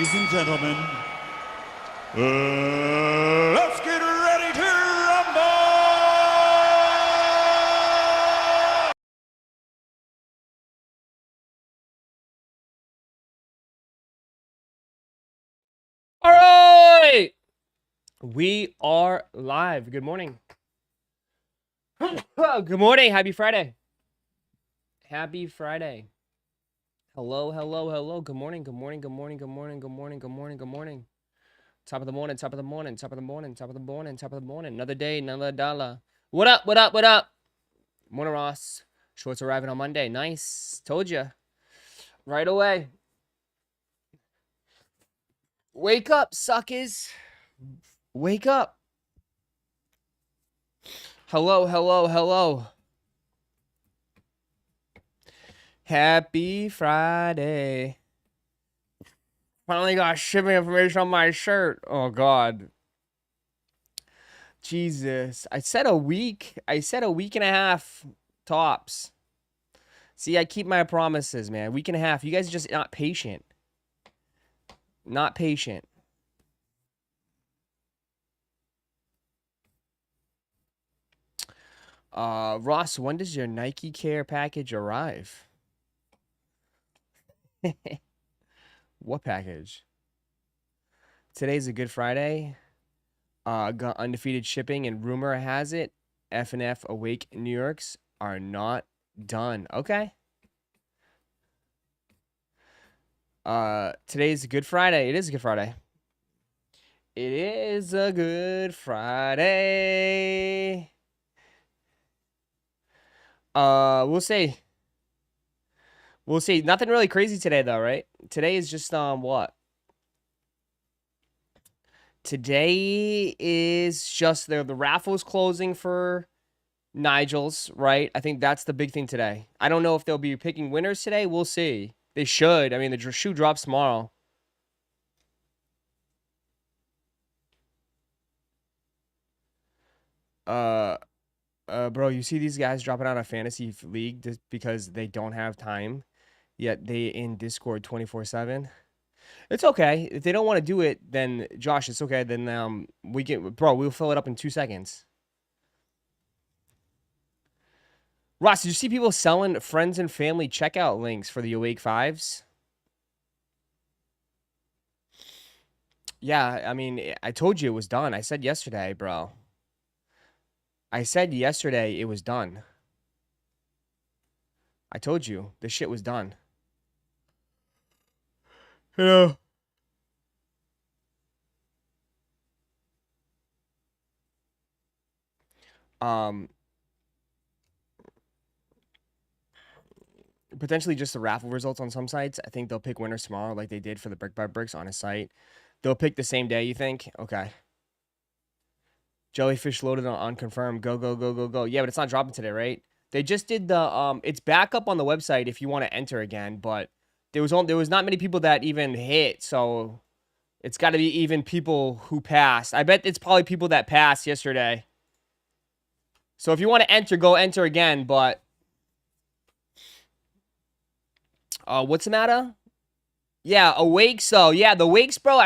Ladies and gentlemen, let's get ready to rumble! All right, we are live. Good morning. Good morning. Happy Friday. Happy Friday. Hello, hello, hello. Good morning, good morning, good morning, good morning, good morning, good morning, good morning. Top of the morning, top of the morning, top of the morning, top of the morning, top of the morning. Another day, another dollar. What up, what up, what up? Morning, Ross. Shorts arriving on Monday. Nice. Told you. Right away. Wake up, suckers. Wake up. Hello, hello, hello. Happy Friday. Finally got shipping information on my shirt. Oh, God. Jesus. I said a week. I said a week and a half tops. See, I keep my promises, man. Week and a half. You guys are just not patient. Not patient. Ross, when does your Nike Care package arrive? What package? Today's a Good Friday. Got undefeated shipping, and rumor has it F&F Awake New Yorks are not done. Okay. Today's a Good Friday. It is a Good Friday. It is a Good Friday. We'll see. We'll see. Nothing really crazy today, though, right? Today is just, what? Today is just the raffles closing for Nigel's, right? I think that's the big thing today. I don't know if they'll be picking winners today. We'll see. They should. I mean, the shoe drops tomorrow. Bro, you see these guys dropping out of fantasy league just because they don't have time, yet they in Discord 24/7. It's okay if they don't want to do it. Then Josh, it's okay. Then we'll fill it up in 2 seconds. Ross, did you see people selling friends and family checkout links for the Awake 5s? Yeah, I mean, I told you it was done. I said yesterday, bro. I said yesterday it was done. I told you the shit was done. Yeah. Potentially just the raffle results on some sites. I think they'll pick winners tomorrow like they did for the Brick by Bricks on a site. They'll pick the same day, you think? Okay. Jellyfish loaded on unconfirmed. Go, go, go, go, go. Yeah, but it's not dropping today, right? They just did the it's back up on the website if you want to enter again, but there was not many people that even hit, so it's got to be even people who passed. I bet it's probably people that passed yesterday. So if you want to enter, go enter again, but what's the matter? Yeah, Awake. So yeah, the Wakes, bro.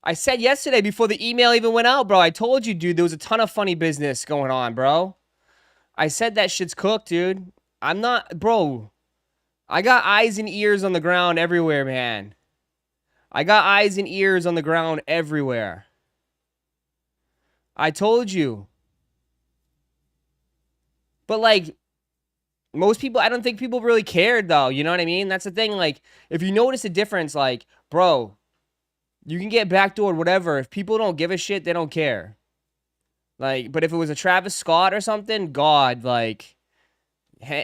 I said yesterday before the email even went out, bro. I told you, dude, there was a ton of funny business going on, bro. I said that shit's cooked, dude. I'm not, bro. I got eyes and ears on the ground everywhere, man. I got eyes and ears on the ground everywhere. I told you. But like, most people, I don't think people really cared, though. You know what I mean? That's the thing. Like, if you notice a difference, like, bro, you can get backdoored, whatever. If people don't give a shit, they don't care. Like, but if it was a Travis Scott or something, God, like,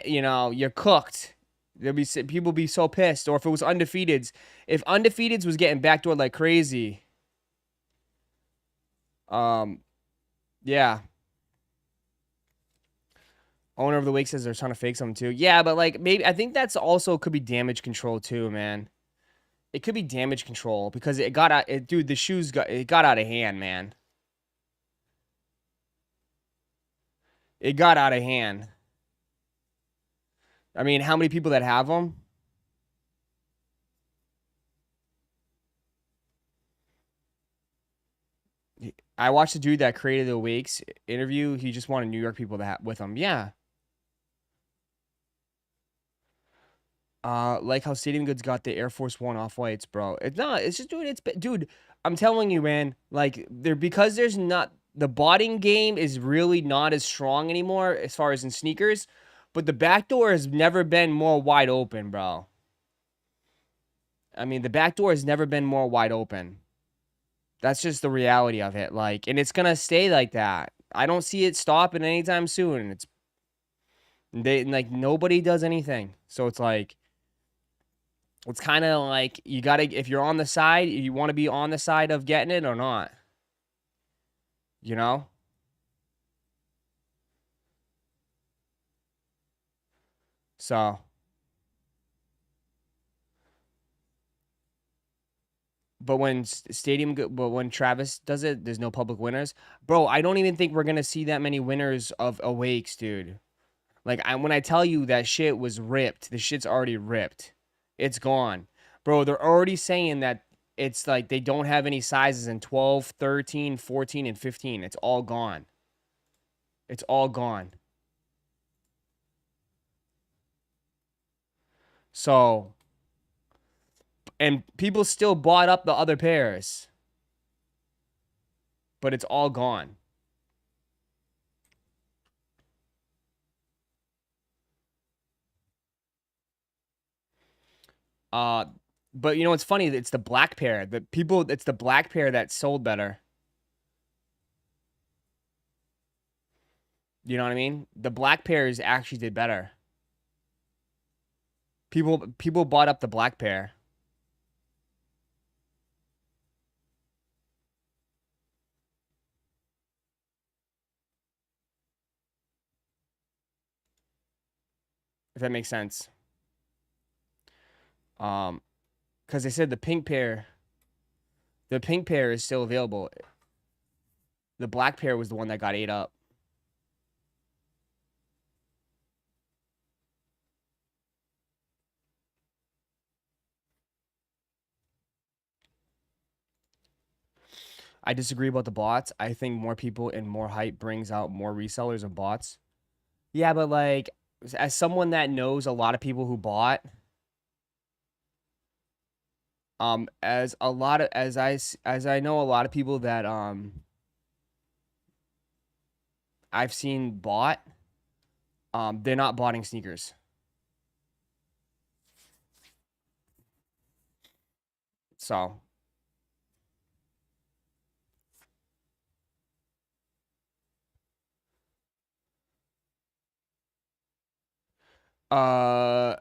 you know, you're cooked. There'll be people be so pissed. Or if it was undefeateds, if undefeateds was getting backdoored like crazy, yeah. Owner of the Wake says they're trying to fake something too. Yeah, but like maybe I think that's also could be damage control too, man. It could be damage control because it got out. Dude, the shoes got out of hand, man. It got out of hand. I mean, how many people that have them? I watched the dude that created the Wakes interview. He just wanted New York people to have with him. Yeah. Like how Stadium Goods got the Air Force One off-whites, bro. It's not. It's just, dude. I'm telling you, man. Like, because there's not, the botting game is really not as strong anymore as far as in sneakers, but the back door has never been more wide open, bro. I mean, the back door has never been more wide open. That's just the reality of it. Like, and it's gonna stay like that. I don't see it stopping anytime soon. Like, nobody does anything. So it's like, it's kind of like, you gotta, if you're on the side, you want to be on the side of getting it or not. You know? So, but but when Travis does it, there's no public winners. Bro, I don't even think we're gonna see that many winners of Awakes, dude. Like, when I tell you that shit was ripped, the shit's already ripped. It's gone. Bro, they're already saying that it's like they don't have any sizes in 12, 13, 14, and 15. It's all gone. It's all gone. So, and people still bought up the other pairs, but it's all gone. But you know what's funny? It's the black pair. It's the black pair that sold better. You know what I mean? The black pairs actually did better. People bought up the black pair. If that makes sense. Because they said the pink pair is still available. The black pair was the one that got ate up. I disagree about the bots. I think more people and more hype brings out more resellers of bots. Yeah, but like, as someone that knows a lot of people who bought, as I know a lot of people that I've seen bought, they're not botting sneakers. So, uh,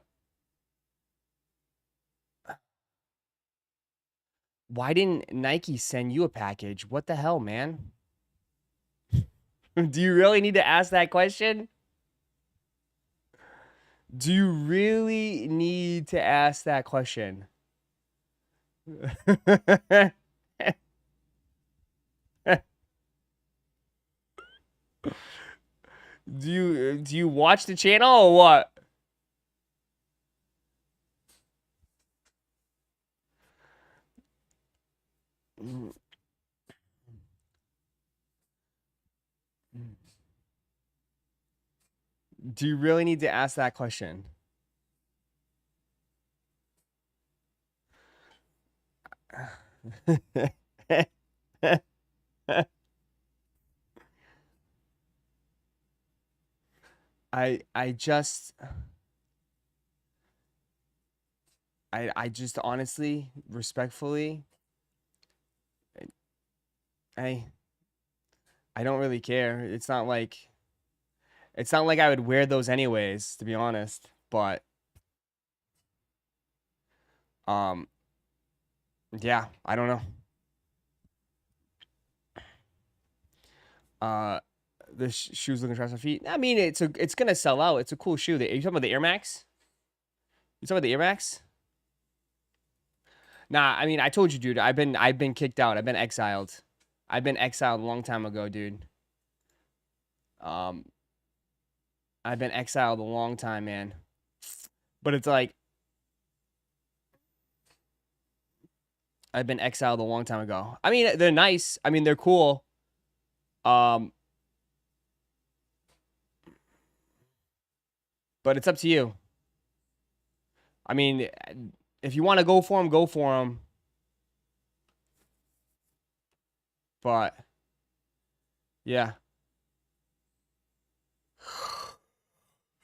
why didn't Nike send you a package? What the hell, man? Do you really need to ask that question? Do you really need to ask that question? Do you watch the channel or what? Do you really need to ask that question? I just just honestly, respectfully, I I don't really care. It's not like I would wear those anyways, to be honest. But yeah, I don't know. The shoes looking trash on feet. I mean, it's gonna sell out. It's a cool shoe. Are you talking about the Air Max? You talking about the Air Max? Nah, I mean, I told you, dude. I've been kicked out. I've been exiled. I've been exiled a long time ago, dude. Um, I've been exiled a long time, man. But it's like, I've been exiled a long time ago. I mean, they're nice. I mean, they're cool. Um, but it's up to you. I mean, if you want to go for them, go for them. But yeah,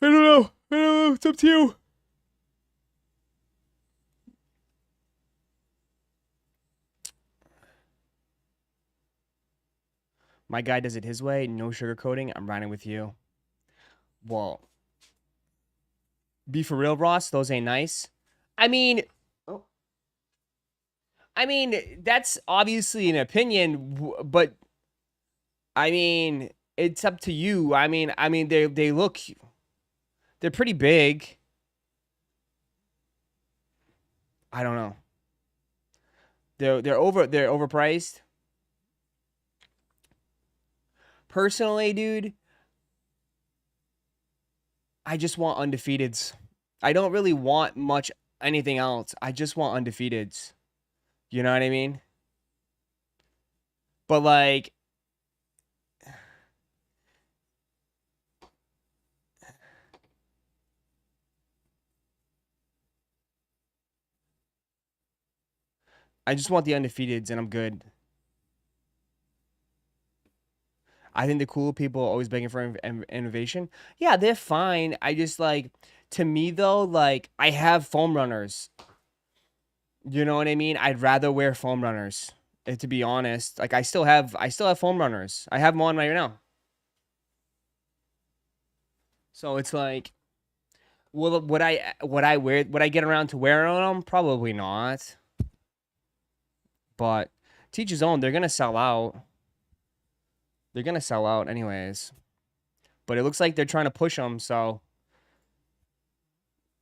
I don't know. I don't know. It's up to you. My guy does it his way, no sugarcoating. I'm riding with you. Well, be for real, Ross. Those ain't nice. I mean, I mean that's obviously an opinion, but I mean it's up to you. I mean they look, they're pretty big. I don't know. They're overpriced. Personally, dude, I just want undefeateds. I don't really want much anything else. I just want undefeateds. You know what I mean? But like, I just want the undefeateds and I'm good. I think the cool people are always begging for innovation. Yeah, they're fine. I just like, to me though, like I have foam runners. You know what I mean? I'd rather wear foam runners. To be honest, like I still have foam runners. I have them on right now. So it's like, well, would I get around to wearing them? Probably not. But teach his own. They're gonna sell out. They're gonna sell out anyways. But it looks like they're trying to push them, so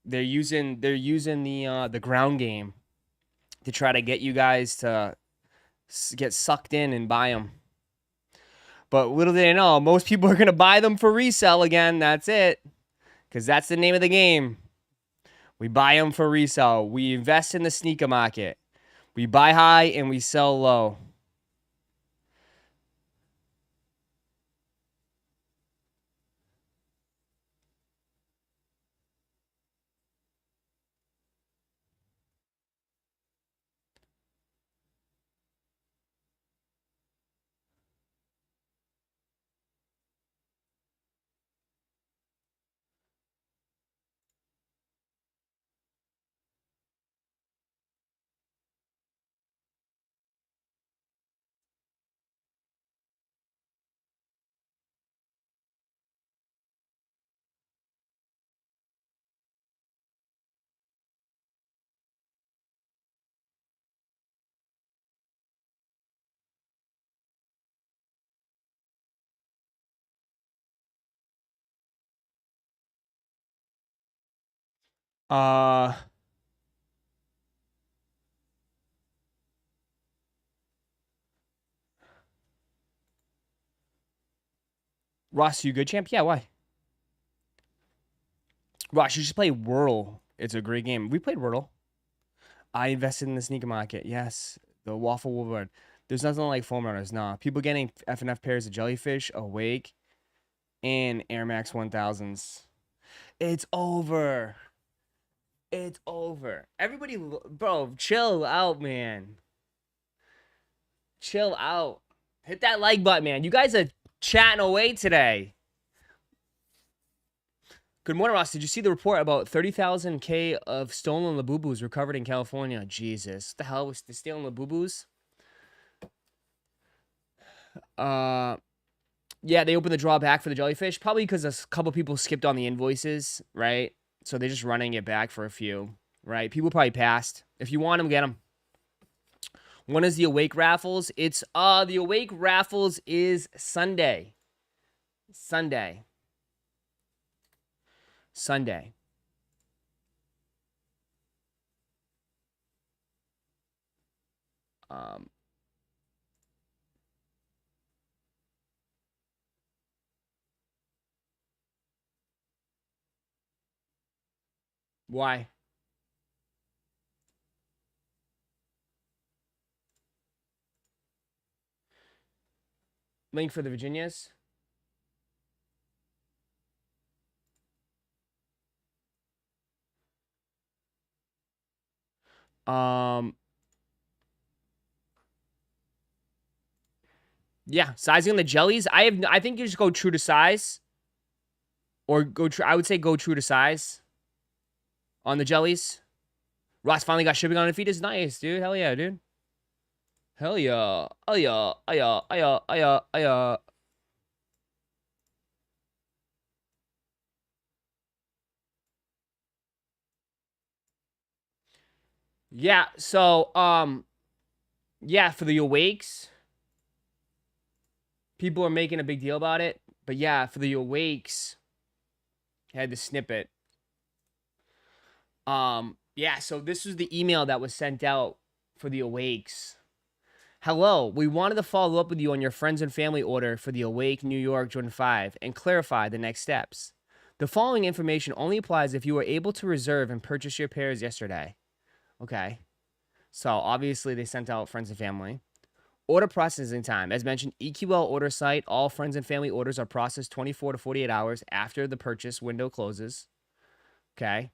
they're using the ground game to try to get you guys to get sucked in and buy them. But little do they know, most people are gonna buy them for resale again. That's it, because that's the name of the game. We buy them for resale. We invest in the sneaker market. We buy high and we sell low. Uh, Ross, you good, champ? Yeah, why? Ross, you should play Wordle. It's a great game. We played Wordle. I invested in the sneaker market. Yes, the waffle Wolverine. There's nothing like foam runners. Nah, people getting F and F pairs of jellyfish, awake, and Air Max 1000s. It's over. It's over. Everybody, bro, chill out, man. Chill out. Hit that like button, man. You guys are chatting away today. Good morning, Ross. Did you see the report about 30,000 K of stolen Labubus recovered in California? Jesus. What the hell was the stealing Labubus? Yeah, they opened the draw back for the jellyfish. Probably because a couple people skipped on the invoices, right? So they're just running it back for a few, right? People probably passed. If you want them, get them. When is the Awake Raffles? It's the Awake Raffles is Sunday. Sunday. Sunday. Um why? Link for the Virginias. Yeah, sizing on the jellies. I think you just go true to size. Or go true. I would say go true to size on the jellies. Ross finally got shipping on the feet. Is nice, dude. Hell yeah, dude. Hell yeah. Oh yeah. Oh yeah. Oh yeah. Oh yeah. Oh yeah. Yeah, so yeah, for the awakes, people are making a big deal about it. But yeah, for the awakes, I had to snip it. Yeah, so this was the email that was sent out for the awakes. Hello, we wanted to follow up with you on your friends and family order for the Awake New York Jordan 5 and clarify the next steps. The following information only applies if you were able to reserve and purchase your pairs yesterday. Okay. So obviously they sent out friends and family. Order processing time. As mentioned, EQL order site. All friends and family orders are processed 24 to 48 hours after the purchase window closes. Okay.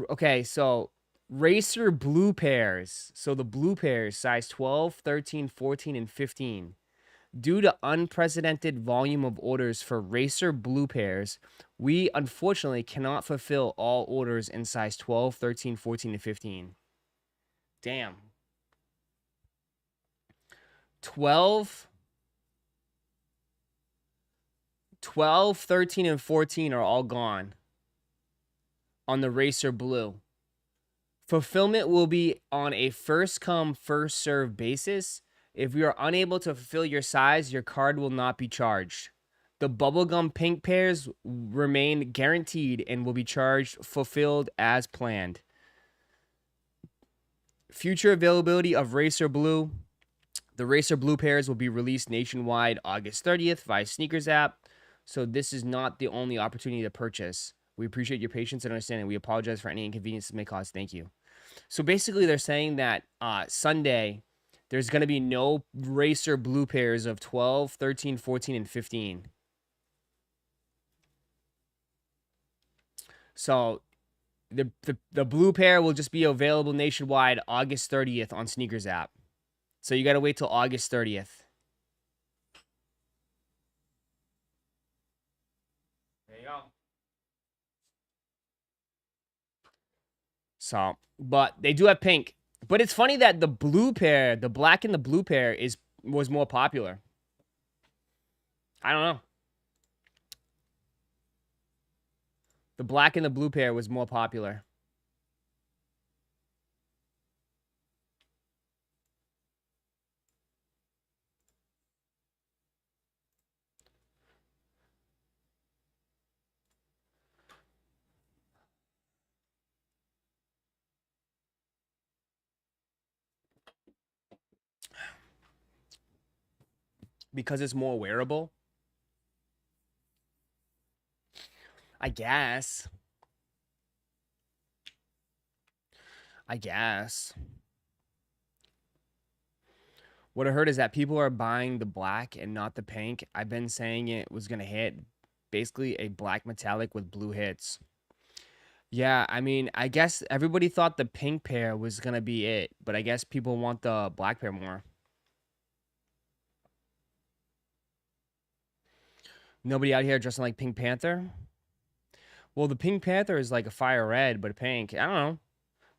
Okay, so Racer blue pairs. So the blue pairs, size 12, 13, 14, and 15. Due to unprecedented volume of orders for Racer blue pairs, we unfortunately cannot fulfill all orders in size 12, 13, 14, and 15. Damn. 12, 13, and 14 are all gone on the Racer blue. Fulfillment will be on a first come, first serve basis. If we are unable to fulfill your size, your card will not be charged. The bubblegum pink pairs remain guaranteed and will be charged fulfilled as planned. Future availability of Racer Blue. The Racer Blue pairs will be released nationwide August 30th via Sneakers app. So this is not the only opportunity to purchase. We appreciate your patience and understanding. We apologize for any inconvenience this may cause. Thank you. So basically, they're saying that Sunday, there's going to be no Racer blue pairs of 12, 13, 14, and 15. So the blue pair will just be available nationwide August 30th on Sneakers app. So you got to wait till August 30th. There you go. So, but they do have pink. But it's funny that the blue pair, the black and the blue pair was more popular. I don't know. The black and the blue pair was more popular. Because it's more wearable. I guess. What I heard is that people are buying the black and not the pink. I've been saying it was going to hit basically a black metallic with blue hits. Yeah, I mean, I guess everybody thought the pink pair was going to be it, but I guess people want the black pair more. Nobody out here dressing like Pink Panther? Well, the Pink Panther is like a fire red, but a pink. I don't know.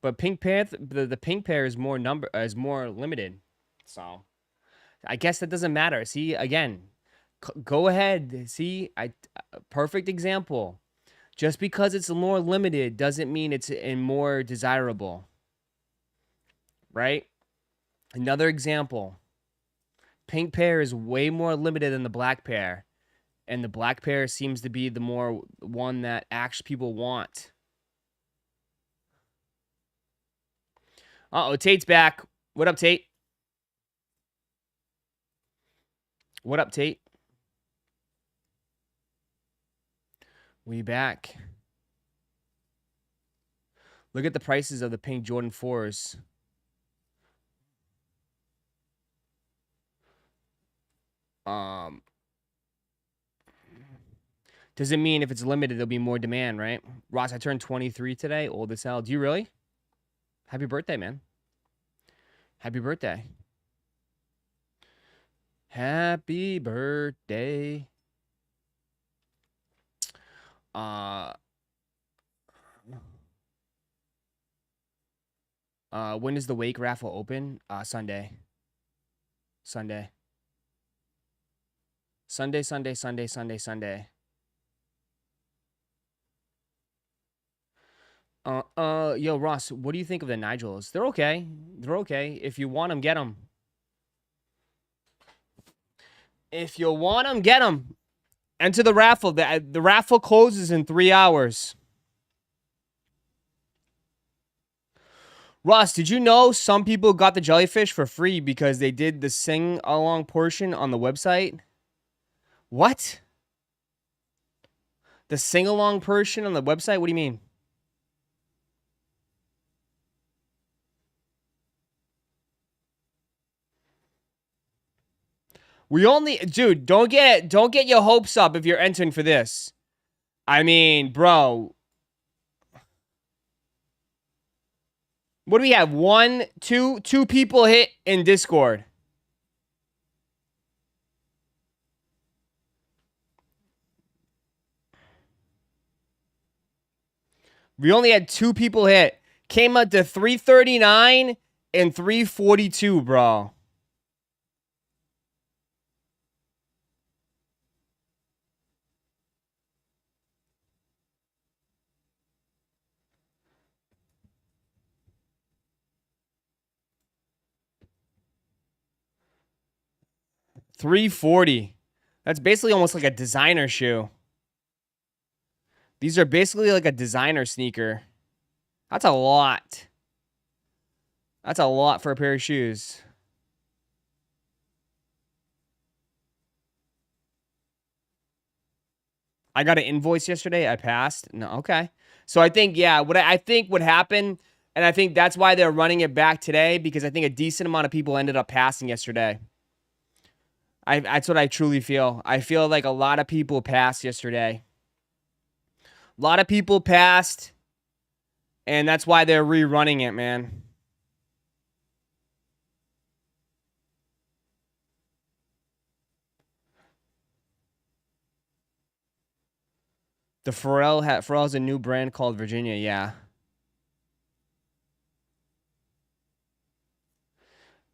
But Pink Panther, the pink pair is more limited. So, I guess that doesn't matter. See, again, go ahead. See, perfect example. Just because it's more limited doesn't mean it's more desirable. Right? Another example. Pink pair is way more limited than the black pair. And the black pair seems to be the more one that actually people want. Uh-oh, Tate's back. What up, Tate? What up, Tate? We back. Look at the prices of the pink Jordan 4s. Doesn't mean if it's limited, there'll be more demand, right? Ross, I turned 23 today. Old as hell. Do you really? Happy birthday, man. Happy birthday. Happy birthday. When does the Wake raffle open? Sunday. Sunday. Yo, Ross, what do you think of the Nigels? They're okay. They're okay. If you want them, get them. If you want them, get them. Enter the raffle. The raffle closes in 3 hours. Ross, did you know some people got the jellyfish for free because they did the sing-along portion on the website? What? The sing-along portion on the website? What do you mean? We only, dude, don't get your hopes up if you're entering for this. I mean, bro. What do we have? Two people hit in Discord. We only had 2 people hit. Came out to 339 and 342, bro. $340. That's basically almost like a designer shoe. These are basically like a designer sneaker. That's a lot. That's a lot for a pair of shoes. I got an invoice yesterday. I passed. No, okay. So I think, yeah, what I think would happen, and I think that's why they're running it back today, because I think a decent amount of people ended up passing yesterday. That's what I truly feel. I feel like a lot of people passed yesterday. A lot of people passed, and that's why they're rerunning it, man. The Pharrell's a new brand called Virginia, yeah.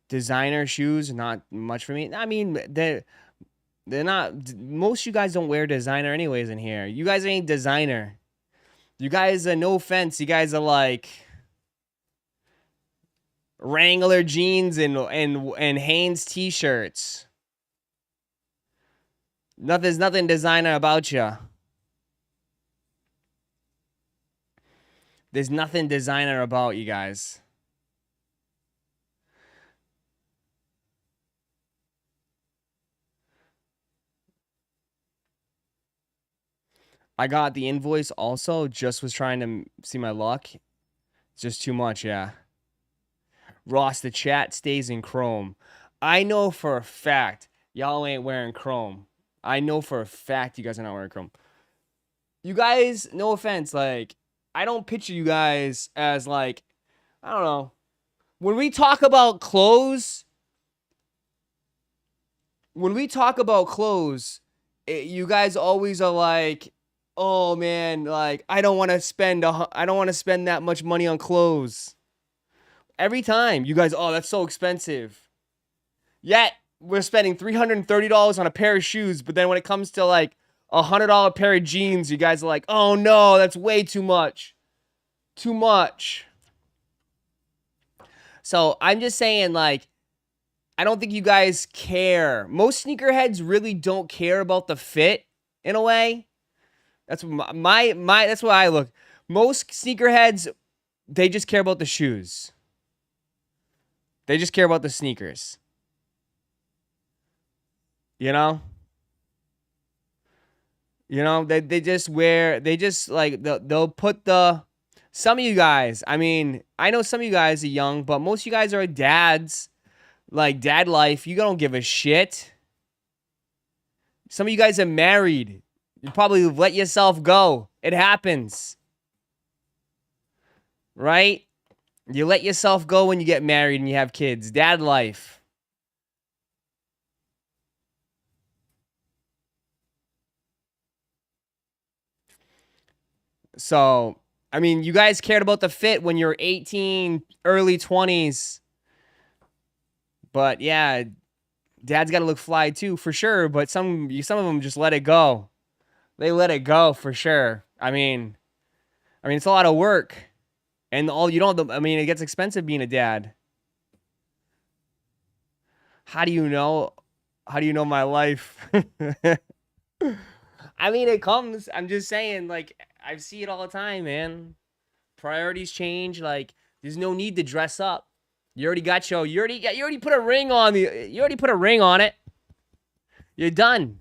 Designer shoes, not much for me. I mean, they're not, most of you guys don't wear designer anyways in here. You guys ain't designer. You guys are, no offense, you guys are like Wrangler jeans and Hanes t-shirts. There's nothing designer about you. There's nothing designer about you guys. I got the invoice also, just was trying to see my luck. It's just too much, yeah. Ross, the chat stays in Chrome. I know for a fact y'all ain't wearing Chrome. I know for a fact you guys are not wearing Chrome. You guys, no offense, like, I don't picture you guys as like, I don't know. When we talk about clothes, you guys always are like, oh man, like I don't want to spend that much money on clothes. Every time you guys, oh, that's so expensive. Yet we're spending $330 on a pair of shoes, but then when it comes to like $100 pair of jeans, you guys are like, oh no, that's way too much. Too much. So I'm just saying, like, I don't think you guys care. Most sneakerheads really don't care about the fit in a way. That's that's why I look. Most sneakerheads, they just care about the shoes. They just care about the sneakers. You know? You know, they just wear, they just like, they'll put the, some of you guys, I mean, I know some of you guys are young, but most of you guys are dads, like dad life. You don't give a shit. Some of you guys are married. You probably let yourself go. It happens. Right? You let yourself go when you get married and you have kids. Dad life. So, I mean, you guys cared about the fit when you're 18, early 20s. But yeah, dad's got to look fly too, for sure. But some of them just let it go. They let it go for sure. I mean, it's a lot of work, and all you don't. I mean, it gets expensive being a dad. How do you know? How do you know my life? I mean, it comes. I'm just saying, like, I see it all the time, man. Priorities change. Like, there's no need to dress up. You already got your. You already put a ring on the. You already put a ring on it. You're done.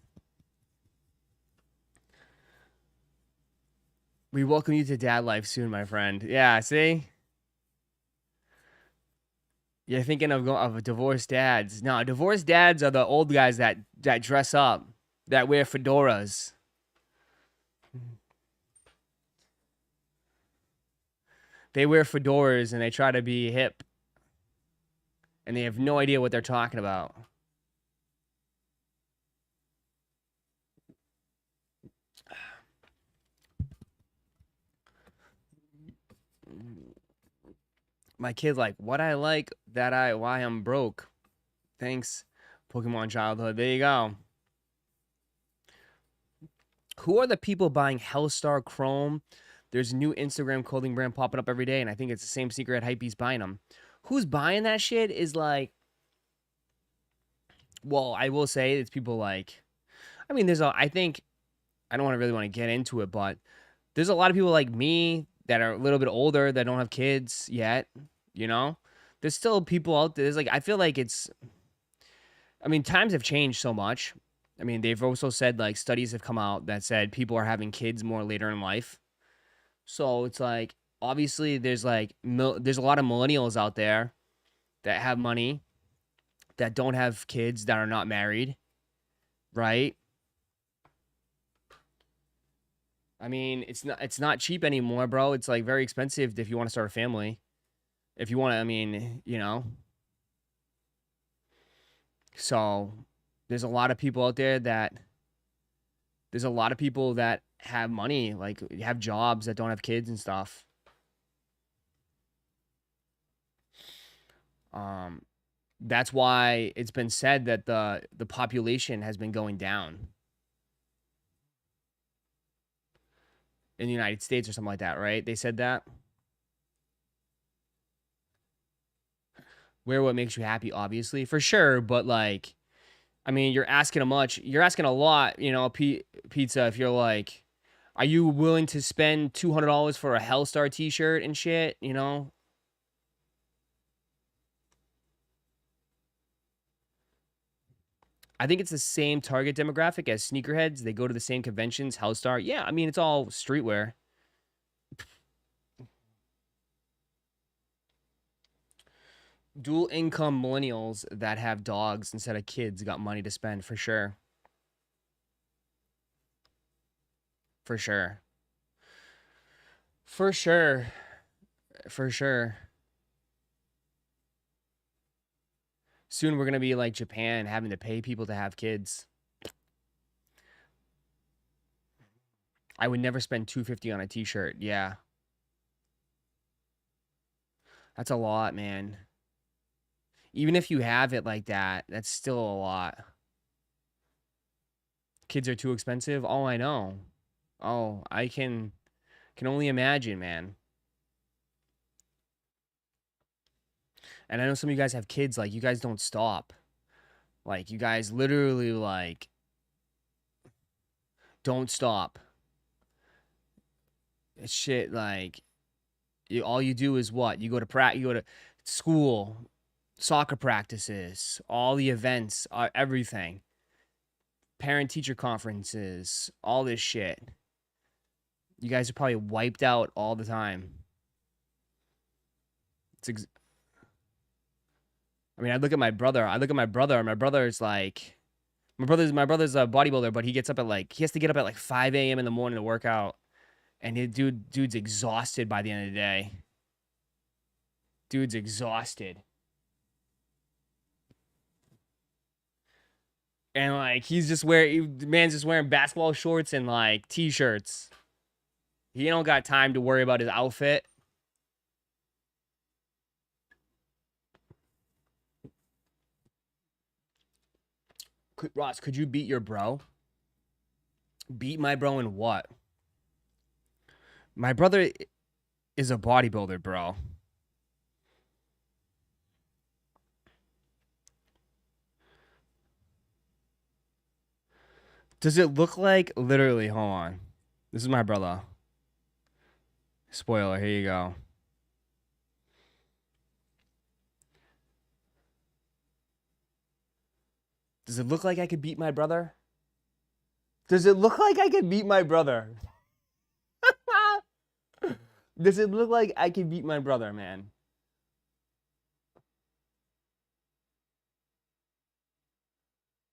We welcome you to dad life soon, my friend. Yeah, see? You're thinking of divorced dads. No, divorced dads are the old guys that dress up, that wear fedoras. They wear fedoras and they try to be hip, and they have no idea what they're talking about. My kid like, what I like, why I'm broke. Thanks, Pokemon childhood. There you go. Who are the people buying Hellstar Chrome? There's a new Instagram clothing brand popping up every day, and I think it's the same secret Hypebeast buying them. Who's buying that shit is like, well, I will say it's people like, I mean, I think, I don't really want to get into it, but there's a lot of people like me that are a little bit older that don't have kids yet, you know? There's still people out there. There's like, I feel like I mean, times have changed so much. I mean, they've also said like studies have come out that said people are having kids more later in life. So it's like, obviously there's like, there's a lot of millennials out there that have money that don't have kids that are not married, right? I mean, it's not cheap anymore, bro. It's like very expensive if you want to start a family. If you want to, I mean, you know. So, there's a lot of people out there that there's a lot of people that have money, like have jobs that don't have kids and stuff. Um that's why it's been said that the population has been going down in the United States or something like that, right? They said that. Wear what makes you happy, obviously, for sure, but like, I mean, you're asking a lot, you know, pizza, if you're like, are you willing to spend $200 for a Hellstar t-shirt and shit, you know? I think it's the same target demographic as sneakerheads. They go to the same conventions, Hellstar. Yeah, I mean, it's all streetwear. Dual income millennials that have dogs instead of kids got money to spend for sure. For sure. For sure. For sure. Soon we're gonna be like Japan, having to pay people to have kids. I would never spend 250 on a t-shirt. Yeah. That's a lot, man. Even if you have it like that, that's still a lot. Kids are too expensive. Oh, I know. Oh, I can only imagine, man. And I know some of you guys have kids, like you guys don't stop. Like you guys literally like don't stop. It's shit like all you do is what? You go to school, soccer practices, all the events, everything. Parent teacher conferences, all this shit. You guys are probably wiped out all the time. I mean, I look at my brother. My brother is like My brother's a bodybuilder, but he has to get up at like 5 a.m. in the morning to work out. And dude's exhausted by the end of the day. Dude's exhausted. And like the man's just wearing basketball shorts and like t-shirts. He don't got time to worry about his outfit. Ross, could you beat your bro? Beat my bro in what? My brother is a bodybuilder, bro. Does it look like literally? Hold on. This is my brother. Spoiler, here you go. Does it look like I could beat my brother? Does it look like I could beat my brother? Does it look like I could beat my brother, man?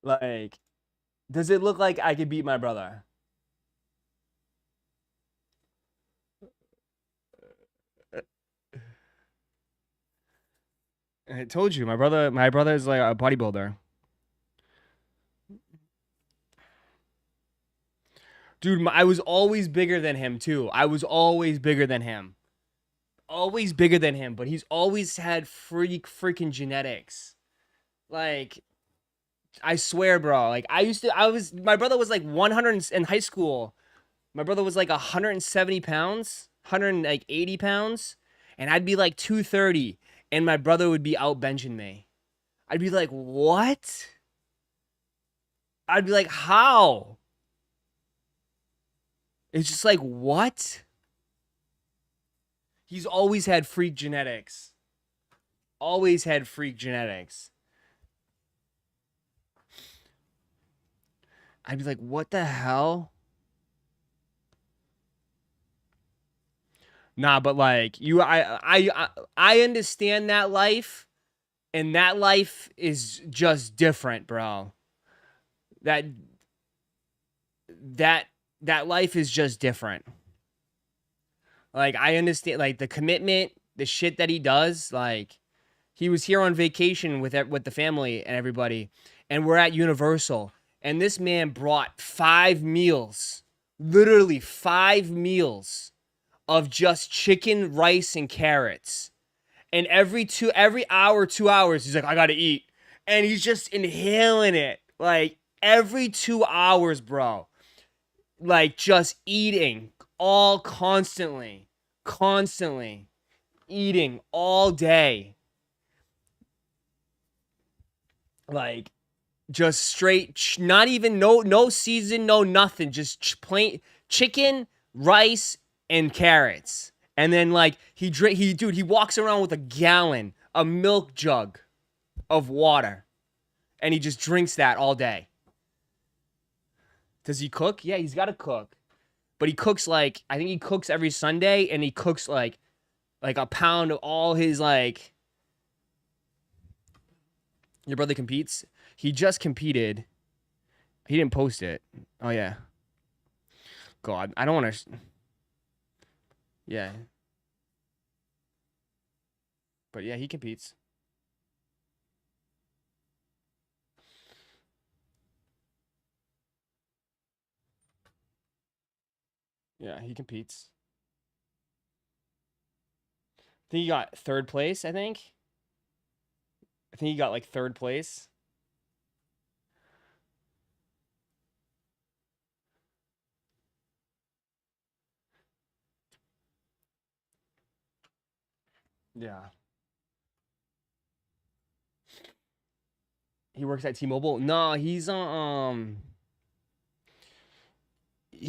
Like, does it look like I could beat my brother? I told you, my brother is like a bodybuilder. Dude, I was always bigger than him too. I was always bigger than him. Always bigger than him, but he's always had freaking genetics. Like, I swear, bro. Like, my brother was like 100 in high school. My brother was like 170 pounds, 180 pounds, and I'd be like 230, and my brother would be out benching me. I'd be like, what? I'd be like, how? It's just like, what? He's always had freak genetics. Always had freak genetics. I'd be like, what the hell? Nah, but like I understand that life, and that life is just different, bro. That that that life is just different. Like, I understand, like, the commitment, the shit that he does. Like, he was here on vacation with the family and everybody, and we're at Universal, and this man brought 5 meals, literally 5 meals of just chicken, rice, and carrots. And every hour, 2 hours, he's like, I gotta eat. And he's just inhaling it. Like, every 2 hours, bro. Like, just eating all constantly. Constantly. Eating all day. Like, just straight, not even, no season, no nothing. Just plain chicken, rice, and carrots. And then like he walks around with a gallon, a milk jug of water, and he just drinks that all day. Does he cook? Yeah, he's got to cook. But he cooks like, I think he cooks every Sunday, and he cooks like a pound of all his like. Your brother competes? He just competed. He didn't post it. Oh yeah. God, I don't want to. Yeah. But yeah, he competes. Yeah, he competes. I think he got third place, I think. I think he got like third place. Yeah. He works at T-Mobile. No, he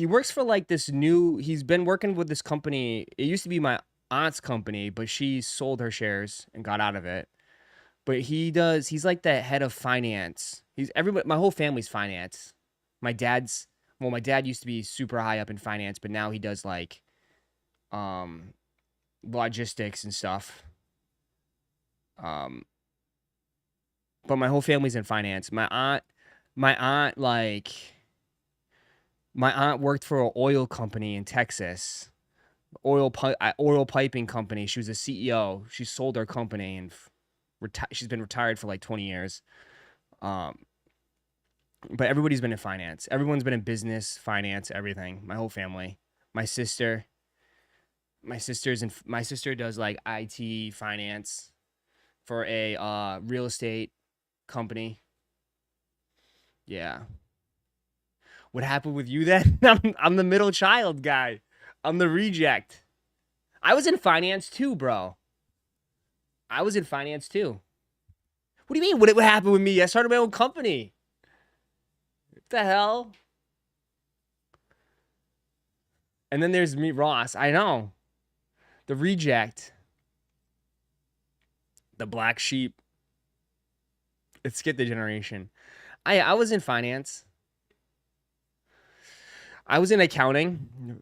works for like this new, he's been working with this company. It used to be my aunt's company, but she sold her shares and got out of it. But he's like the head of finance. My whole family's finance. My dad's, well, my dad used to be super high up in finance, but now he does like um logistics and stuff. Um but my whole family's in finance. My my aunt, like, my aunt worked for an oil company in Texas, oil piping company. She was a CEO. She sold her company and she's been retired for like 20 years. But everybody's been in finance. Everyone's been in business, finance, everything. My whole family. My sister does like IT finance for a real estate company. Yeah. What happened with you then? I'm the middle child guy. I'm the reject. I was in finance too, bro. I was in finance too. What do you mean? What happened with me? I started my own company. What the hell? And then there's me, Ross. I know. The reject. The black sheep. It skipped the generation. I was in finance. I was in accounting.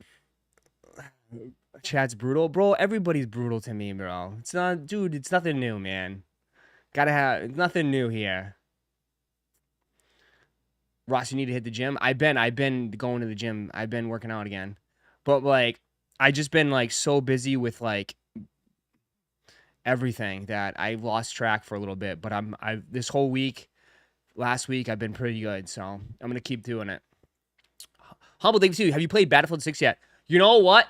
Chad's brutal. Bro, everybody's brutal to me, bro. It's not, dude, it's nothing new, man. It's nothing new here. Ross, you need to hit the gym. I've been going to the gym. I've been working out again. But like, I just been like so busy with like everything that I lost track for a little bit. But this whole week, last week, I've been pretty good. So I'm gonna keep doing it. Humble, thank you. Have you played Battlefield 6 yet? You know what?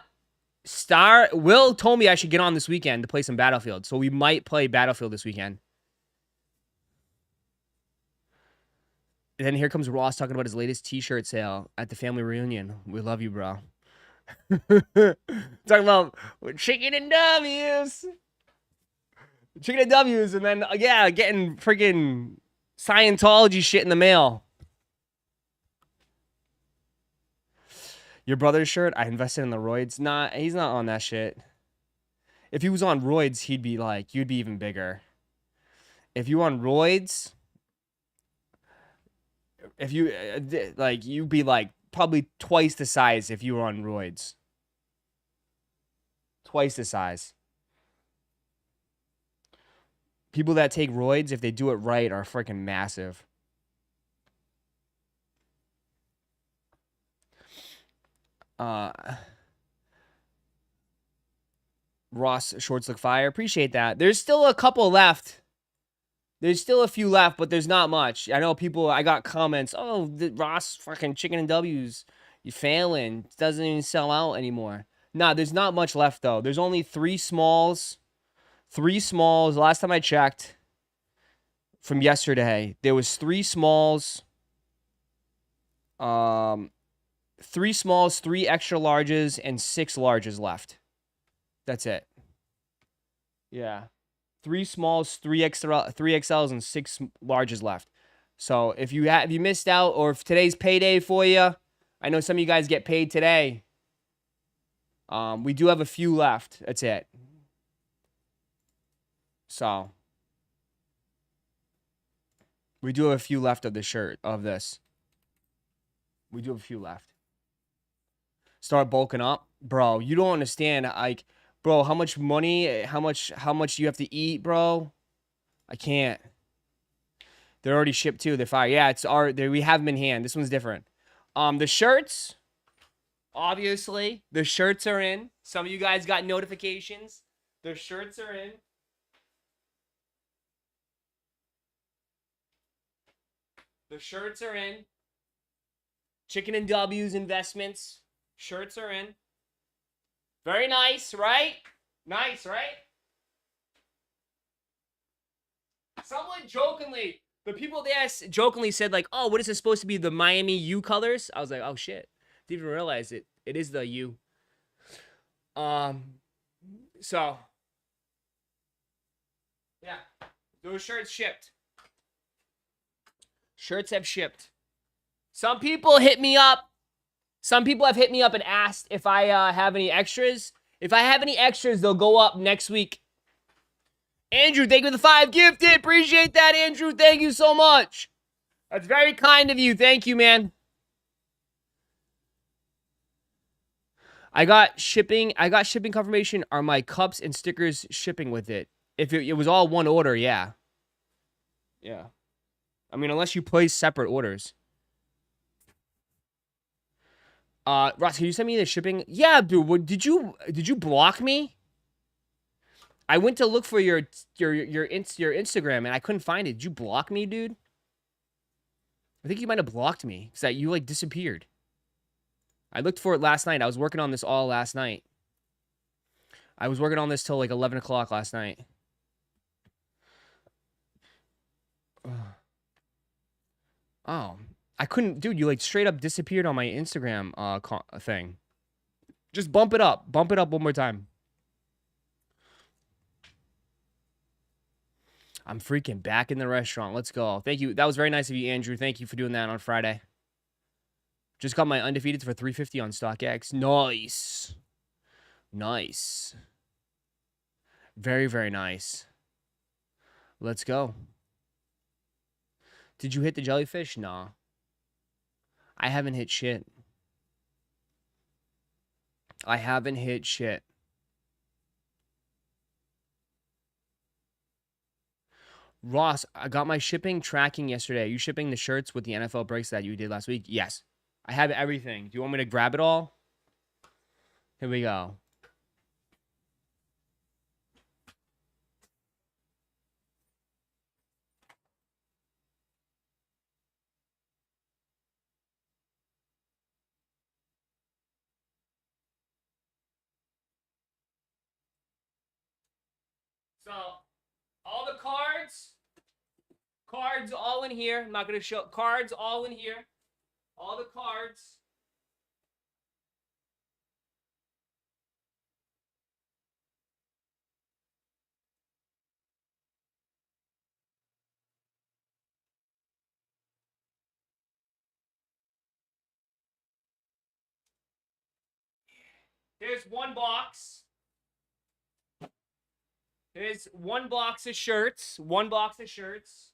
Will told me I should get on this weekend to play some Battlefield. So we might play Battlefield this weekend. And then here comes Ross talking about his latest t-shirt sale at the family reunion. We love you, bro. Talking about chicken and W's. Chicken and W's, and then, yeah, getting freaking Scientology shit in the mail. Your brother's shirt, I invested in the roids. Nah, he's not on that shit. If he was on roids, he'd be like, you'd be even bigger. If you on roids, if you, like, you'd be like probably twice the size if you were on roids. Twice the size. People that take roids, if they do it right, are freaking massive. Ross, shorts look fire. Appreciate that. There's still a couple left. There's still a few left, but there's not much. I know people, I got comments. Oh, the Ross fucking chicken and W's. You failing. It doesn't even sell out anymore. Nah, there's not much left, though. There's only 3 smalls. 3 smalls. Last time I checked from yesterday, there was 3 smalls. 3 smalls, 3 extra larges, and 6 larges left. That's it. Yeah. 3 smalls, 3 XLs, and 6 larges left. So if you missed out, or if today's payday for you, I know some of you guys get paid today. We do have a few left. That's it. So we do have a few left of the shirt of this. We do have a few left. Start bulking up, bro. You don't understand, like, bro, how much money, how much you have to eat, bro? I can't. They're already shipped too. They're fire. Yeah, we have them in hand. This one's different. The shirts, obviously, the shirts are in. Some of you guys got notifications. The shirts are in. The shirts are in. Chicken and W's investments. Shirts are in. Very nice, right? Nice, right? Someone jokingly, the people there jokingly said, like, oh, what is this supposed to be, the Miami U colors? I was like, oh, shit. Didn't even realize it. It is the U. So, yeah. Those shirts shipped. Shirts have shipped. Some people hit me up. Some people have hit me up and asked if I have any extras. If I have any extras, they'll go up next week. Andrew, thank you for the 5 gifted. Appreciate that, Andrew. Thank you so much. That's very kind of you. Thank you, man. I got shipping confirmation. Are my cups and stickers shipping with it? If it was all one order, yeah. Yeah. I mean, unless you place separate orders. Ross, can you send me the shipping? Yeah, dude. Did you block me? I went to look for your Instagram and I couldn't find it. Did you block me, dude? I think you might have blocked me because you like disappeared. I looked for it last night. I was working on this all last night. I was working on this till like 11 o'clock last night. Oh, I couldn't, dude. You like straight up disappeared on my Instagram thing. Just bump it up. Bump it up one more time. I'm freaking back in the restaurant. Let's go. Thank you. That was very nice of you, Andrew. Thank you for doing that on Friday. Just got my undefeated for 350 on StockX. Nice. Nice. Very, very nice. Let's go. Did you hit the jellyfish? Nah. I haven't hit shit. I haven't hit shit. Ross, I got my shipping tracking yesterday. Are you shipping the shirts with the NFL breaks that you did last week? Yes. I have everything. Do you want me to grab it all? Here we go. So, all the cards all in here. I'm not going to show cards all in here. All the cards. Here's one box. Here's one box of shirts. One box of shirts.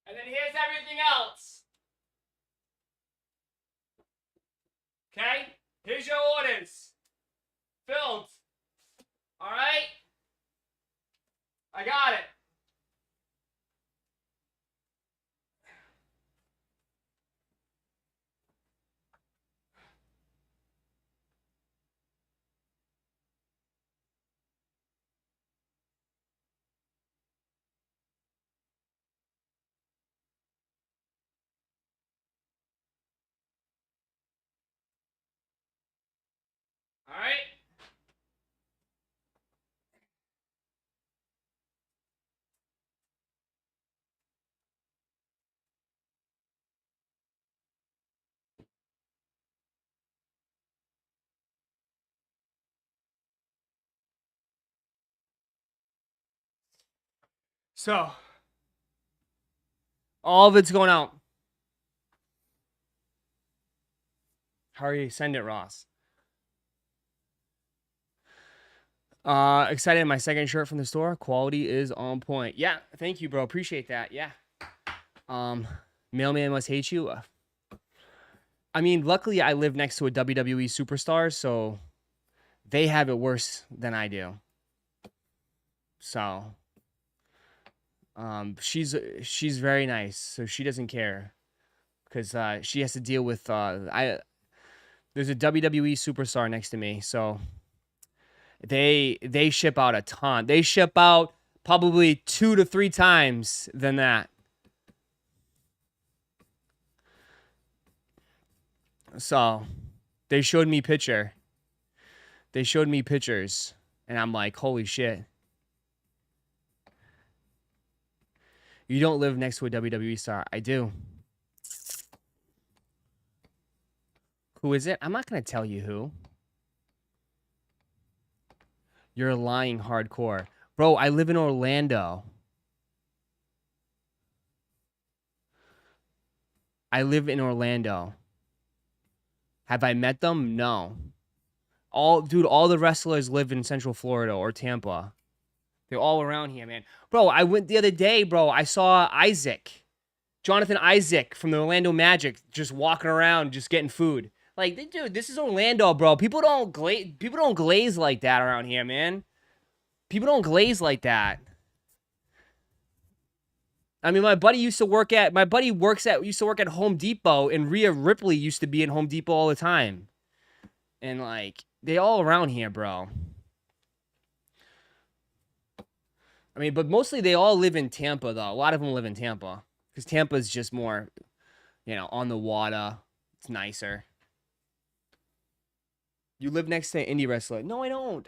And then here's everything else. Okay? Here's your orders. Filled. All right? I got it. All right? So, all of it's going out. Hurry, send it, Ross. Excited. My second shirt from the store. Quality is on point. Yeah, thank you, bro. Appreciate that. Yeah. Mailman must hate you. I mean, luckily I live next to a WWE superstar, so they have it worse than I do. So, she's very nice, so she doesn't care, because she has to deal with there's a WWE superstar next to me, so they ship out a ton. They ship out probably 2 to 3 times than that. So, they showed me picture. They showed me pictures, and I'm like, holy shit. You don't live next to a WWE star. I do. Who is it? I'm not going to tell you who. You're lying hardcore. Bro, I live in Orlando. I live in Orlando. Have I met them? No. All the wrestlers live in Central Florida or Tampa. They're all around here, man. Bro, I went the other day, bro. I saw Jonathan Isaac from the Orlando Magic, just walking around, just getting food. Like, dude, this is Orlando, bro. People don't glaze like that around here, man. People don't glaze like that. I mean, my buddy used to work at Home Depot, and Rhea Ripley used to be in Home Depot all the time. And like, they all around here, bro. I mean, but mostly they all live in Tampa, though. A lot of them live in Tampa because Tampa's just more, on the water. It's nicer. You live next to an indie wrestler? No, I don't.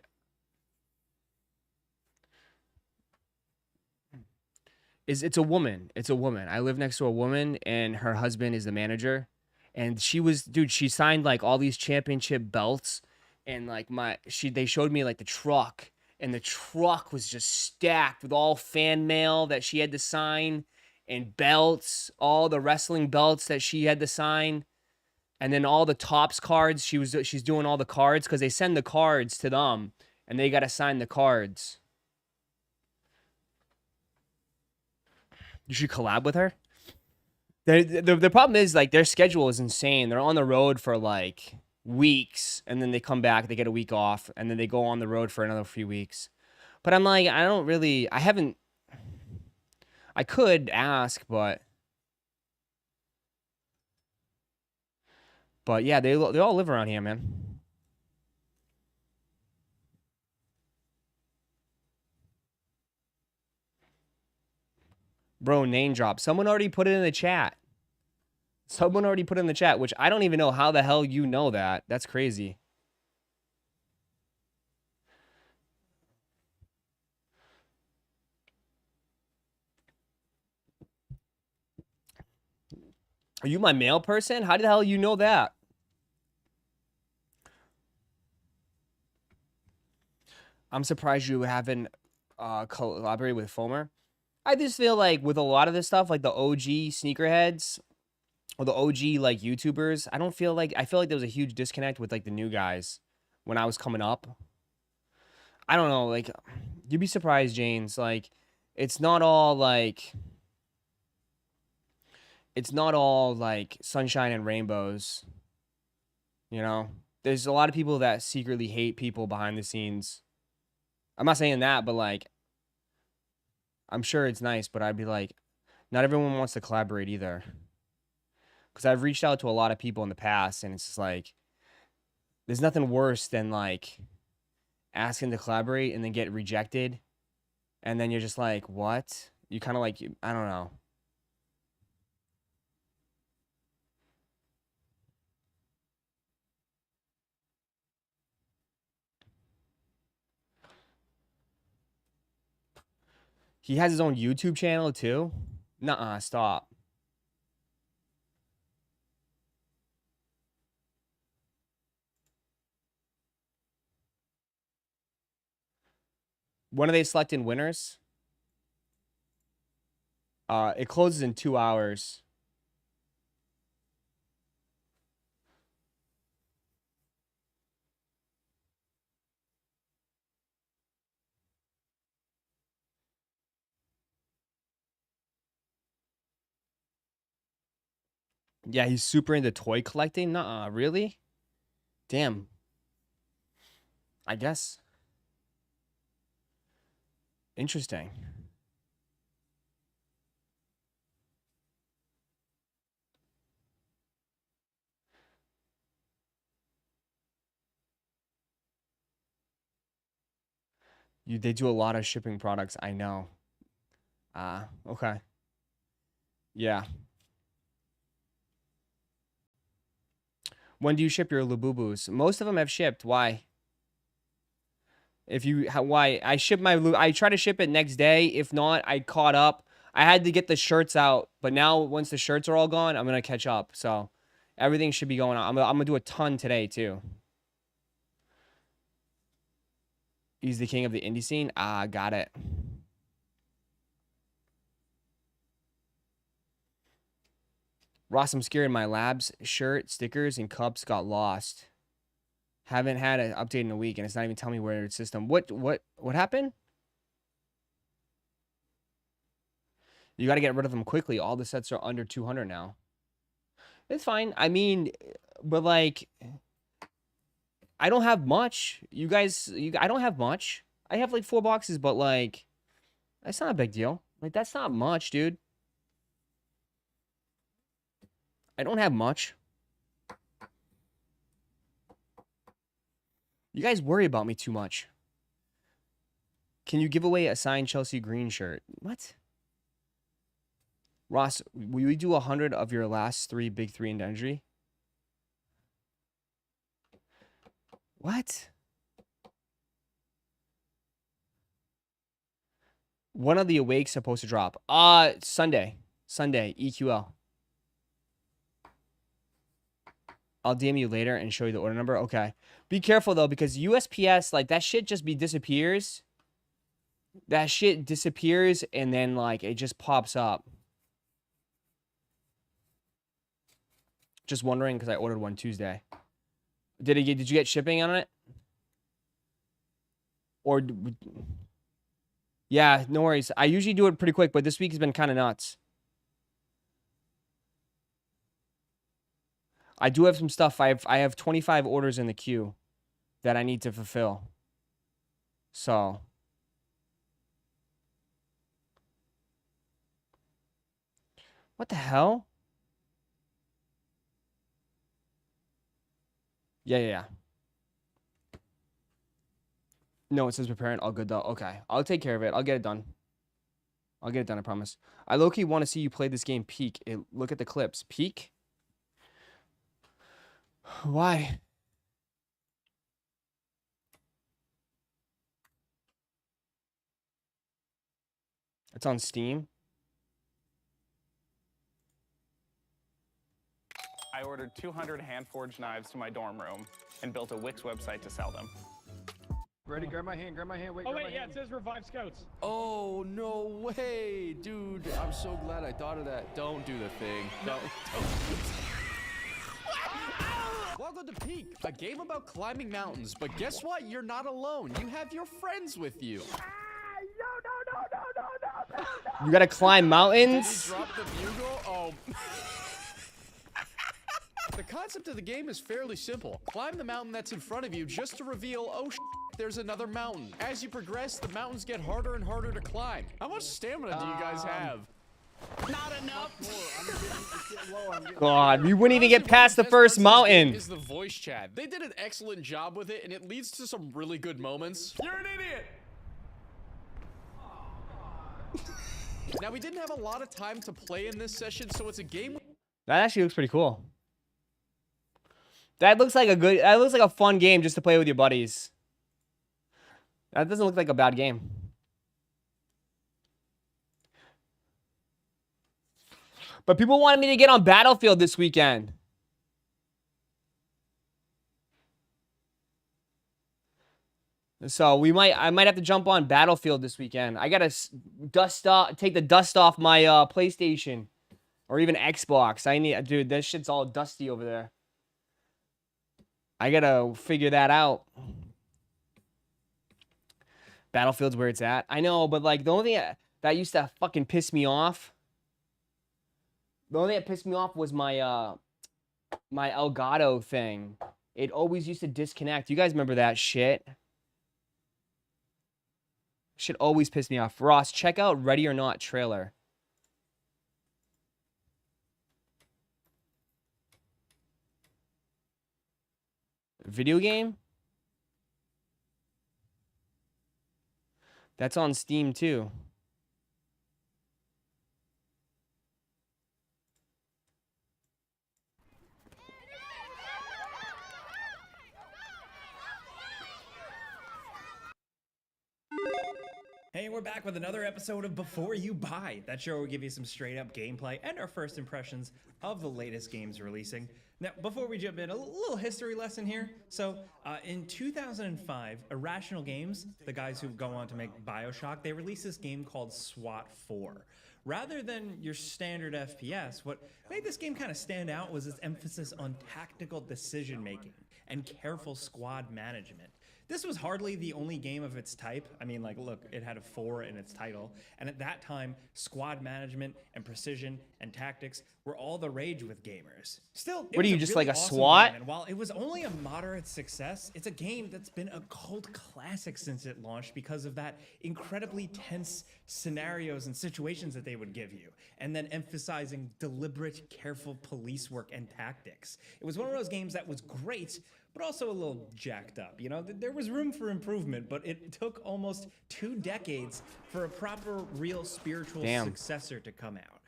It's a woman. It's a woman. I live next to a woman, and her husband is the manager. And she signed like all these championship belts, and like they showed me like the truck, and the truck was just stacked with all fan mail that she had to sign, and belts, all the wrestling belts that she had to sign, and then all the Topps cards. She's doing all the cards because they send the cards to them, and they gotta sign the cards. You should collab with her. The problem is, like, their schedule is insane. They're on the road for like weeks, and then they come back, they get a week off, and then they go on the road for another few weeks. But I'm like, I could ask, but yeah, they all live around here, man. Bro, name drop. Someone already put it in the chat. Which I don't even know how the hell you know that. That's crazy. Are you my mail person? How the hell you know that? I'm surprised you haven't collaborated with Fomer. I just feel like with a lot of this stuff, like the OG sneakerheads or the OG like YouTubers, I feel like there was a huge disconnect with like the new guys when I was coming up. I don't know, like you'd be surprised, James. Like it's not all like sunshine and rainbows. There's a lot of people that secretly hate people behind the scenes. I'm not saying that, but like I'm sure it's nice, but I'd be like, not everyone wants to collaborate either. Because I've reached out to a lot of people in the past, and it's just like, there's nothing worse than like asking to collaborate and then get rejected. And then you're just like, what? You kind of like, I don't know. He has his own YouTube channel too? Nuh-uh, stop. When are they selecting winners? It closes in 2 hours. Yeah, he's super into toy collecting? Nuh-uh, really? Damn. I guess. Interesting. They do a lot of shipping products, I know. Okay. Yeah. When do you ship your Labubus? Most of them have shipped. Why? Why? I try to ship it next day. If not, I caught up. I had to get the shirts out, but now once the shirts are all gone, I'm gonna catch up. So everything should be going on. I'm gonna do a ton today too. He's the king of the indie scene. Got it. Ross, I'm scared my labs shirt, stickers, and cups got lost. Haven't had an update in a week, and it's not even telling me where it's system. What happened? You got to get rid of them quickly. All the sets are under 200 now. It's fine. I mean, but like, I don't have much. You guys, I don't have much. I have like 4 boxes, but like, that's not a big deal. Like, that's not much, dude. I don't have much. You guys worry about me too much. Can you give away a signed Chelsea green shirt? What? Ross, will you do 100 of your last 3 big 3 in Dendry? What? One of the awakes supposed to drop. Sunday, EQL. I'll DM you later and show you the order number. Okay. Be careful though, because USPS, like, that shit just disappears. That shit disappears and then like it just pops up. Just wondering because I ordered one Tuesday. Did you get shipping on it? Or yeah, no worries. I usually do it pretty quick, but this week has been kind of nuts. I do have some stuff. I have 25 orders in the queue that I need to fulfill. So what the hell? Yeah. No, it says preparing. All good though. Okay, I'll take care of it. I'll get it done. I promise. I low-key want to see you play this game peak. Look at the clips. Peak? Why? It's on Steam. I ordered 200 hand-forged knives to my dorm room and built a Wix website to sell them. Ready? Grab my hand. Wait, oh wait, yeah, it says revive scouts. Oh, no way, dude. I'm so glad I thought of that. Don't do the thing. No. Welcome to Peak, a game about climbing mountains. But guess what? You're not alone. You have your friends with you. You gotta climb mountains? Did he drop the bugle? Oh. The concept of the game is fairly simple. Climb the mountain that's in front of you just to reveal, oh there's another mountain. As you progress, the mountains get harder and harder to climb. How much stamina do you guys have? Not enough. God, we wouldn't even get past the first mountain. Is the voice chat. They did an excellent job with it, and it leads to some really good moments. You're an idiot. Now, we didn't have a lot of time to play in this session, so it's a game. That actually looks pretty cool. That looks like a fun game just to play with your buddies. That doesn't look like a bad game. But people wanted me to get on Battlefield this weekend. So I might have to jump on Battlefield this weekend. I gotta take the dust off my PlayStation or even Xbox. Dude, that shit's all dusty over there. I gotta figure that out. Battlefield's where it's at. I know, but like the only thing that used to fucking piss me off. The only thing that pissed me off was my my Elgato thing. It always used to disconnect. You guys remember that shit? Shit always pissed me off. Ross, check out Ready or Not trailer. Video game? That's on Steam too. Hey, we're back with another episode of Before You Buy. That show will give you some straight up gameplay and our first impressions of the latest games releasing. Now, before we jump in, a little history lesson here. So, in 2005, Irrational Games, the guys who go on to make BioShock, they released this game called SWAT 4. Rather than your standard FPS, what made this game kind of stand out was its emphasis on tactical decision making. and careful squad management. This was hardly the only game of its type. I mean, like, look, it had a 4 in its title. And at that time, squad management and precision and tactics were all the rage with gamers. Still, What are you, just like a SWAT? And while it was only a moderate success, it's a game that's been a cult classic since it launched because of that incredibly tense scenarios and situations that they would give you, and then emphasizing deliberate, careful police work and tactics. It was one of those games that was great, but also a little jacked up. You know, there was room for improvement, but it took almost 2 decades for a proper, real spiritual successor to come out.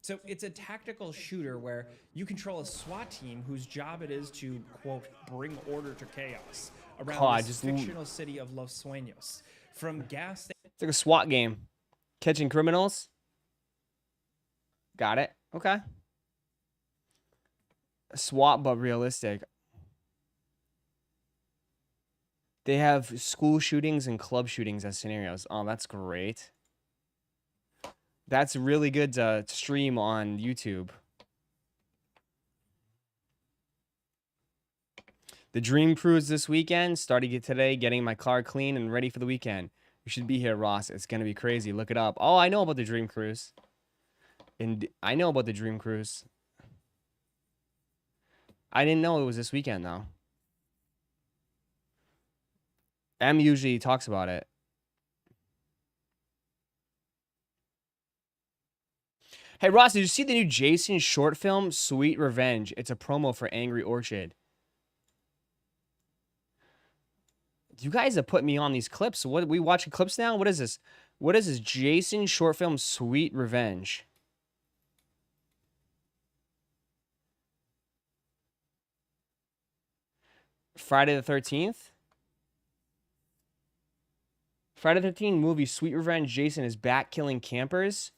So it's a tactical shooter where you control a SWAT team whose job it is to, quote, bring order to chaos around this fictional city of Los Sueños. From gas stations. It's like a SWAT game. Catching criminals. Got it. Okay. A SWAT, but realistic. They have school shootings and club shootings as scenarios. Oh, that's great. That's really good to stream on YouTube. The Dream Cruise this weekend. Starting it today, getting my car clean and ready for the weekend. You should be here, Ross. It's going to be crazy. Look it up. Oh, I know about the Dream Cruise. And I know about the Dream Cruise. I didn't know it was this weekend, though. M usually talks about it. Hey, Ross, did you see the new Jason short film, Sweet Revenge? It's a promo for Angry Orchard. You guys have put me on these clips. What, we watching clips now? What is this? What is this? Jason short film, Sweet Revenge. Friday the 13th? Friday the 13th movie, Sweet Revenge. Jason is back killing campers.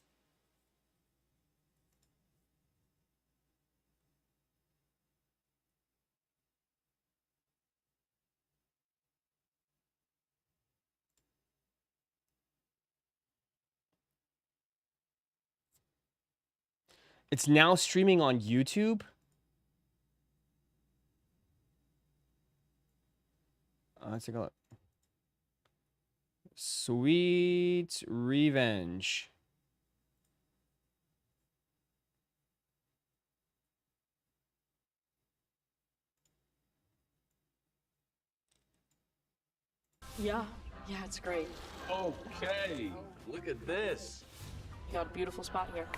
It's now streaming on YouTube. Let's take a look. Sweet Revenge. Yeah, it's great. Okay, look at this. You got a beautiful spot here.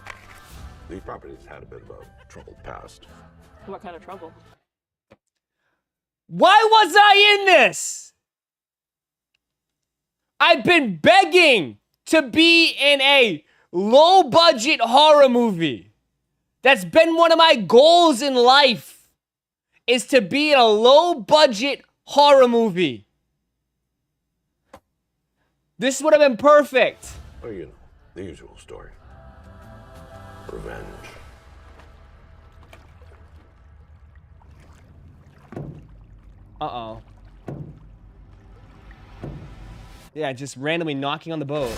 These properties had a bit of a troubled past. What kind of trouble? Why was I in this? I've been begging to be in a low-budget horror movie. That's been one of my goals in life, is to be in a low-budget horror movie. This would have been perfect. Oh, you know, the usual story. Revenge. Uh-oh. Yeah, just randomly knocking on the boat.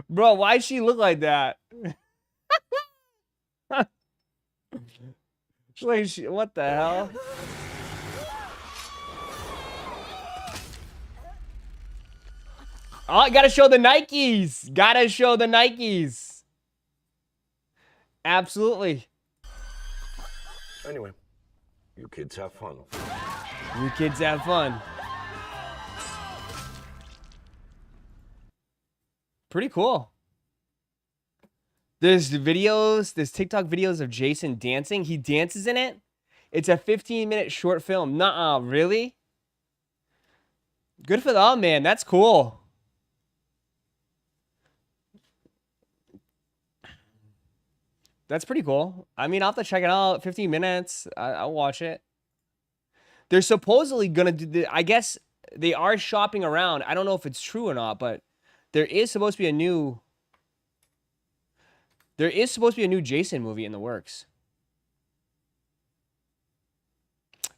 Bro, why'd she look like that? What the hell? Oh, I gotta show the Nikes. Gotta show the Nikes. Absolutely. Anyway, you kids have fun. You kids have fun. Pretty cool. There's videos, there's TikTok videos of Jason dancing. He dances in it. It's a 15-minute short film. Nuh-uh, really? Good for them, man. That's cool. That's pretty cool. I mean, I'll have to check it out. 15 minutes. I'll watch it. They're supposedly going to do... I guess they are shopping around. I don't know if it's true or not, but there is supposed to be a new... There is supposed to be a new Jason movie in the works.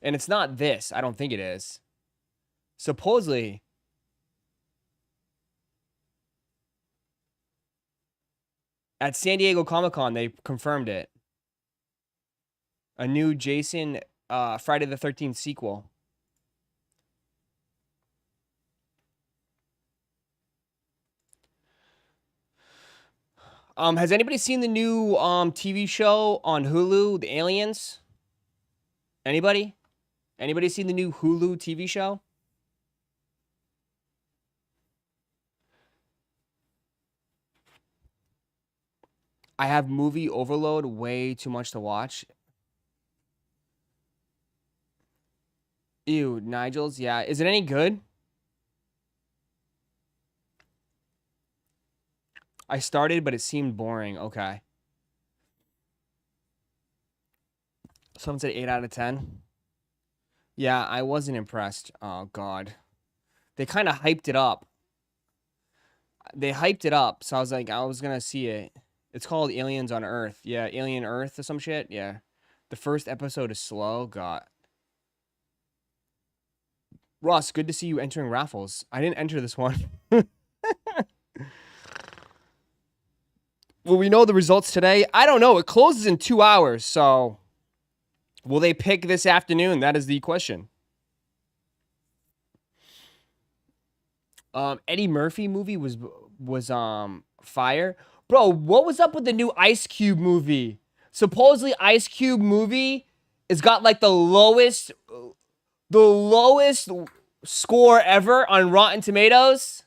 And it's not this. I don't think it is. Supposedly... At San Diego Comic-Con, they confirmed it. A new Jason Friday the 13th sequel. Has anybody seen the new TV show on Hulu, The Aliens? Anybody? Anybody seen the new Hulu TV show? I have movie overload, way too much to watch. Ew, Nigel's, yeah. Is it any good? I started, but it seemed boring. Okay. Someone said 8 out of 10. Yeah, I wasn't impressed. Oh, God. They kind of hyped it up. They hyped it up, so I was like, I was going to see it. It's called Aliens on Earth. Yeah, Alien Earth or some shit. Yeah. The first episode is slow. God. Ross, good to see you entering raffles. I didn't enter this one. Will we know the results today? I don't know. It closes in 2 hours, so will they pick this afternoon? That is the question. Eddie Murphy movie was fire. Bro, what was up with the new Ice Cube movie? Supposedly Ice Cube movie has got like the lowest score ever on Rotten Tomatoes.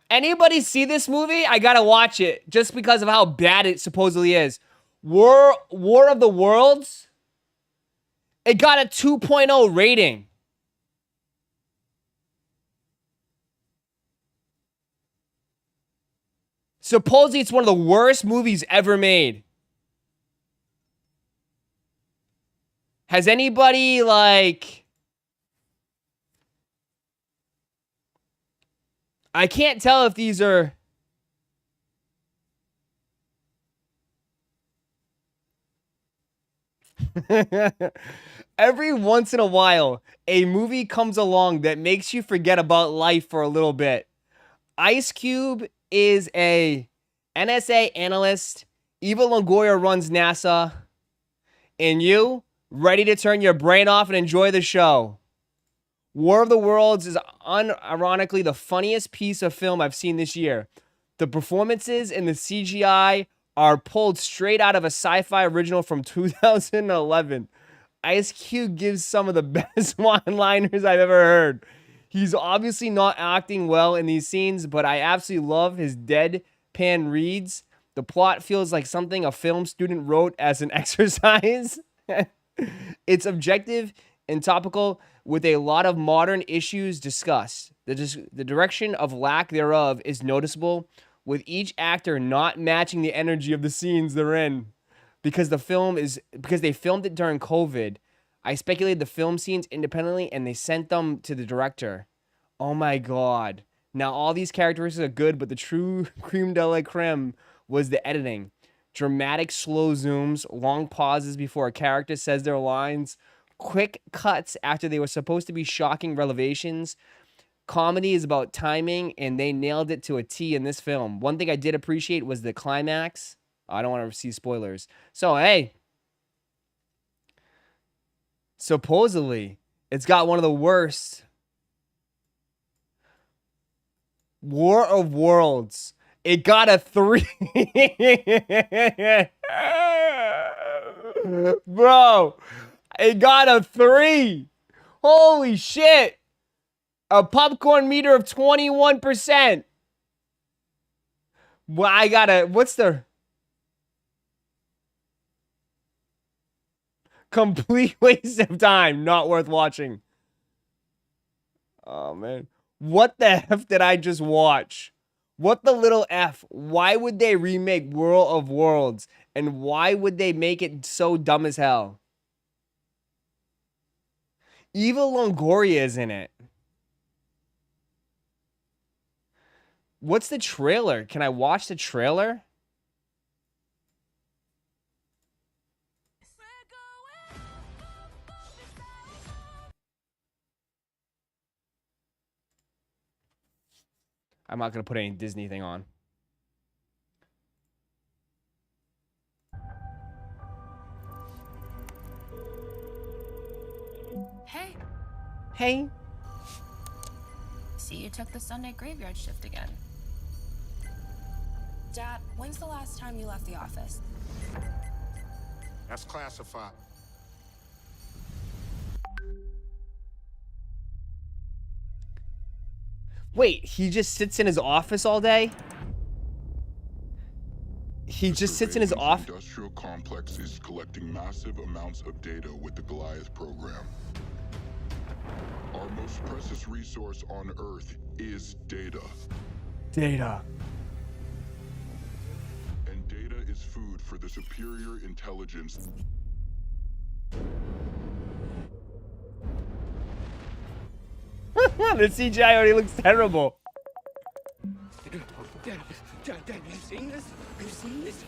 Anybody see this movie? I gotta watch it just because of how bad it supposedly is. War of the Worlds. It got a 2.0 rating. Supposedly it's one of the worst movies ever made. Has anybody like... I can't tell if these are... Every once in a while, a movie comes along that makes you forget about life for a little bit. Ice Cube is a NSA analyst. Eva Longoria runs NASA. And you, ready to turn your brain off and enjoy the show. War of the Worlds is unironically the funniest piece of film I've seen this year. The performances and the CGI are pulled straight out of a sci-fi original from 2011. Ice Cube gives some of the best one-liners I've ever heard. He's obviously not acting well in these scenes, but I absolutely love his deadpan reads. The plot feels like something a film student wrote as an exercise. It's objective and topical with a lot of modern issues discussed. The direction of lack thereof is noticeable, with each actor not matching the energy of the scenes they're in. Because they filmed it during COVID, I speculated the film scenes independently and they sent them to the director. Oh my God. Now all these characteristics are good, but the true creme de la creme was the editing. Dramatic slow zooms, long pauses before a character says their lines, quick cuts after they were supposed to be shocking revelations. Comedy is about timing, and they nailed it to a T in this film. One thing I did appreciate was the climax. I don't want to see spoilers. So, hey. Supposedly, it's got one of the worst. War of Worlds. It got a 3. Bro, it got a 3. Holy shit. A popcorn meter of 21%. Well, I gotta, what's the... Complete waste of time. Not worth watching. Oh, man. What the F did I just watch? What the little F? Why would they remake World of Worlds? And why would they make it so dumb as hell? Eva Longoria is in it. What's the trailer? Can I watch the trailer? I'm not going to put any Disney thing on. Hey. Hey. See, you took the Sunday graveyard shift again. Dad, when's the last time you left the office? That's classified. Wait, he just sits in his office all day? He just sits in his office. Industrial complex is collecting massive amounts of data with the Goliath program. Our most precious resource on Earth is data. Data. And data is food for the superior intelligence. The CGI already looks terrible. Dad, have you seen this? Have you seen this?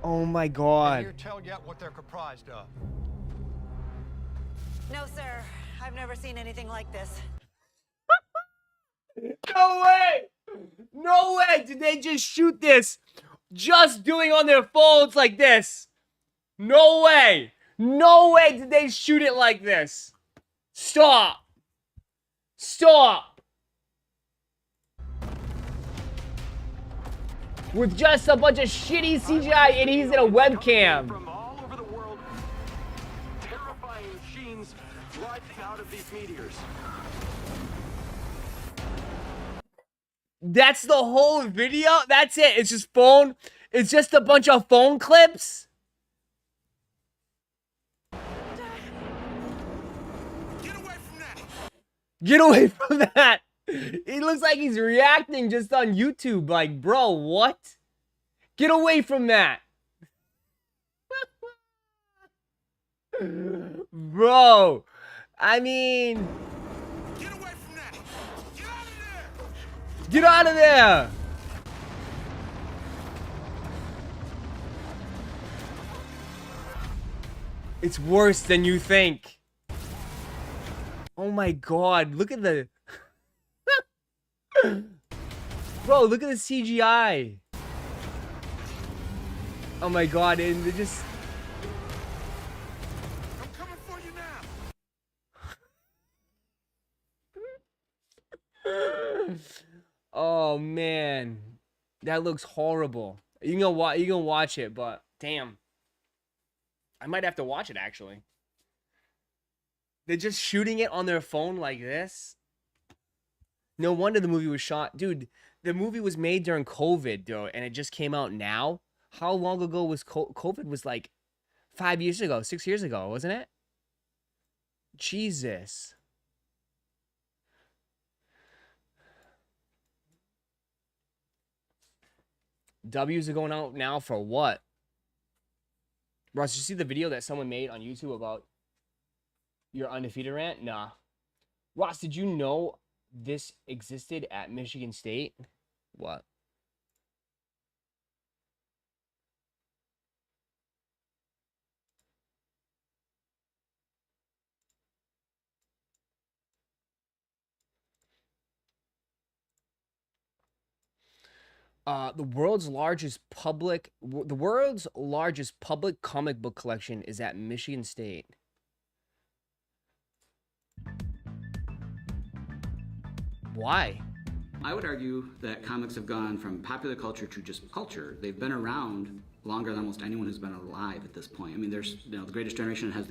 Oh my Can god. you tell yet what they're comprised of? No, sir. I've never seen anything like this. No way! No way! Did they just shoot this? Just doing on their phones like this? No way! No way did they shoot it like this! Stop! Stop! With just a bunch of shitty CGI and he's in a webcam. From all over the world, terrifying machines rising out of these meteors. That's the whole video? That's it? It's just phone? It's just a bunch of phone clips? Get away from that! He looks like he's reacting just on YouTube. Like, bro, what? Get away from that! Bro, I mean... Get away from that! Get out of there! Get out of there! It's worse than you think. Oh my god, look at the... Bro, look at the CGI. Oh my god, and they just... I'm coming for you now. Oh man, that looks horrible. You can watch it, but damn, I might have to watch it actually. They're just shooting it on their phone like this. No wonder the movie was shot, dude. The movie was made during COVID, though, and it just came out now. How long ago was COVID? Was like 5 years ago, 6 years ago, wasn't it? Jesus. W's are going out now for what? Ross, did you see the video that someone made on YouTube about your undefeated rant? Nah. Ross, did you know this existed at Michigan State? What? The world's largest public comic book collection is at Michigan State. Why? I would argue that comics have gone from popular culture to just culture. They've been around longer than almost anyone who's been alive at this point. I mean, there's, the Greatest Generation have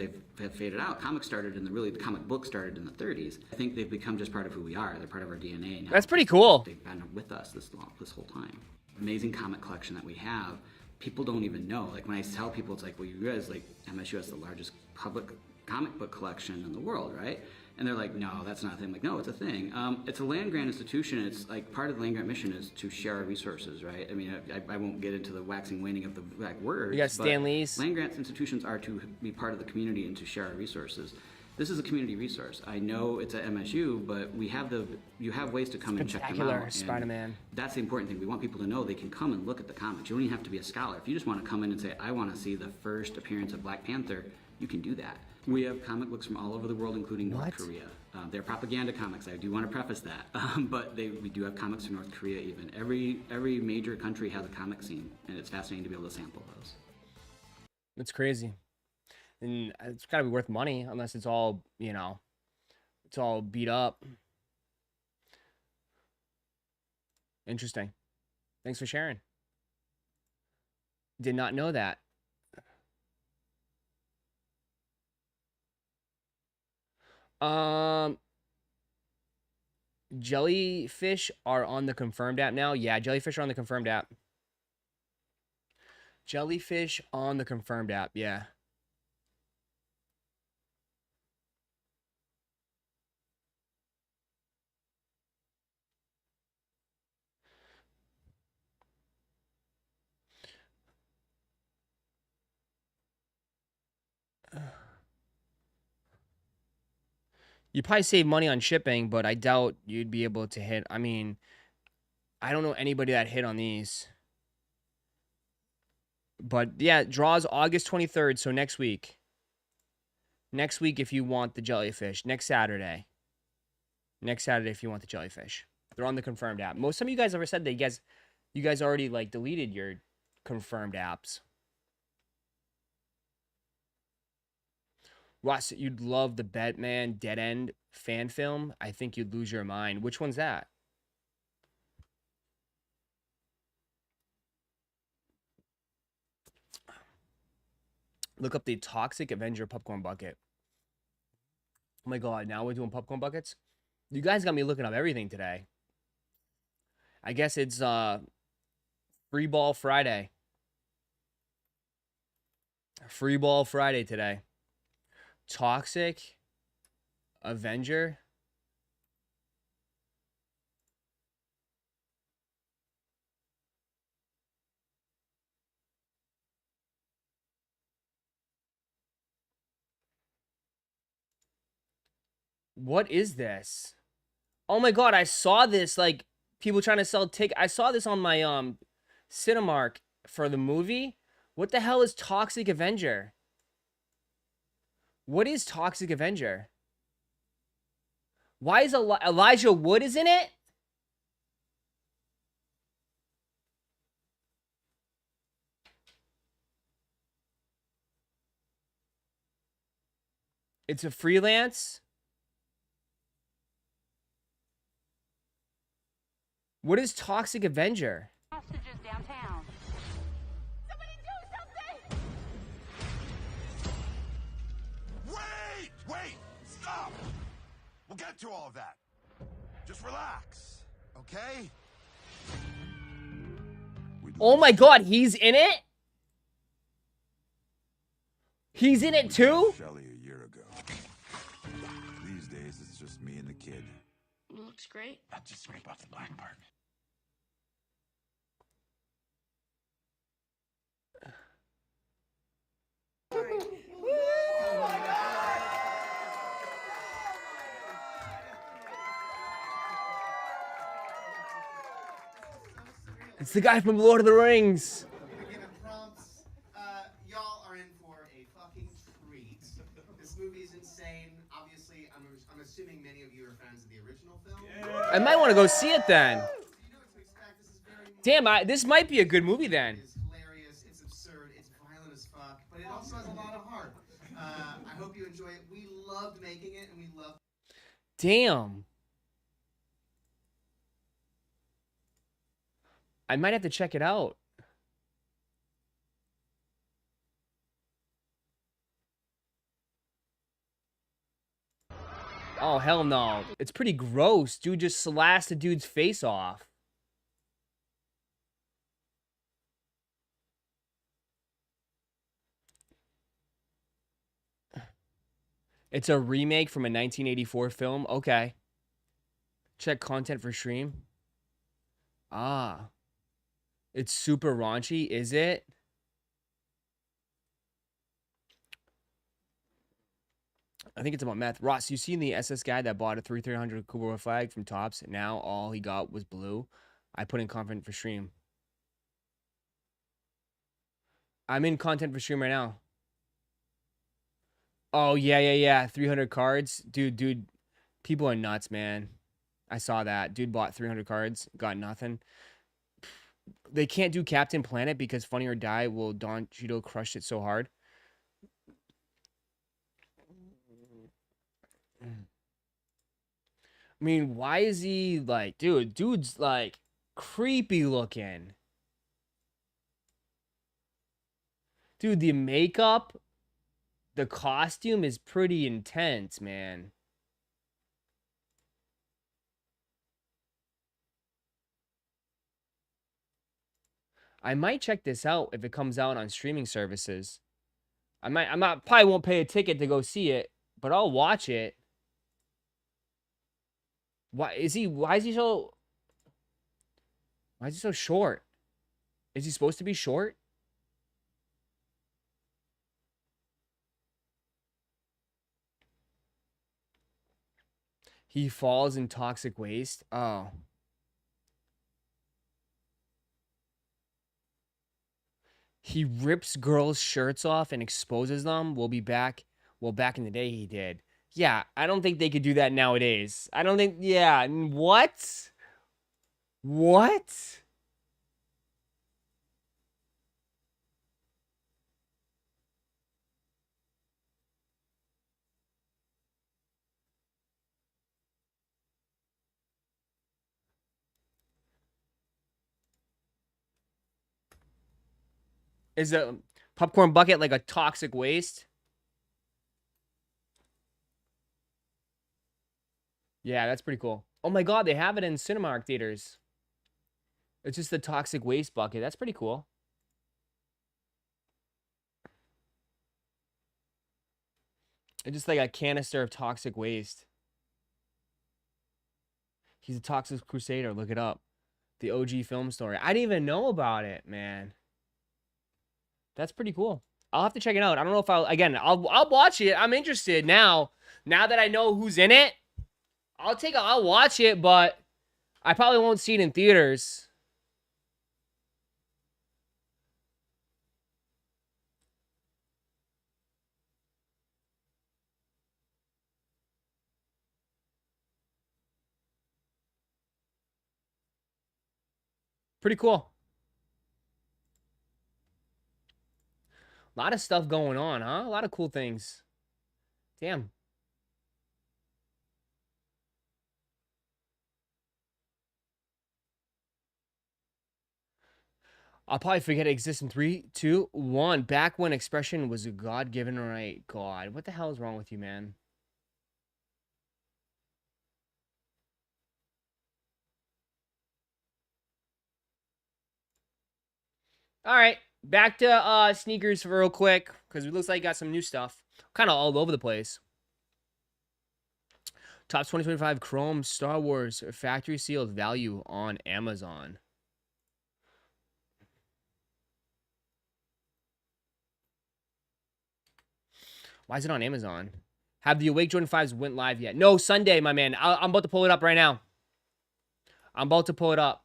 faded out. Comics started in the comic book started in the 30s. I think they've become just part of who we are. They're part of our DNA now. That's pretty cool. They've been with us this whole time. Amazing comic collection that we have. People don't even know. Like when I tell people, it's like, well, you guys, like MSU has the largest public comic book collection in the world, right? And they're like, no, that's not a thing. I'm like, no, it's a thing. It's a land-grant institution. It's like part of the land-grant mission is to share our resources, right? I mean, I won't get into the waxing waning of the words. You got Stan Lee's. Land-grant institutions are to be part of the community and to share our resources. This is a community resource. I know it's at MSU, but you have ways to come and check them out. Spider-Man. That's the important thing. We want people to know they can come and look at the comics. You don't even have to be a scholar. If you just want to come in and say, I want to see the first appearance of Black Panther, you can do that. We have comic books from all over the world, including North Korea. They're propaganda comics. I do want to preface that, but we do have comics from North Korea. Even every major country has a comic scene, and it's fascinating to be able to sample those. That's crazy. And it's got to be worth money unless it's all, you know, it's all beat up. Interesting. Thanks for sharing. Did not know that. Jellyfish are on the confirmed app now. Yeah, jellyfish are on the confirmed app. Jellyfish on the confirmed app. Yeah. You probably save money on shipping, but I doubt you'd be able to hit. I mean, I don't know anybody that hit on these. But yeah, draws August 23rd, so next week. Next week if you want the jellyfish. Next Saturday. Next Saturday if you want the jellyfish. They're on the confirmed app. Some of you guys ever said that you guys already like deleted your confirmed apps. Ross, you'd love the Batman Dead End fan film. I think you'd lose your mind. Which one's that? Look up the Toxic Avenger popcorn bucket. Oh my god, now we're doing popcorn buckets? You guys got me looking up everything today. I guess it's Free Ball Friday. Free Ball Friday today. Toxic Avenger. What is this? Oh my god, I saw this, like, people trying to sell tickets. I saw this on my Cinemark for the movie. What the hell is Toxic Avenger? What is Toxic Avenger? Why is Elijah Wood is in it? It's a freelance? What is Toxic Avenger? Hostages downtown. Somebody do something! Wait! Stop! We'll get to all of that. Just relax, okay? Oh my god, he's in it? He's in it too? Shelly a year ago. These days, it's just me and the kid. Looks great. I'll just scrape off the black part. It's the guy from Lord of the Rings. Y'all are in for a fucking treat. This movie's insane. Obviously, I'm assuming many of you are fans of the original film. I might want to go see it then. Damn, this might be a good movie then. It's hilarious, it's absurd, it's violent as fuck, but it also has a lot of heart. I hope you enjoy it. We loved making it, and we loved... Damn. I might have to check it out. Oh, hell no. It's pretty gross. Dude just slashed the dude's face off. It's a remake from a 1984 film. Okay. Check content for stream. Ah. It's super raunchy, is it? I think it's about meth. Ross, you seen the SS guy that bought a 3300 Kubwa flag from Tops? Now all he got was blue. I put in content for stream. I'm in content for stream right now. Oh, yeah. 300 cards. Dude. People are nuts, man. I saw that. Dude bought 300 cards. Got nothing. They can't do Captain Planet because Funny or Die will Don Cheeto crushed it so hard. I mean, why is he like, dude's like creepy looking. Dude, the makeup, the costume is pretty intense, man. I might check this out if it comes out on streaming services. Probably won't pay a ticket to go see it, but I'll watch it. Why is he so short? Is he supposed to be short? He falls in toxic waste. Oh. He rips girls' shirts off and exposes them. We'll be back. Well, back in the day, he did. Yeah, I don't think they could do that nowadays. I don't think. Yeah, what? What? Is a popcorn bucket like a toxic waste? Yeah, that's pretty cool. Oh my god, they have it in Cinemark theaters. It's just the toxic waste bucket. That's pretty cool. It's just like a canister of toxic waste. He's a toxic crusader. Look it up. The OG film story. I didn't even know about it, man. That's pretty cool. I'll have to check it out. I don't know if I'll watch it. I'm interested now. Now that I know who's in it, I'll watch it, but I probably won't see it in theaters. Pretty cool. A lot of stuff going on, huh? A lot of cool things. Damn. I'll probably forget it exists in 3, 2, 1. Back when expression was a God-given right. God, what the hell is wrong with you, man? All right, back to sneakers for real quick, because it looks like you got some new stuff. Kind of all over the place. Top 2025 Chrome Star Wars factory sealed value on Amazon. Why is it on Amazon? Have the Awake Jordan 5s went live yet? No, Sunday, my man. I'm about to pull it up right now. I'm about to pull it up.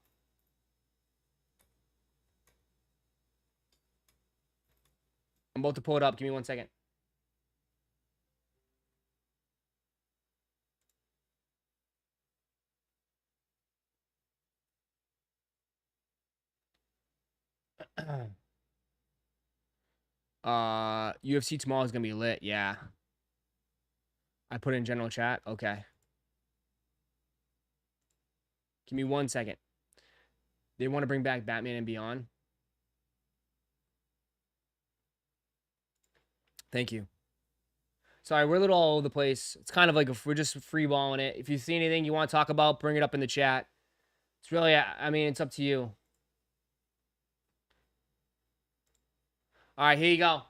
I'm about to pull it up. Give me 1 second. UFC tomorrow is gonna be lit. Yeah. I put it in general chat. Okay. Give me 1 second. They want to bring back Batman and Beyond. Thank you. Sorry, we're a little all over the place. It's kind of like we're just freeballing it. If you see anything you want to talk about, bring it up in the chat. It's really, I mean, it's up to you. All right, here you go.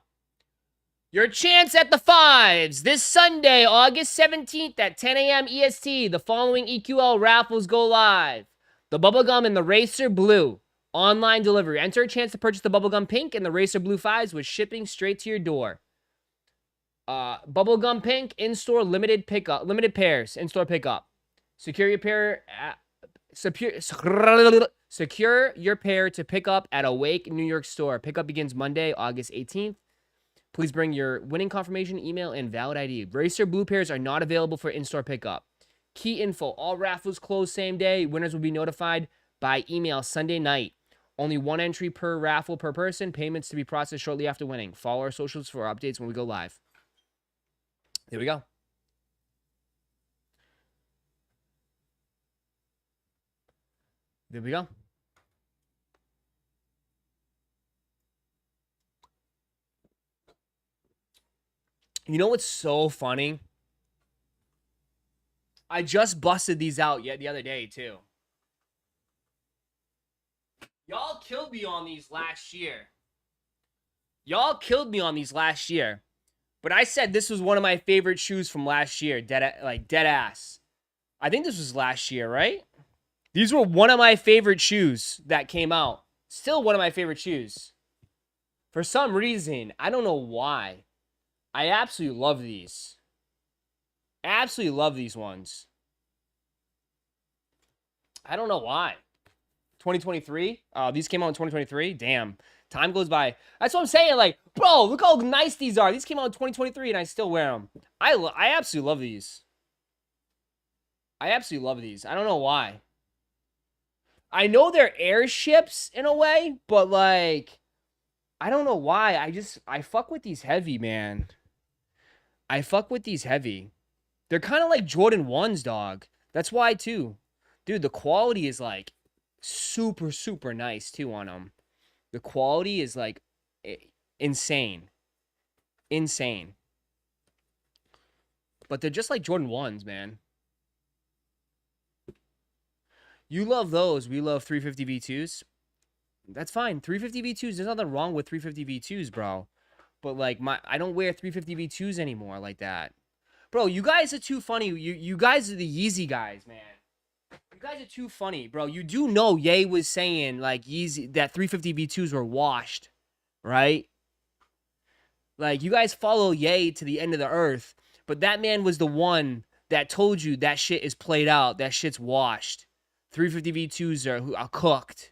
Your chance at the fives this Sunday, August 17th at 10 a.m. EST. The following EQL raffles go live. The Bubblegum and the Racer Blue. Online delivery. Enter a chance to purchase the Bubblegum Pink and the Racer Blue 5s with shipping straight to your door. Bubblegum Pink in-store limited pairs in-store pickup. Secure your pair secure your pair to pick up at Awake New York store. Pickup begins Monday, August 18th. Please bring your winning confirmation email and valid ID. Racer Blue pairs are not available for in-store pickup. Key info: all raffles close same day. Winners will be notified by email Sunday night. Only one entry per raffle per person. Payments to be processed shortly after winning. Follow our socials for updates when we go live. Here we go. There we go. You know what's so funny? I just busted these out the other day, too. Y'all killed me on these last year. But I said this was one of my favorite shoes from last year. Dead ass. I think this was last year, right? These were one of my favorite shoes that came out. Still one of my favorite shoes. For some reason, I don't know why. I absolutely love these. Absolutely love these ones. I don't know why. 2023? These came out in 2023? Damn. Time goes by. That's what I'm saying. Like, bro, look how nice these are. These came out in 2023 and I still wear them. I absolutely love these. I absolutely love these. I don't know why. I know they're airships in a way, but like, I don't know why. I fuck with these heavy, man. I fuck with these heavy. They're kind of like Jordan 1s, dog. That's why, too. Dude, the quality is like super, super nice, too, on them. The quality is like insane. Insane. But they're just like Jordan 1s, man. You love those. We love 350 V2s. That's fine. 350 V2s. There's nothing wrong with 350 V2s, bro. But like I don't wear 350 V2s anymore like that. Bro, you guys are too funny. You guys are the Yeezy guys, man. You guys are too funny, bro. You do know Ye was saying like Yeezy that 350 V2s were washed, right? Like you guys follow Ye to the end of the earth, but that man was the one that told you that shit is played out. That shit's washed. 350 V2s are cooked.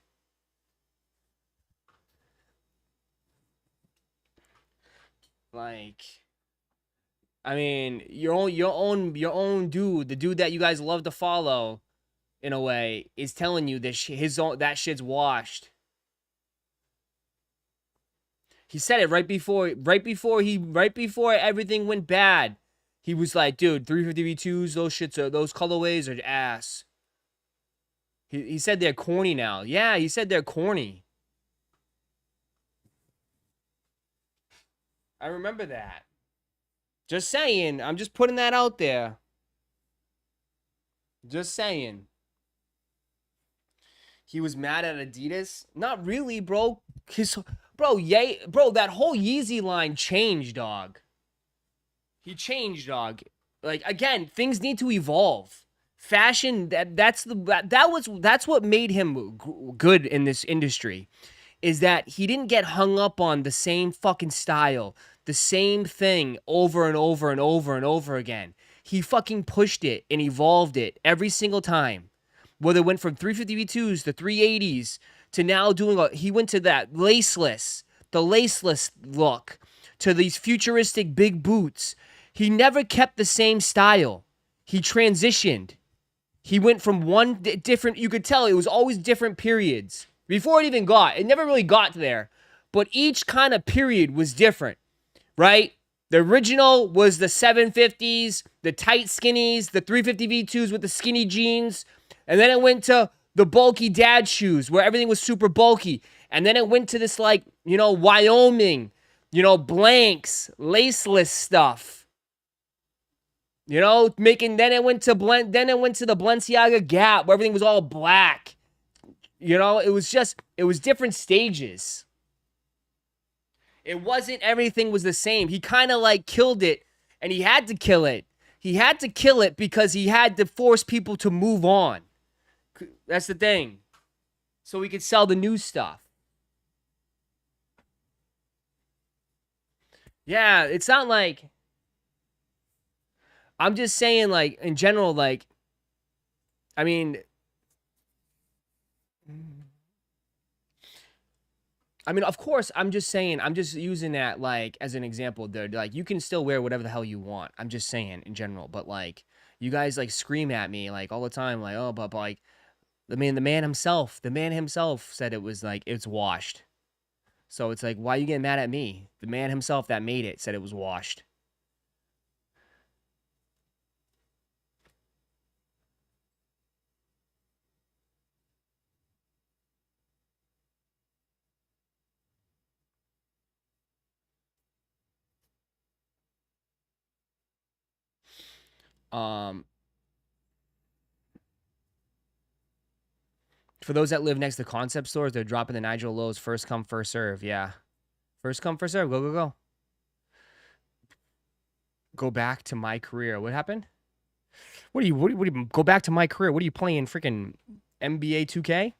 Like, I mean, your own dude, the dude that you guys love to follow, in a way, is telling you that that shit's washed. He said it right before everything went bad. He was like, dude, 350 V2s, those colorways are ass. He said they're corny now. Yeah, he said they're corny. I remember that. Just saying. I'm just putting that out there. Just saying. He was mad at Adidas? Not really, bro. Bro, that whole Yeezy line changed, dog. He changed, dog. Like, again, things need to evolve. Fashion, that's what made him good in this industry. Is that he didn't get hung up on the same fucking style, the same thing over and over and over and over again. He fucking pushed it and evolved it every single time. Whether it went from 350 V2s to 380s to now he went to the laceless look, to these futuristic big boots. He never kept the same style. He transitioned. He went from one different, you could tell it was always different periods. Before it never really got there. But each kind of period was different, right? The original was the 750s, the tight skinnies, the 350 V2s with the skinny jeans. And then it went to the bulky dad shoes where everything was super bulky. And then it went to this like, Wyoming, blanks, laceless stuff. Then it went to the Balenciaga Gap where everything was all black. It was different stages. It wasn't everything was the same. He kind of like killed it, and he had to kill it. He had to kill it because he had to force people to move on. That's the thing. So we could sell the new stuff. Yeah, it's not like... I'm just saying, like, in general, like... I mean, of course, I'm just saying, I'm just using that, like, as an example, dude. Like, you can still wear whatever the hell you want. I'm just saying, in general. But, like, you guys, like, scream at me, like, all the time, like, oh, but, like, the man himself said it was, like, it's washed. So it's like, why are you getting mad at me? The man himself that made it said it was washed. For those that live next to concept stores, they're dropping the Nigel lows first come, first serve. Yeah. First come, first serve. Go, go, go. Go back to my career. What happened? What do you go back to my career? What are you playing? Freaking NBA 2K?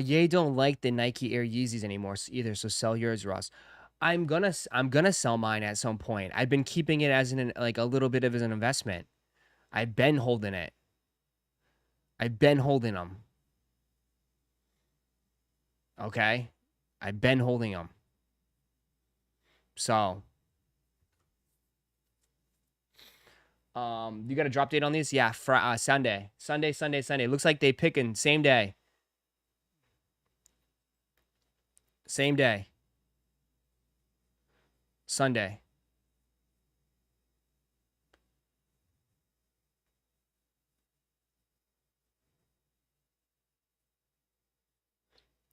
Ye don't like the Nike Air Yeezys anymore either, so sell yours, Ross. I'm gonna sell mine at some point. I've been keeping it as like a little bit of as an investment. I've been holding it. I've been holding them. Okay? I've been holding them. So, you got a drop date on these? Yeah, Sunday. Sunday. Looks like they picking same day. Same day. Sunday.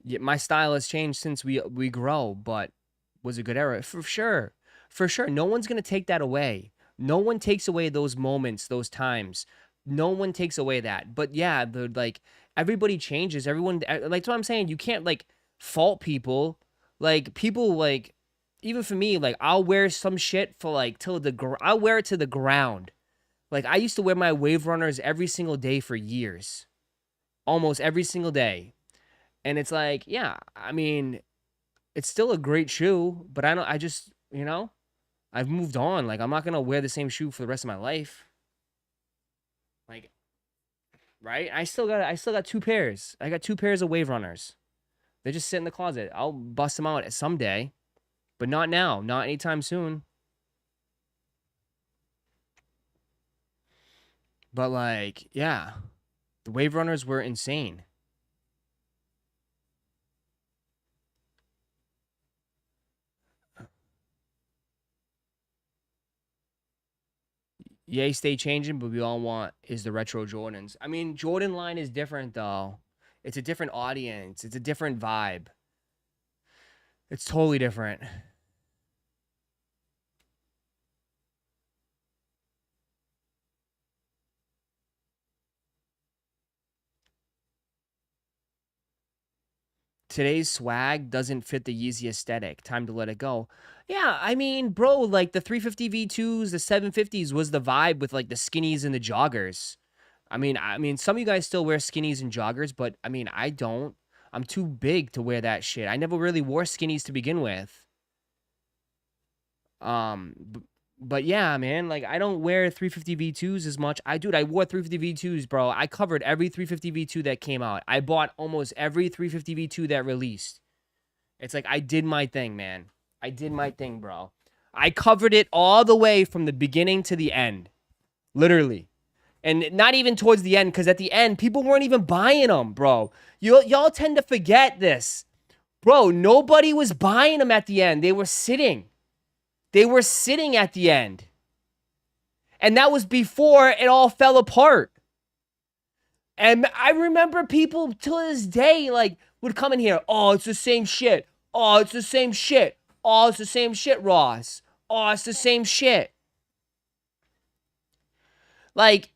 Yeah, my style has changed since we grow, but was a good era for sure. For sure, no one's gonna take that away. No one takes away those moments, those times. No one takes away that. But yeah, the like everybody changes. Everyone like that's what I'm saying. You can't like fault people. Like people like even for me, like I'll wear some shit for like till I'll wear it to the ground. Like I used to wear my Wave Runners every single day for years. Almost every single day. And it's like, yeah, I mean, it's still a great shoe, but I just, you know, I've moved on. Like, I'm not going to wear the same shoe for the rest of my life. Like, right? I still got 2 pairs. I got 2 pairs of Wave Runners. They just sit in the closet. I'll bust them out someday, but not now, not anytime soon. But like, yeah, the Wave Runners were insane. Yay, stay changing, but we all want is the retro Jordans. I mean, Jordan line is different, though. It's a different audience. It's a different vibe. It's totally different. Today's swag doesn't fit the Yeezy aesthetic. Time to let it go. Yeah, I mean, bro, like the 350 V2s, the 750s was the vibe with like the skinnies and the joggers. I mean, some of you guys still wear skinnies and joggers, but I mean, I don't. I'm too big to wear that shit. I never really wore skinnies to begin with. But yeah, man, like I don't wear 350 V2s as much. I wore 350 V2s, bro. I covered every 350 V2 that came out. I bought almost every 350 V2 that released. It's like I did my thing, man. I did my thing, bro. I covered it all the way from the beginning to the end. Literally. And not even towards the end, because at the end, people weren't even buying them, bro. Y'all tend to forget this. Bro, nobody was buying them at the end. They were sitting. They were sitting at the end. And that was before it all fell apart. And I remember people to this day, like, would come in here. Oh, it's the same shit. Oh, it's the same shit. Oh, it's the same shit, Ross. Oh, it's the same shit. Like,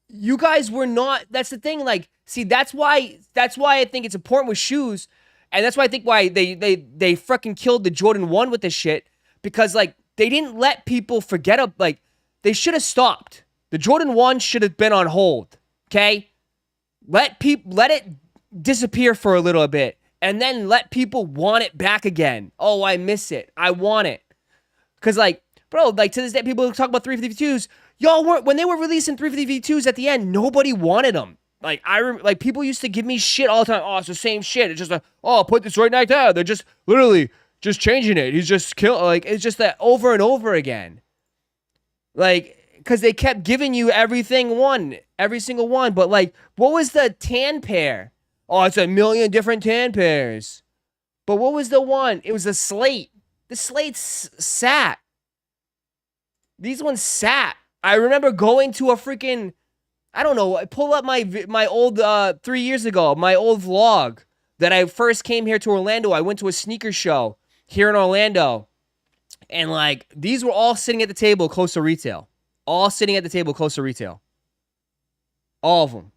you guys were not, that's the thing, like, see, that's why I think it's important with shoes, and that's why I think why they freaking killed the Jordan 1 with this shit, because, like, they didn't let people forget, like, they should have stopped. The Jordan 1 should have been on hold, okay? Let it disappear for a little bit, and then let people want it back again. Oh, I miss it. I want it. Because, like, bro, like, to this day, people talk about 350 V2s. Y'all weren't, when they were releasing 350 V2s at the end, nobody wanted them. Like, like, people used to give me shit all the time. Oh, it's the same shit. It's just like, oh, put this right next there. They're just literally just changing it. He's just like, it's just that over and over again. Like, because they kept giving you every single one. But, like, what was the tan pair? Oh, it's a million different tan pairs. But what was the one? It was a slate. The slates sat. These ones sat. I remember going to a freaking I don't know. Pull up my old 3 years ago, my old vlog that I first came here to Orlando. I went to a sneaker show here in Orlando, and like these were all sitting at the table close to retail. All sitting at the table close to retail. All of them.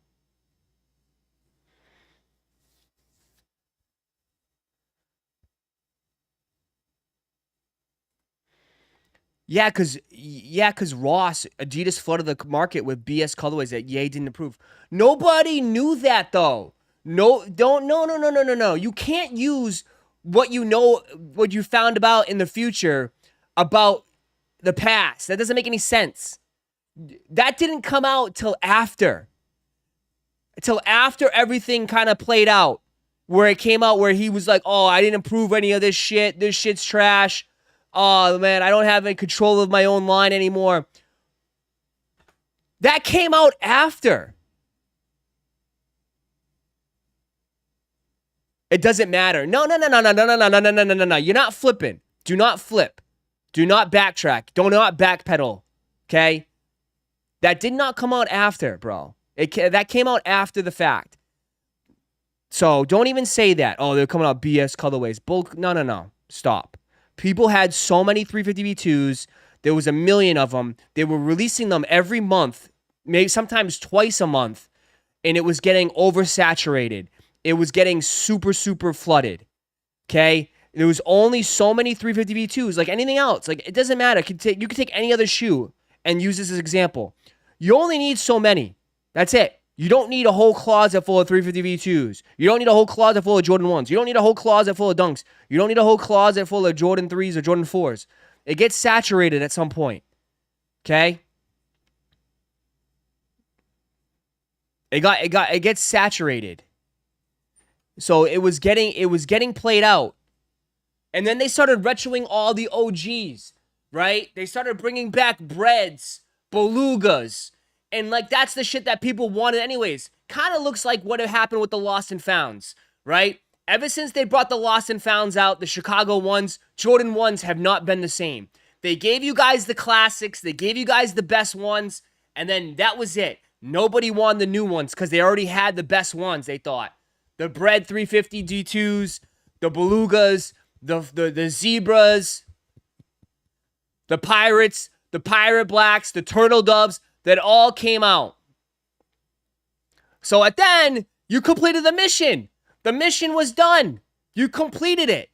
Yeah, cause Ross, Adidas flooded the market with BS colorways that Ye didn't approve. Nobody knew that though. No. You can't use what you know, what you found about in the future about the past. That doesn't make any sense. That didn't come out till after everything kind of played out, where it came out where he was like, "Oh, I didn't approve any of this shit. This shit's trash. Oh, man, I don't have any control of my own line anymore." That came out after. It doesn't matter. No. You're not flipping. Do not flip. Do not backtrack. Do not backpedal. Okay? That did not come out after, bro. That came out after the fact. So don't even say that. Oh, they're coming out BS colorways. No. Stop. People had so many 350V2s. There was a million of them. They were releasing them every month, maybe sometimes twice a month, and it was getting oversaturated. It was getting super, super flooded. Okay? There was only so many 350V2s, like anything else. Like, it doesn't matter. You could take any other shoe and use this as an example. You only need so many. That's it. You don't need a whole closet full of 350V2s. You don't need a whole closet full of Jordan 1s. You don't need a whole closet full of Dunks. You don't need a whole closet full of Jordan 3s or Jordan 4s. It gets saturated at some point. Okay? It gets saturated. So it was getting played out. And then they started retroing all the OGs, right? They started bringing back breads, belugas, and like that's the shit that people wanted anyways. Kind of looks like what happened with the Lost and Founds, right? Ever since they brought the Lost and Founds out, the Chicago ones, Jordan 1s have not been the same. They gave you guys the classics, they gave you guys the best ones, and then that was it. Nobody wanted the new ones because they already had the best ones, they thought. The Bread 350 G2s, the Belugas, the Zebras, the Pirates, the Pirate Blacks, the Turtle Doves, that all came out. So at then, you completed the mission. The mission was done. You completed it.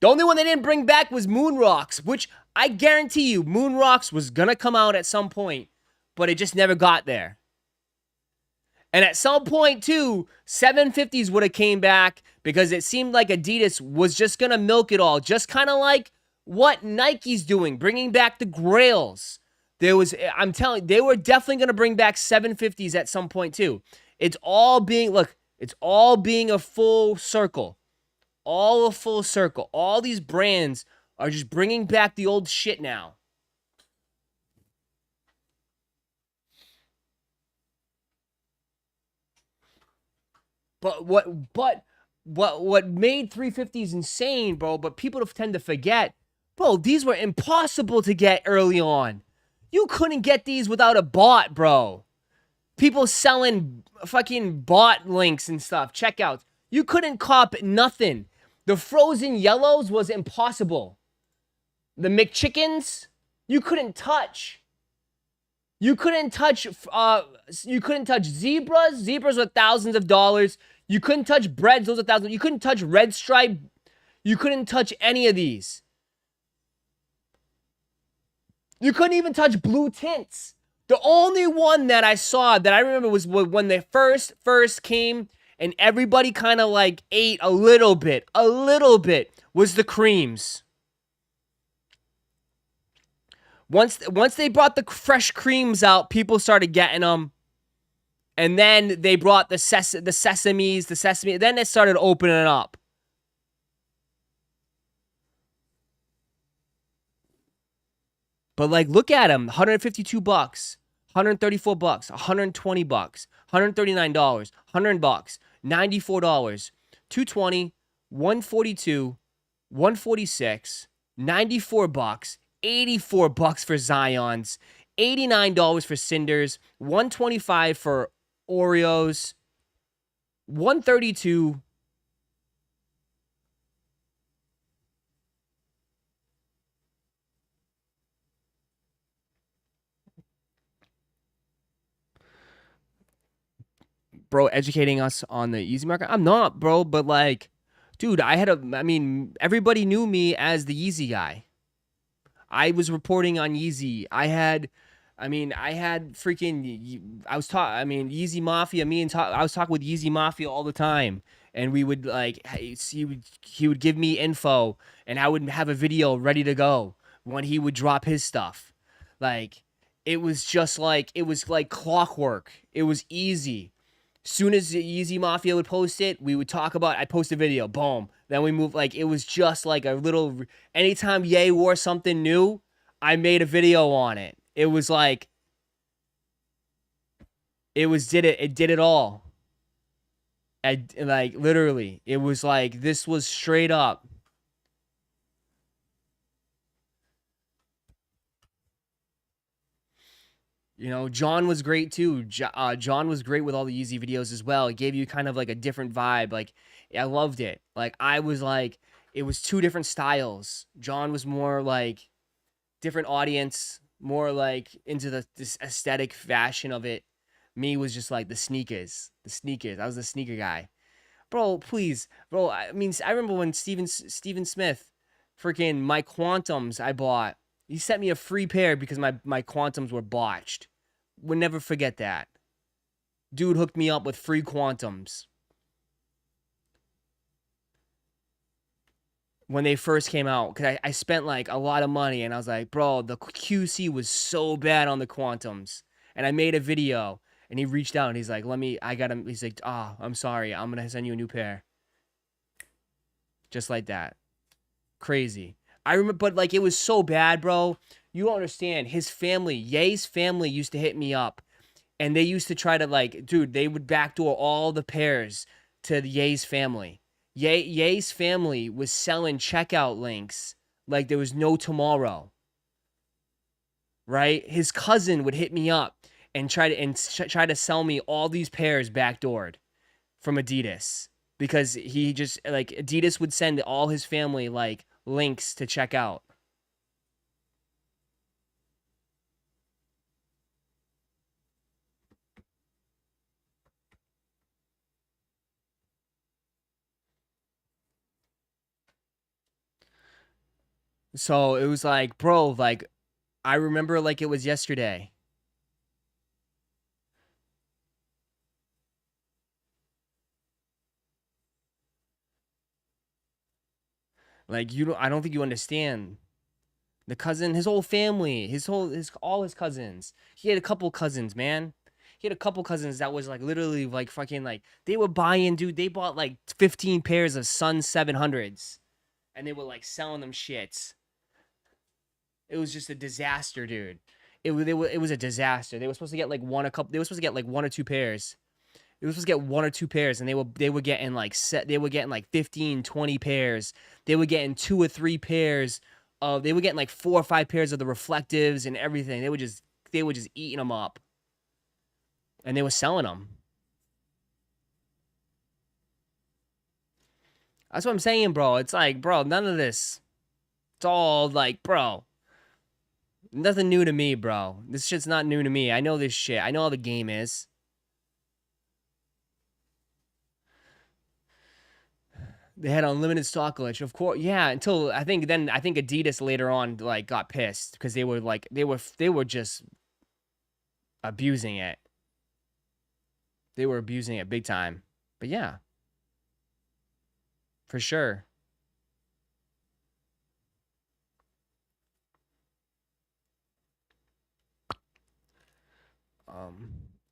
The only one they didn't bring back was Moon Rocks, which I guarantee you, Moon Rocks was going to come out at some point, but it just never got there. And at some point, too, 750s would have came back because it seemed like Adidas was just going to milk it all. Just kind of like what Nike's doing, bringing back the Grails. I'm telling you, they were definitely going to bring back 750s at some point, too. It's all being a full circle. All a full circle. All these brands are just bringing back the old shit now. But what made 350s insane, bro, but people tend to forget, bro, these were impossible to get early on. You couldn't get these without a bot, bro. People selling fucking bot links and stuff, checkouts. You couldn't cop nothing. The frozen yellows was impossible. The McChickens, you couldn't touch. You couldn't touch zebras. Zebras were thousands of dollars. You couldn't touch breads. Those are thousands. You couldn't touch red stripe. You couldn't touch any of these. You couldn't even touch blue tints. The only one that I saw that I remember was when they first came and everybody kind of like ate a little bit, was the creams. Once they brought the fresh creams out, people started getting them. And then they brought the sesame, then it started opening up. But like, look at them, $152, $134, $120, $139, $100, $94, $220, $142, $146, $94, $84 for Zions, $89 for cinders, $125 for Oreos, $132. Bro, educating us on the Yeezy market. I'm not, bro, but like, dude, I mean, everybody knew me as the Yeezy guy. I was reporting on Yeezy. I had freaking, Yeezy Mafia, I was talking with Yeezy Mafia all the time. And we would like, he would give me info and I would have a video ready to go when he would drop his stuff. Like, it was like clockwork. It was easy. Soon as the Yeezy Mafia would post it, we would talk about it. I'd post a video, boom. Then we move, like, it was just like a little, anytime Ye wore something new, I made a video on it. It was like, it did it all. Like, literally, it was like, this was straight up. You know, John was great too. John was great with all the Yeezy videos as well. It gave you kind of like a different vibe. Like, I loved it. Like, I was like, it was two different styles. John was more like different audience, more like into this aesthetic fashion of it. Me was just like the sneakers. I was the sneaker guy. Bro, please. Bro, I mean, I remember when Steven Smith, freaking my Quantums I bought. He sent me a free pair because my Quantums were botched. Would never forget that. Dude hooked me up with free Quantums. When they first came out. Because I spent like a lot of money. And I was like, bro, the QC was so bad on the Quantums. And I made a video. And he reached out and he's like, he's like, I'm sorry. I'm going to send you a new pair. Just like that. Crazy. I remember, but like, it was so bad, bro. You don't understand. His family, Ye's family used to hit me up. And they used to try to like, dude, they would backdoor all the pairs to Ye's family. Ye's family was selling checkout links like there was no tomorrow. Right? His cousin would hit me up and try to sell me all these pairs backdoored from Adidas. Because he just, like, Adidas would send all his family, like, links to check out. So it was like, bro, like, I remember like it was yesterday. Like, I don't think you understand. The cousin, his whole family, all his cousins. He had a couple cousins, man. He had a couple cousins that was like literally like fucking like, they were buying, dude. They bought like 15 pairs of Sun 700s. And they were like selling them shits. It was just a disaster, dude. It was a disaster. They were supposed to get like one or two pairs. They were supposed to get one or two pairs, and they were getting like 15, 20 pairs. They were getting 2 or 3 pairs of, they were getting like 4 or 5 pairs of the reflectives and everything. They were just eating them up. And they were selling them. That's what I'm saying, bro. It's like, bro, none of this. It's all like, bro. Nothing new to me, bro. This shit's not new to me. I know this shit. I know how the game is. They had unlimited stock glitch, of course. Yeah, until I think Adidas later on like got pissed because they were just abusing it. They were abusing it big time. But yeah. For sure.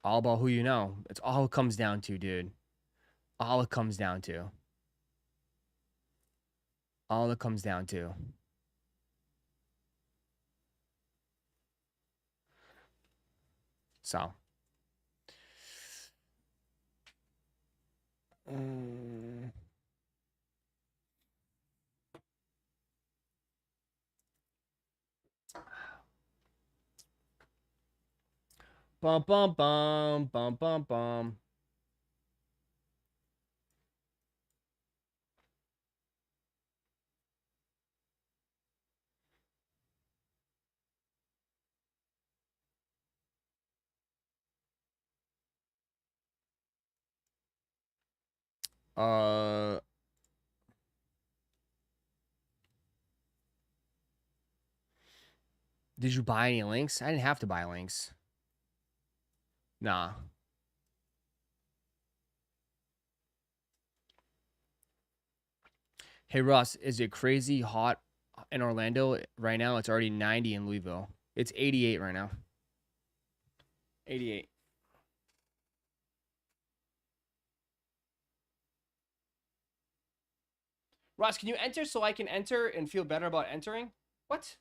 All about who you know. It's all it comes down to, dude. All it comes down to. All it comes down to. So. Bum, bum, bum, bum, bum, bum. Did you buy any links? I didn't have to buy links. Nah. Hey, Ross, is it crazy hot in Orlando right now? It's already 90 in Louisville. It's 88 right now. 88. Ross, can you enter so I can enter and feel better about entering? What?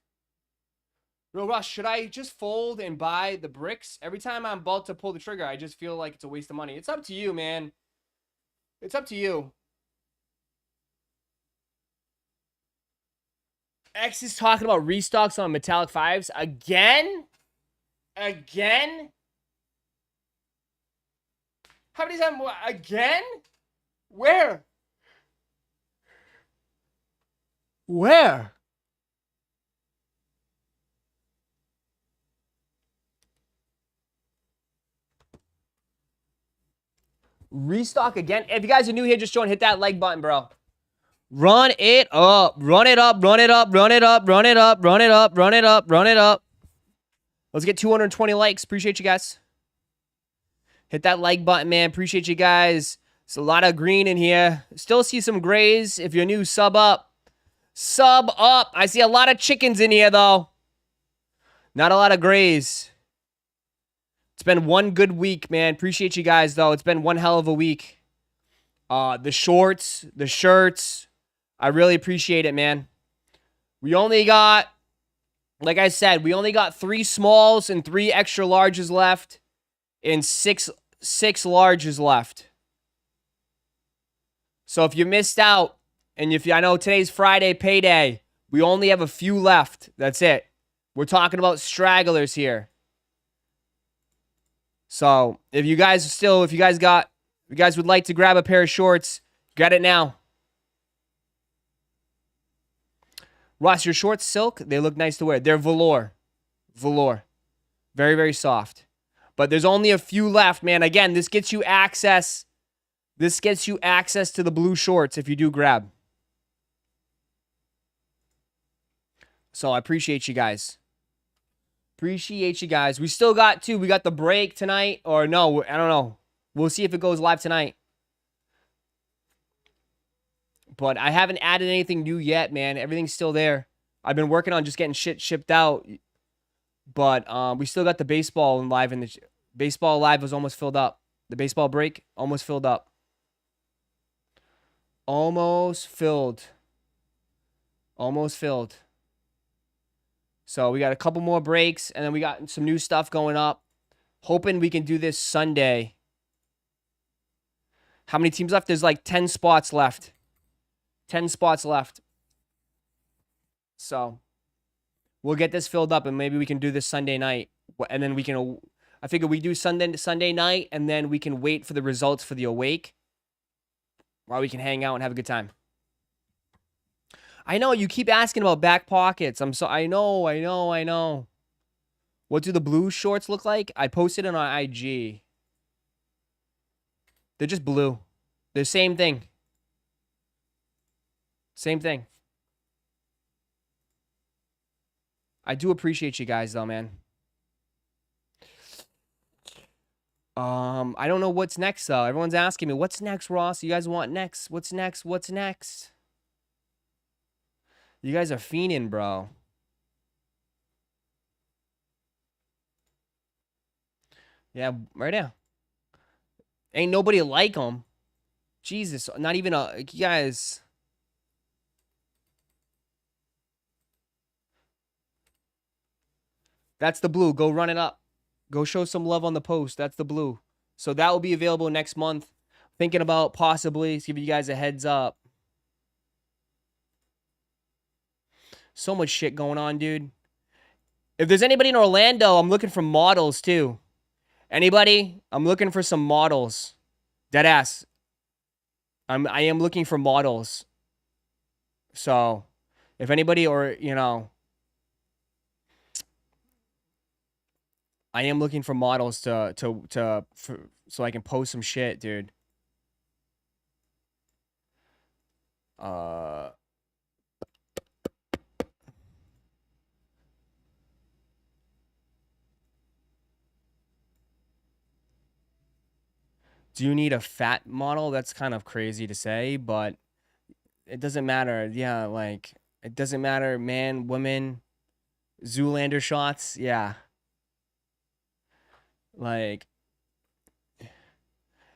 Real Ross, should I just fold and buy the bricks? Every time I'm about to pull the trigger, I just feel like it's a waste of money. It's up to you, man. It's up to you. X is talking about restocks on metallic 5s. Again? Again? How many times? Again? Where? Where? Restock again. If you guys are new here, just join. Hit that like button, bro. Run it up. Run it up. Run it up. Run it up. Run it up. Run it up. Run it up. Run it up. Let's get 220 likes. Appreciate you guys. Hit that like button, man. Appreciate you guys. There's a lot of green in here. Still see some grays. If you're new, sub up. Sub up. I see a lot of chickens in here, though. Not a lot of grays. It's been one good week, man. Appreciate you guys, though. It's been one hell of a week. The shorts, the shirts. I really appreciate it, man. We only got, like I said, we only got 3 smalls and 3 extra larges left. And six larges left. So if you missed out, and if you, I know today's Friday payday, we only have a few left. That's it. We're talking about stragglers here. So if you guys still, if you guys would like to grab a pair of shorts, get it now. Ross, your shorts silk, they look nice to wear. They're velour. Velour. Very, very soft. But there's only a few left, man. Again, this gets you access. This gets you access to the blue shorts if you do grab. So I appreciate you guys. Appreciate you guys. We still got 2. We got the break tonight. Or no, I don't know. We'll see if it goes live tonight. But I haven't added anything new yet, man. Everything's still there. I've been working on just getting shit shipped out. But we still got the baseball live. And the baseball live was almost filled up. The baseball break almost filled up. Almost filled. Almost filled. So we got a couple more breaks. And then we got some new stuff going up. Hoping we can do this Sunday. How many teams left? There's like 10 spots left. 10 spots left. So we'll get this filled up and maybe we can do this Sunday night. And then we can, I figure we do Sunday night and then we can wait for the results for the Awake while we can hang out and have a good time. I know you keep asking about back pockets. I know. What do the blue shorts look like? I posted it on IG. They're just blue. They're the same thing. Same thing. I do appreciate you guys though, man. I don't know what's next though. Everyone's asking me, what's next, Ross? You guys want next? What's next? What's next? You guys are fiending, bro. Yeah, right now. Ain't nobody like them. Jesus, not even a... You guys... That's the blue. Go run it up. Go show some love on the post. That's the blue. So that will be available next month. Thinking about possibly giving you guys a heads up. So much shit going on, dude. If there's anybody in Orlando, I'm looking for models too. Anybody? I'm looking for some models. Deadass. I am looking for models. So, if anybody or, you know, I am looking for models so I can post some shit, dude. Do you need a fat model? That's kind of crazy to say, but it doesn't matter. Yeah, like, it doesn't matter, man, woman, Zoolander shots. Yeah. Like,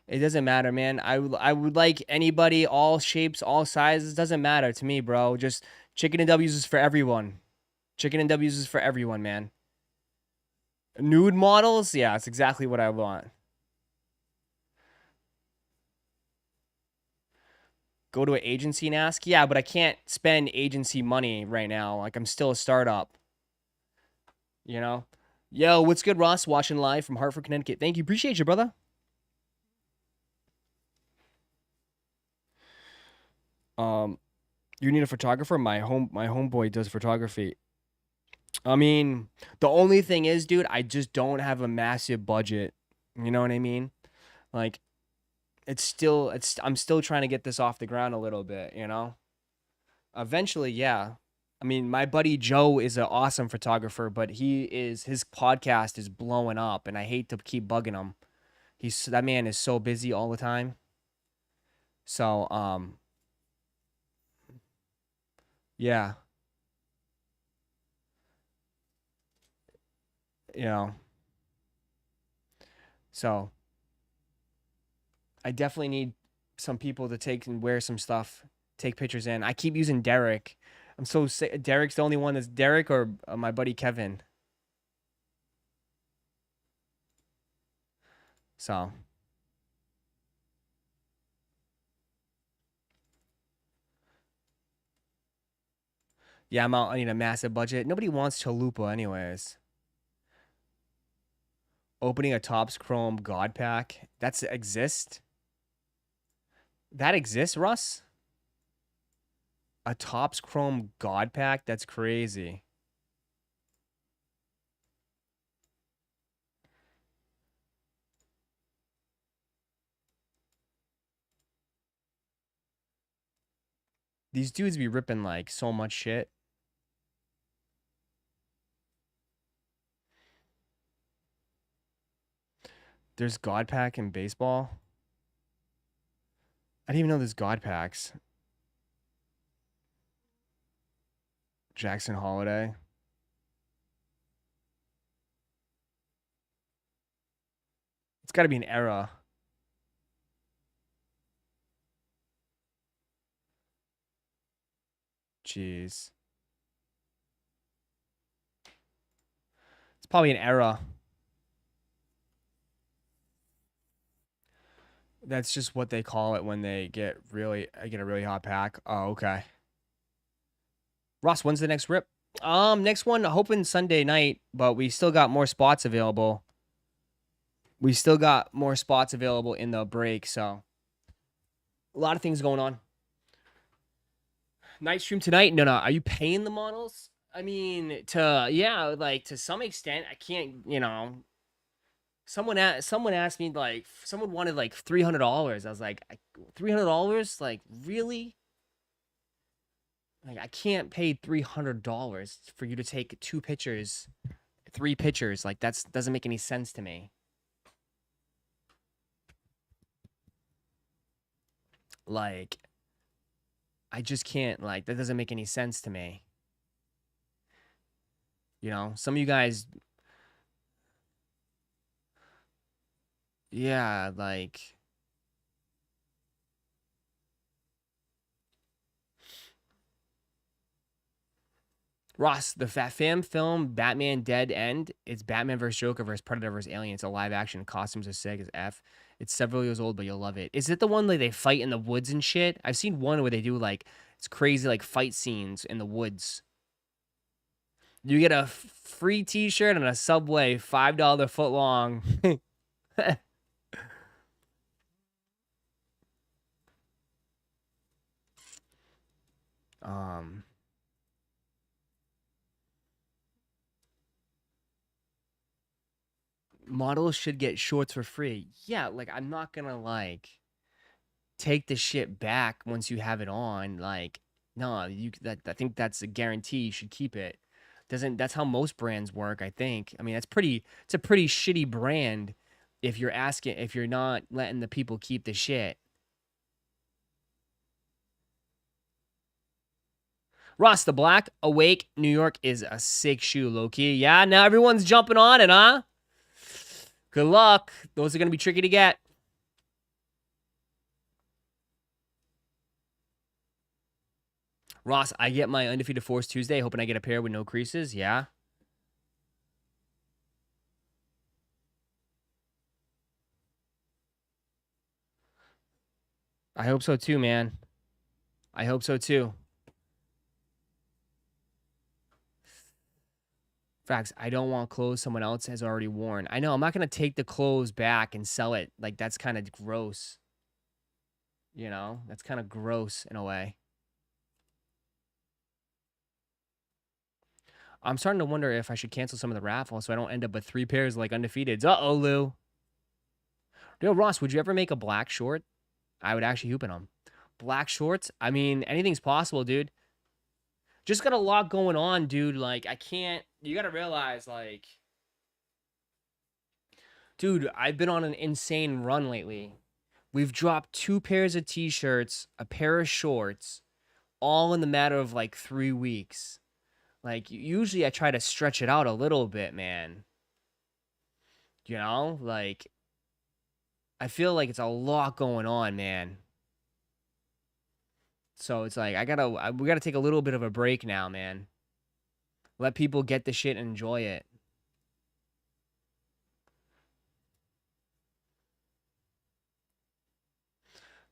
it doesn't matter, man. I would like anybody, all shapes, all sizes. Doesn't matter to me, bro. Just chicken and W's is for everyone. Chicken and W's is for everyone, man. Nude models? Yeah, it's exactly what I want. Go to an agency and ask? Yeah, but I can't spend agency money right now. Like, I'm still a startup. You know? Yo, what's good, Ross? Watching live from Hartford, Connecticut. Thank you. Appreciate you, brother. You need a photographer? My homeboy does photography. I mean, the only thing is, dude, I just don't have a massive budget. You know what I mean? Like, I'm still trying to get this off the ground a little bit, you know? Eventually, yeah. I mean, my buddy Joe is an awesome photographer, but his podcast is blowing up, and I hate to keep bugging him. That man is so busy all the time. So, yeah. You know. So, I definitely need some people to take and wear some stuff, take pictures in. I keep using Derek. I'm so sick. Derek's the only one that's Derek or my buddy Kevin. So. Yeah, I need a massive budget. Nobody wants Chalupa anyways. Opening a Topps Chrome God Pack. That exists? That exists, Russ? A Topps Chrome God Pack? That's crazy. These dudes be ripping like so much shit. There's God Pack in baseball. I didn't even know there's God Packs. Jackson Holiday. It's got to be an era. Jeez. It's probably an era. That's just what they call it when they get a really hot pack. Oh, okay. Ross, when's the next rip? Next one, hoping Sunday night, but we still got more spots available. We still got more spots available in the break, so a lot of things going on. Night stream tonight? No. Are you paying the models? I mean, to some extent. I can't, you know. Someone asked me, like, someone wanted like $300. I was like, $300? Like, really? Like, I can't pay $300 for you to take 3 pictures. Like, that doesn't make any sense to me. Like, I just can't, like, that doesn't make any sense to me. You know, some of you guys, yeah, like, Ross, the Fat Fam film, Batman Dead End, it's Batman vs. Joker vs. Predator vs. Alien. It's a live action. Costumes are sick as F. It's several years old, but you'll love it. Is it the one like they fight in the woods and shit? I've seen one where they do like, it's crazy like fight scenes in the woods. You get a free t-shirt and a Subway $5 foot long. Models should get shorts for free. Yeah, like I'm not gonna like take the shit back once you have it on. Like, no, I think that's a guarantee. You should keep it. Doesn't That's how most brands work, I think. I mean, it's a pretty shitty brand if you're not letting the people keep the shit. Ross the Black, Awake, New York is a sick shoe, low-key. Yeah, now everyone's jumping on it, huh? Good luck. Those are going to be tricky to get. Ross, I get my Undefeated Force Tuesday, hoping I get a pair with no creases. Yeah. I hope so too, man. I hope so too. Facts, I don't want clothes someone else has already worn. I know, I'm not going to take the clothes back and sell it. Like, that's kind of gross. You know? That's kind of gross in a way. I'm starting to wonder if I should cancel some of the raffles so I don't end up with 3 pairs like undefeateds. Uh-oh, Lou. Yo, Ross, would you ever make a black short? I would actually hoop in them. Black shorts? I mean, anything's possible, dude. Just got a lot going on, dude. Like, I can't... You gotta realize, like... Dude, I've been on an insane run lately. We've dropped 2 pairs of t-shirts, a pair of shorts, all in the matter of, like, 3 weeks. Like, usually I try to stretch it out a little bit, man. You know? Like, I feel like it's a lot going on, man. So it's like, we gotta take a little bit of a break now, man. Let people get the shit and enjoy it.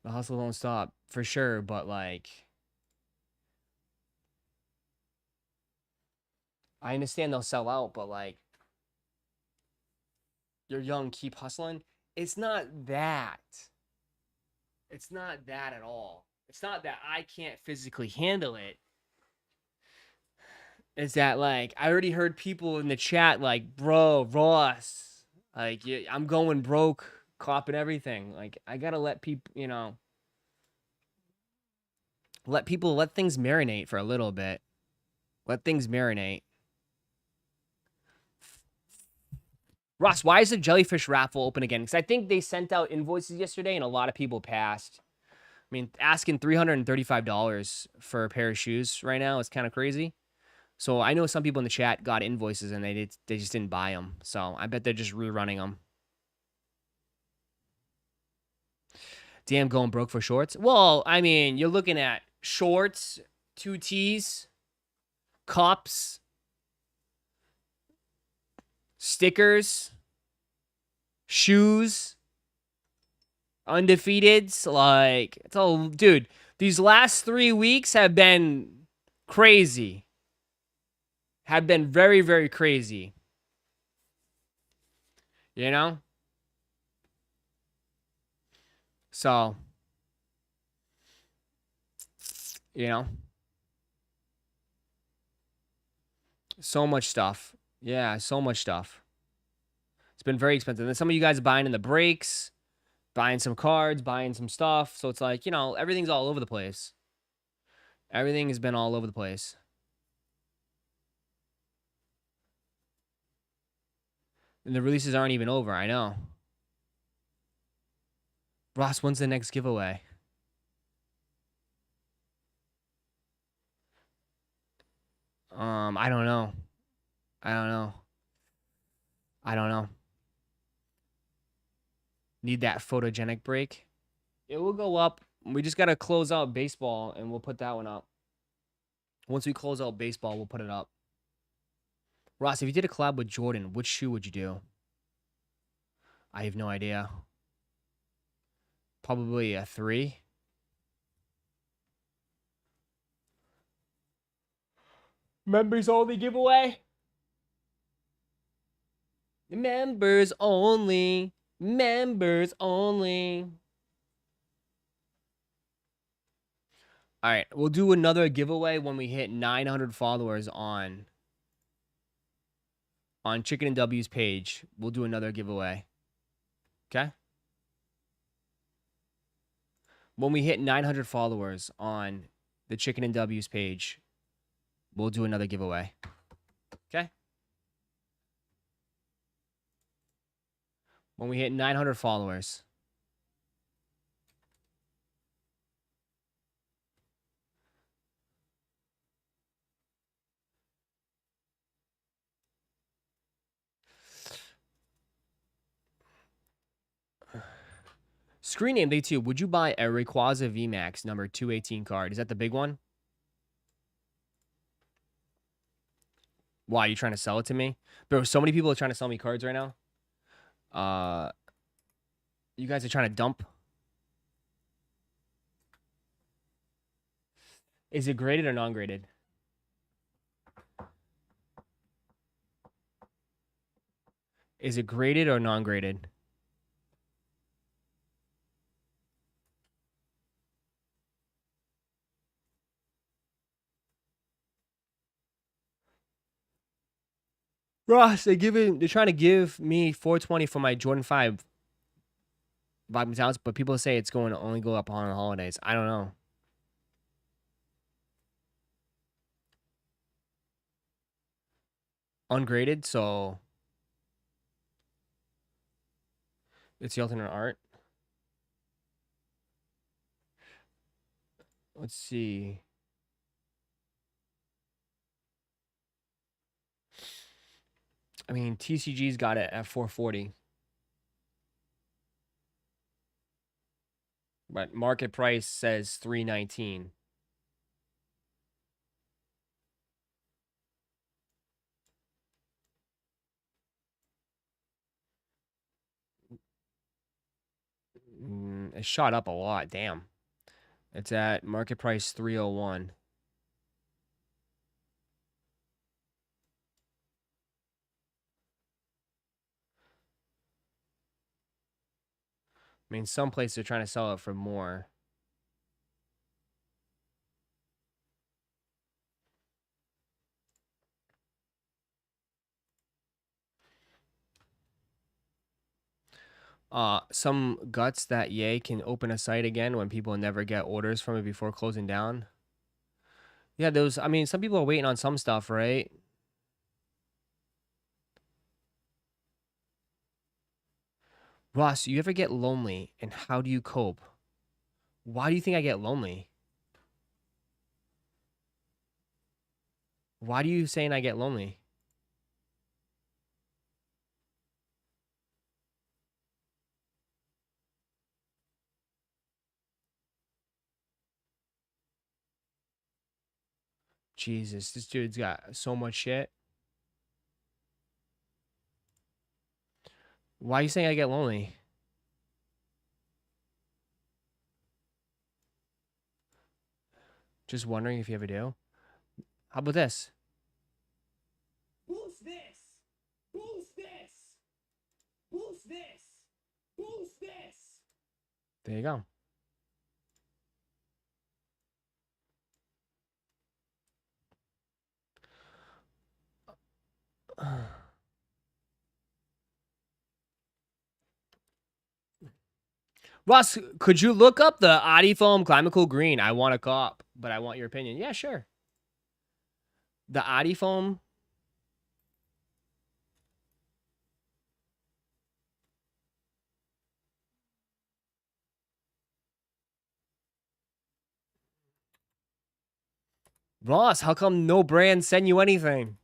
The hustle don't stop, for sure, but like... I understand they'll sell out, but like... You're young, keep hustling. It's not that. It's not that at all. It's not that I can't physically handle it. It's that, like, I already heard people in the chat, like, bro, Ross, like, I'm going broke, copping everything. Like, I gotta let people, you know, let things marinate for a little bit. Let things marinate. Ross, why is the jellyfish raffle open again? Because I think they sent out invoices yesterday and a lot of people passed. I mean, asking $335 for a pair of shoes right now is kind of crazy. So I know some people in the chat got invoices and they just didn't buy them. So I bet they're just rerunning them. Damn, going broke for shorts. Well, I mean, you're looking at shorts, 2 tees, cups, stickers, shoes, undefeateds. Like, it's all, dude, these last 3 weeks have been crazy. Have been very, very crazy. You know? So, you know? So much stuff. Yeah, so much stuff. It's been very expensive. And some of you guys are buying in the breaks, buying some cards, buying some stuff. So it's like, you know, everything's all over the place. Everything has been all over the place. And the releases aren't even over, I know. Ross, when's the next giveaway? I don't know. I don't know. I don't know. Need that photogenic break. It will go up. We just got to close out baseball, and we'll put that one up. Once we close out baseball, we'll put it up. Ross, if you did a collab with Jordan, which shoe would you do? I have no idea. Probably a 3. Members only giveaway. Members only. Members only. All right, we'll do another giveaway when we hit 900 followers on Chicken and W's page. We'll do another giveaway. Okay? When we hit 900 followers on the Chicken and W's page, we'll do another giveaway. Okay? When we hit 900 followers. Screen name day 2. Would you buy a Rayquaza VMAX number 218 card? Is that the big one? Why, are you trying to sell it to me? Bro, so many people are trying to sell me cards right now. You guys are trying to dump. Is it graded or non-graded? Is it graded or non-graded? Ross, they're trying to give me 420 for my Jordan 5 Vibe Metallics, but people say it's going to only go up on the holidays. I don't know. Ungraded, so it's the alternate art. Let's see. I mean, TCG's got it at 440. But market price says 319. It shot up a lot. Damn. It's at market price 301. I mean, some places are trying to sell it for more. Some guts that Yay can open a site again when people never get orders from it before closing down. Yeah, I mean, some people are waiting on some stuff, right? Ross, you ever get lonely, and how do you cope? Why do you think I get lonely? Why do you saying I get lonely? Jesus, this dude's got so much shit. Why are you saying I get lonely? Just wondering if you ever do. How about this? Boost this! Boost this! Boost this! Boost this! There you go. Ross, could you look up the Adifoam Climate Cool Green? I want a cop, but I want your opinion. Yeah, sure. The Adifoam. Ross, how come no brand send you anything?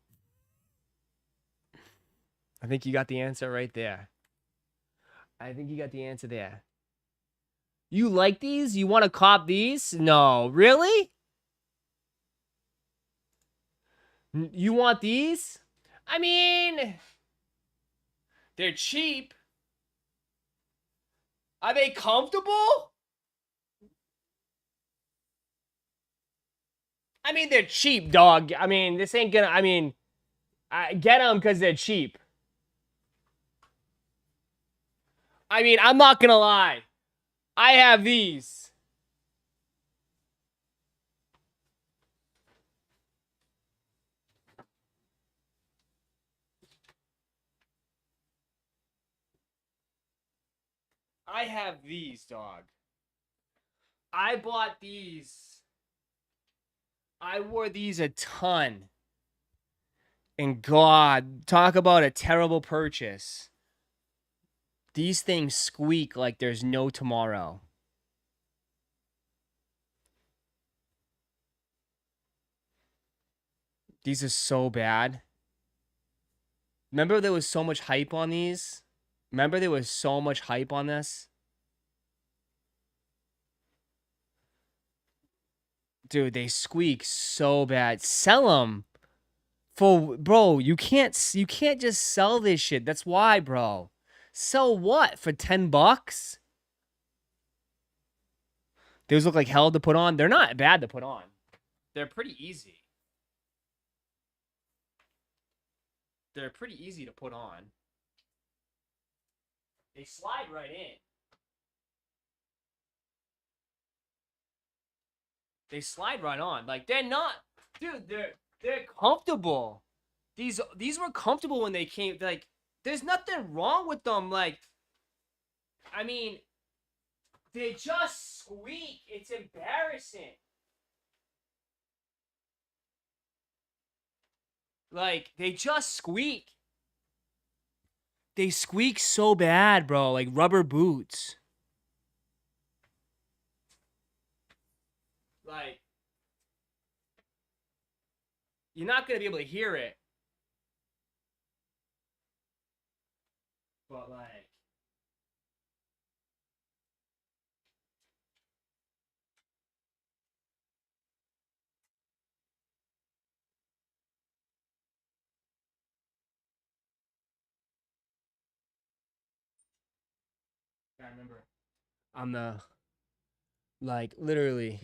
I think you got the answer right there. I think you got the answer there. You like these? You want to cop these? No. Really? You want these? I mean, they're cheap. Are they comfortable? I mean, they're cheap, dog. I mean, this ain't gonna, I mean, I get them because they're cheap. I mean, I'm not gonna lie. I have these. I have these, dog. I bought these. I wore these a ton. And God, talk about a terrible purchase. These things squeak like there's no tomorrow. These are so bad. Remember there was so much hype on these? Remember there was so much hype on this? Dude, they squeak so bad. Sell them. For bro, you can't just sell this shit. That's why, bro. Sell what? For $10? Those look like hell to put on. They're not bad to put on. They're pretty easy. They're pretty easy to put on. They slide right in. They slide right on. Like, they're not... Dude, they're comfortable. These were comfortable when they came. Like, there's nothing wrong with them. Like, I mean, they just squeak. It's embarrassing. Like, they just squeak. They squeak so bad, bro. Like rubber boots. Like, you're not going to be able to hear it. But, like, I remember. I'm the, like, literally,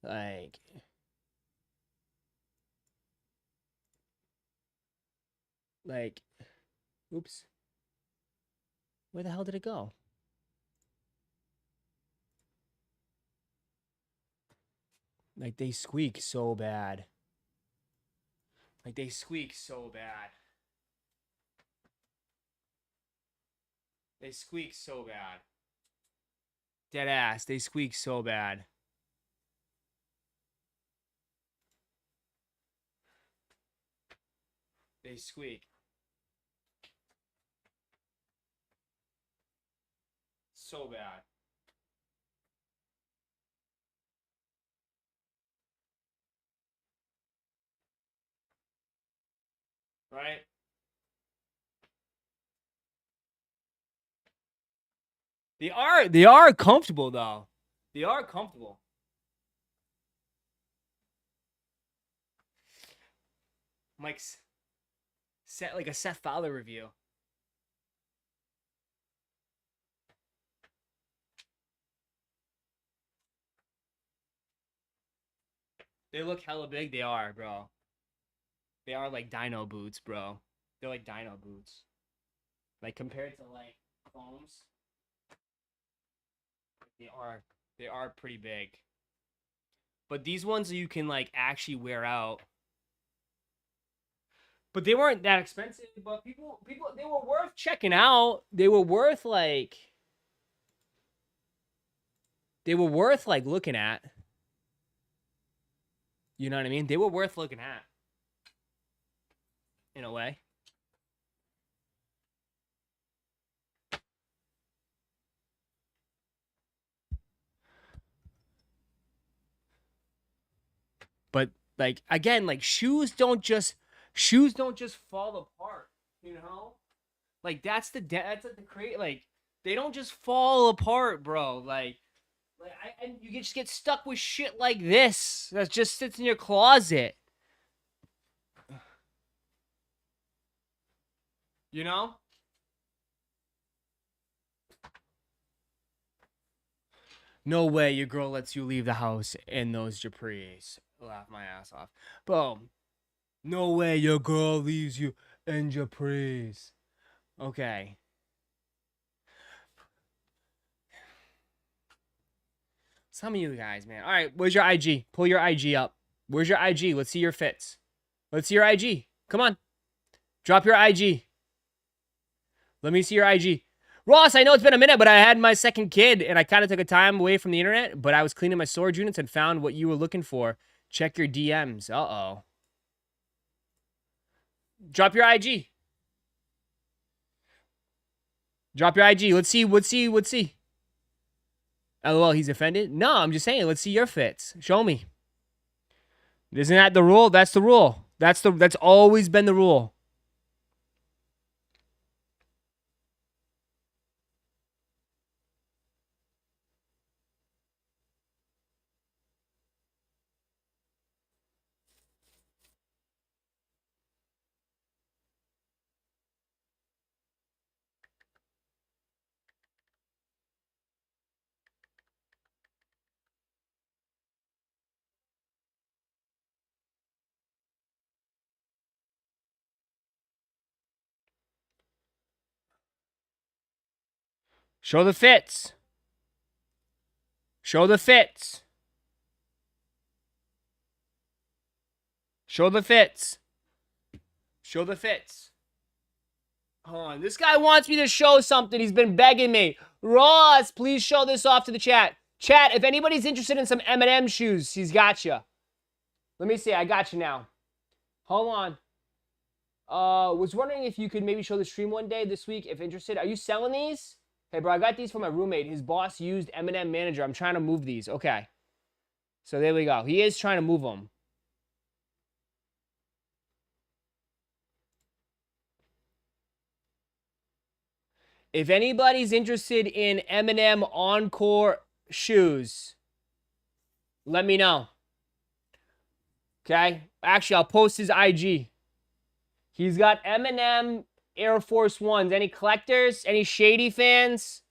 like, oops. Where the hell did it go? Like, they squeak so bad. Like, they squeak so bad. They squeak so bad. Dead ass. They squeak so bad. They squeak. So bad. Right? They are comfortable though. They are comfortable. Mike's set like a Seth Fowler review. They look hella big. They are, bro. They are like dino boots, bro. They're like dino boots. Like compared to like foams. They are pretty big. But these ones you can like actually wear out. But they weren't that expensive, but people they were worth checking out. They were worth like looking at. You know what I mean? They were worth looking at. In a way. But like again, like shoes don't just fall apart, you know? Like that's like the create like they don't just fall apart, bro. Like and you just get stuck with shit like this that just sits in your closet. You know? No way your girl lets you leave the house in those Japris. Laugh my ass off. Boom. No way your girl leaves you in Japris. Okay. Some of you guys, man. All right, where's your IG? Pull your IG up. Where's your IG? Let's see your fits. Let's see your IG. Come on. Drop your IG. Let me see your IG. Ross, I know it's been a minute, but I had my second kid, and I kind of took a time away from the internet, but I was cleaning my storage units and found what you were looking for. Check your DMs. Uh-oh. Drop your IG. Drop your IG. Let's see. LOL, he's offended? No, I'm just saying, let's see your fits. Show me. Isn't that the rule? That's the rule. That's always been the rule. Show the fits. Show the fits. Show the fits. Show the fits. Hold on. This guy wants me to show something. He's been begging me. Ross, please show this off to the chat. Chat, if anybody's interested in some M&M shoes, he's got you. Let me see. I got you now. Hold on. Was wondering if you could maybe show the stream one day this week if interested. Are you selling these? Hey, bro, I got these from my roommate. His boss used M&M Manager. I'm trying to move these. Okay. So there we go. He is trying to move them. If anybody's interested in M&M Encore shoes, let me know. Okay? Actually, I'll post his IG. He's got M&M Air Force Ones. Any collectors? Any Shady fans?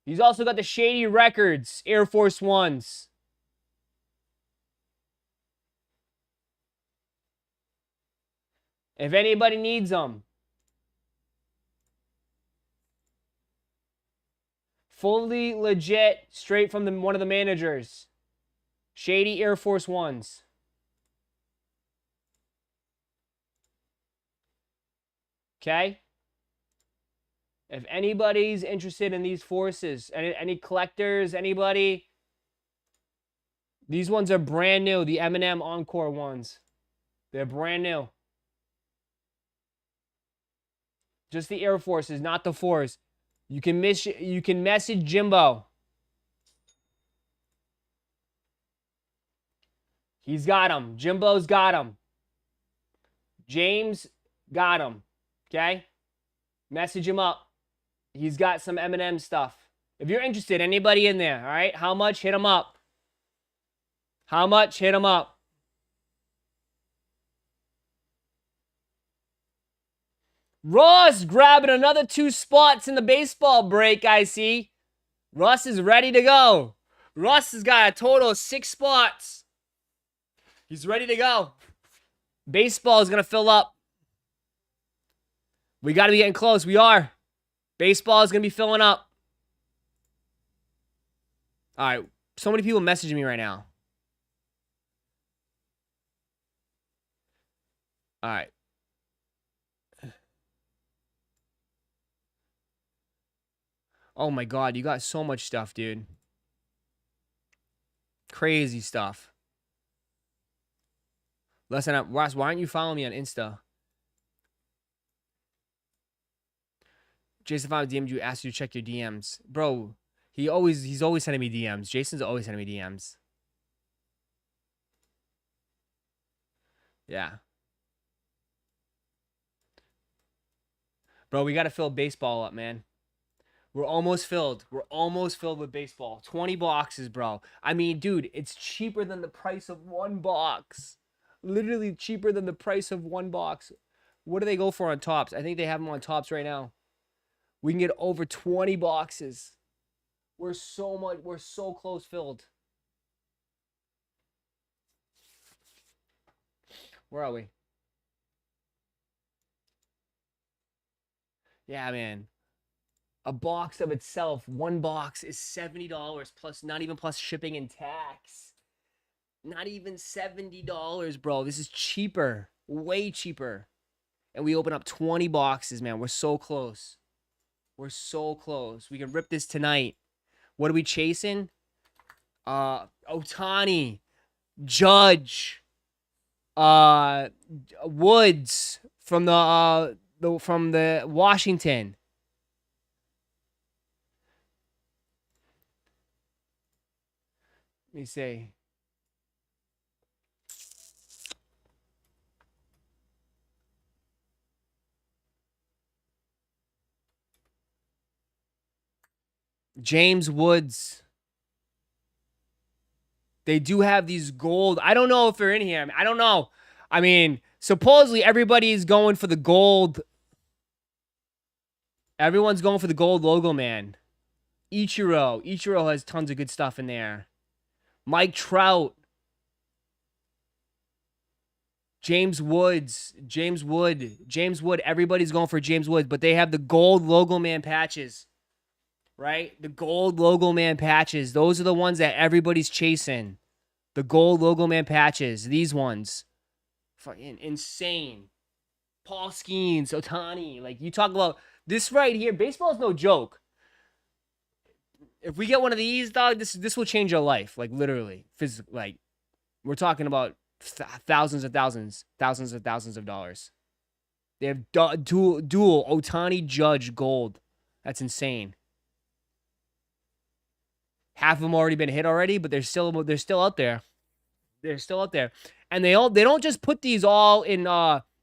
He's also got the Shady Records Air Force Ones. If anybody needs them. Fully legit, straight from one of the managers. Shady Air Force Ones. Okay? If anybody's interested in these forces, any collectors, anybody, these ones are brand new, the M&M Encore ones. They're brand new. Just the Air Forces, not the fours. You can message Jimbo. He's got them. Jimbo's got them. James got them. Okay? Message him up. He's got some M&M stuff. If you're interested, anybody in there, all right? How much? Hit him up. How much? Hit him up. Ross grabbing another 2 spots in the baseball break, I see. Russ is ready to go. Russ has got a total of 6 spots. He's ready to go. Baseball is going to fill up. We got to be getting close. We are. Baseball is going to be filling up. All right. So many people messaging me right now. All right. Oh my God, you got so much stuff, dude. Crazy stuff. Listen up, Ross, why aren't you following me on Insta? Jason, if I DM'd you, asked you to check your DMs. Bro, he's always sending me DMs. Jason's always sending me DMs. Yeah. Bro, we got to fill baseball up, man. We're almost filled. We're almost filled with baseball. 20 boxes, bro. I mean, dude, it's cheaper than the price of 1 box. Literally cheaper than the price of 1 box. What do they go for on Tops? I think they have them on Tops right now. We can get over 20 boxes. We're so close filled. Where are we? Yeah, man. A box of itself, one box is $70 plus, not even plus shipping and tax. Not even $70, bro. This is cheaper, way cheaper. And we open up 20 boxes, man. We're so close. We're so close. We can rip this tonight. What are we chasing? Otani, Judge, Woods from the Washington. Let me see. James Woods. They do have these gold. I don't know if they're in here. I don't know. I mean, supposedly everybody's going for the gold. Everyone's going for the gold logo, man. Ichiro. Ichiro has tons of good stuff in there. Mike Trout. James Woods. James Wood. Everybody's going for James Woods, but they have the gold logo man patches. Right? The gold logo man patches. Those are the ones that everybody's chasing. The gold logo man patches. These ones. Fucking insane. Paul Skeens, Otani. Like, you talk about this right here. Baseball is no joke. If we get one of these, dog, this will change your life. Like, literally. Like, we're talking about thousands of dollars. They have dual Otani Judge gold. That's insane. Half of them already been hit already, but they're still out there. They're still out there. And they don't just put these all in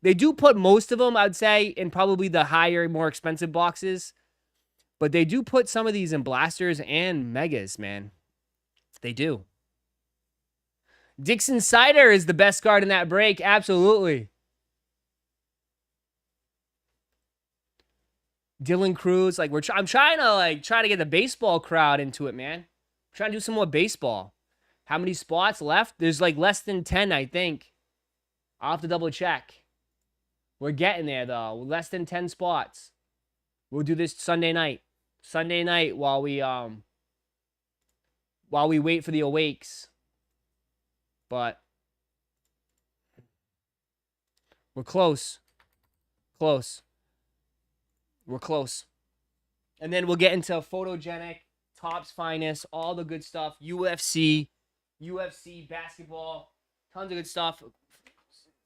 they do put most of them, I'd say, in probably the higher, more expensive boxes. But they do put some of these in blasters and megas, man. They do. Dixon Cider is the best card in that break, absolutely. Dylan Cruz, like I'm trying to get the baseball crowd into it, man. I'm trying to do some more baseball. How many spots left? There's like less than 10, I think. I'll have to double check. We're getting there though. Less than 10 spots. We'll do this Sunday night. Sunday night while we wait for the awakes. But we're close. We're close. And then we'll get into photogenic, Topps Finest, all the good stuff. UFC basketball, tons of good stuff.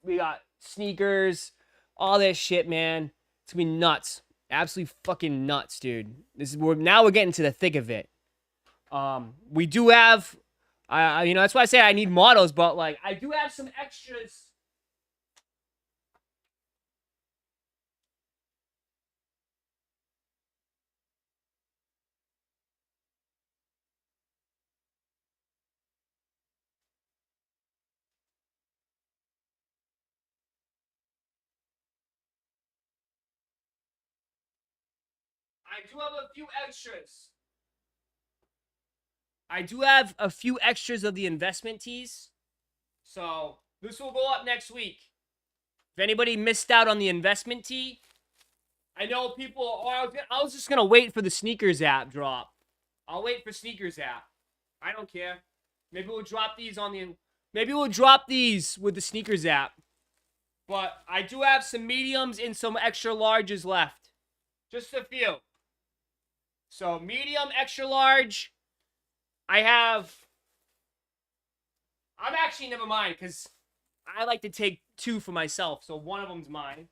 We got sneakers, all that shit, man. It's gonna be nuts. Absolutely fucking nuts, dude. Now we're getting to the thick of it. We do have, that's why I say I need models, but like I do have some extras. I do have a few extras. I do have a few extras of the investment tees. So this will go up next week. If anybody missed out on the investment tee, I know people, I was just going to wait for the sneakers app drop. I'll wait for sneakers app. I don't care. Maybe we'll drop these with the sneakers app. But I do have some mediums and some extra larges left. Just a few. So medium, extra large. I'm actually, never mind, because I like to take two for myself. So one of them's mine.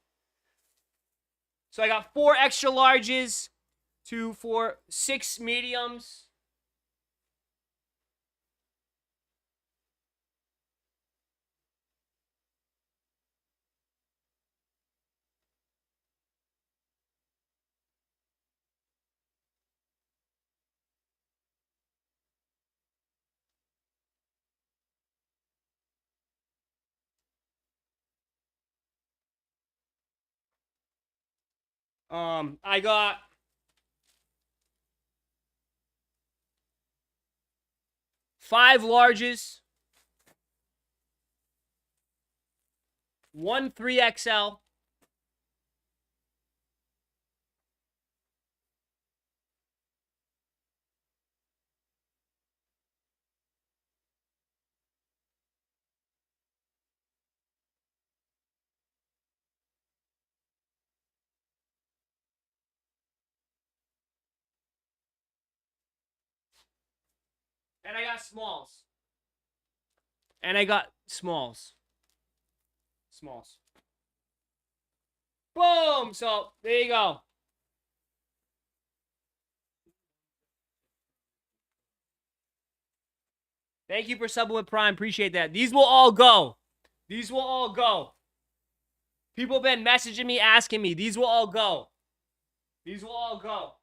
So I got 4 extra larges, 2, 4, 6 mediums. I got 5 larges, 1 3XL, And I got smalls. And I got smalls. Smalls. Boom! So, there you go. Thank you for subbing with Prime. Appreciate that. These will all go. These will all go. People have been messaging me, asking me. These will all go. These will all go.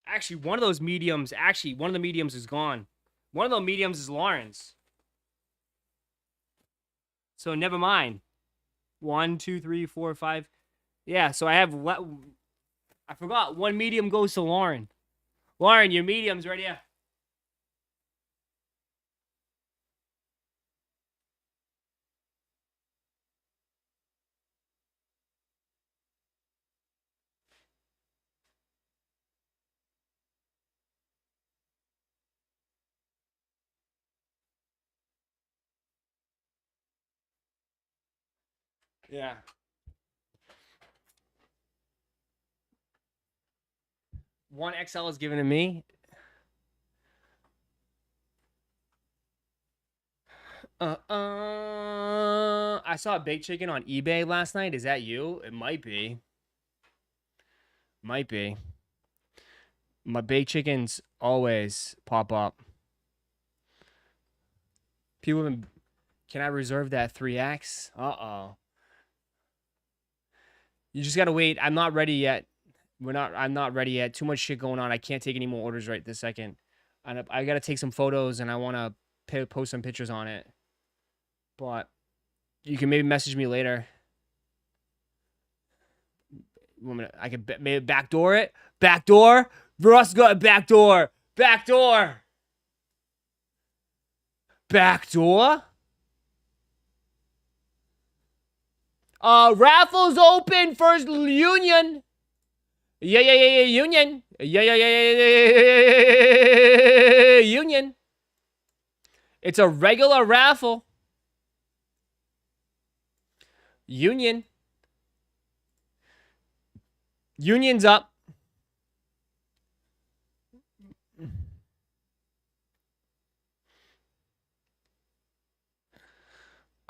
Actually, one of those mediums, one of the mediums is gone. One of those mediums is Lauren's. So never mind. 1, 2, 3, 4, 5. Yeah, so I have, I forgot, one medium goes to Lauren. Lauren, your medium's right here. Yeah. One XL is given to me. I saw a baked chicken on eBay last night. Is that you? It might be. Might be. My baked chickens always pop up. People have been... Can I reserve that 3X? Uh-oh. You just gotta wait. I'm not ready yet. I'm not ready yet. Too much shit going on. I can't take any more orders right this second. I gotta take some photos and I want to post some pictures on it. But you can maybe message me later. I could maybe backdoor it. Backdoor. Roszko, backdoor. Backdoor. Backdoor. Raffles open first union. Yeah, union. Yeah, union. It's a regular raffle. Union. Union's up.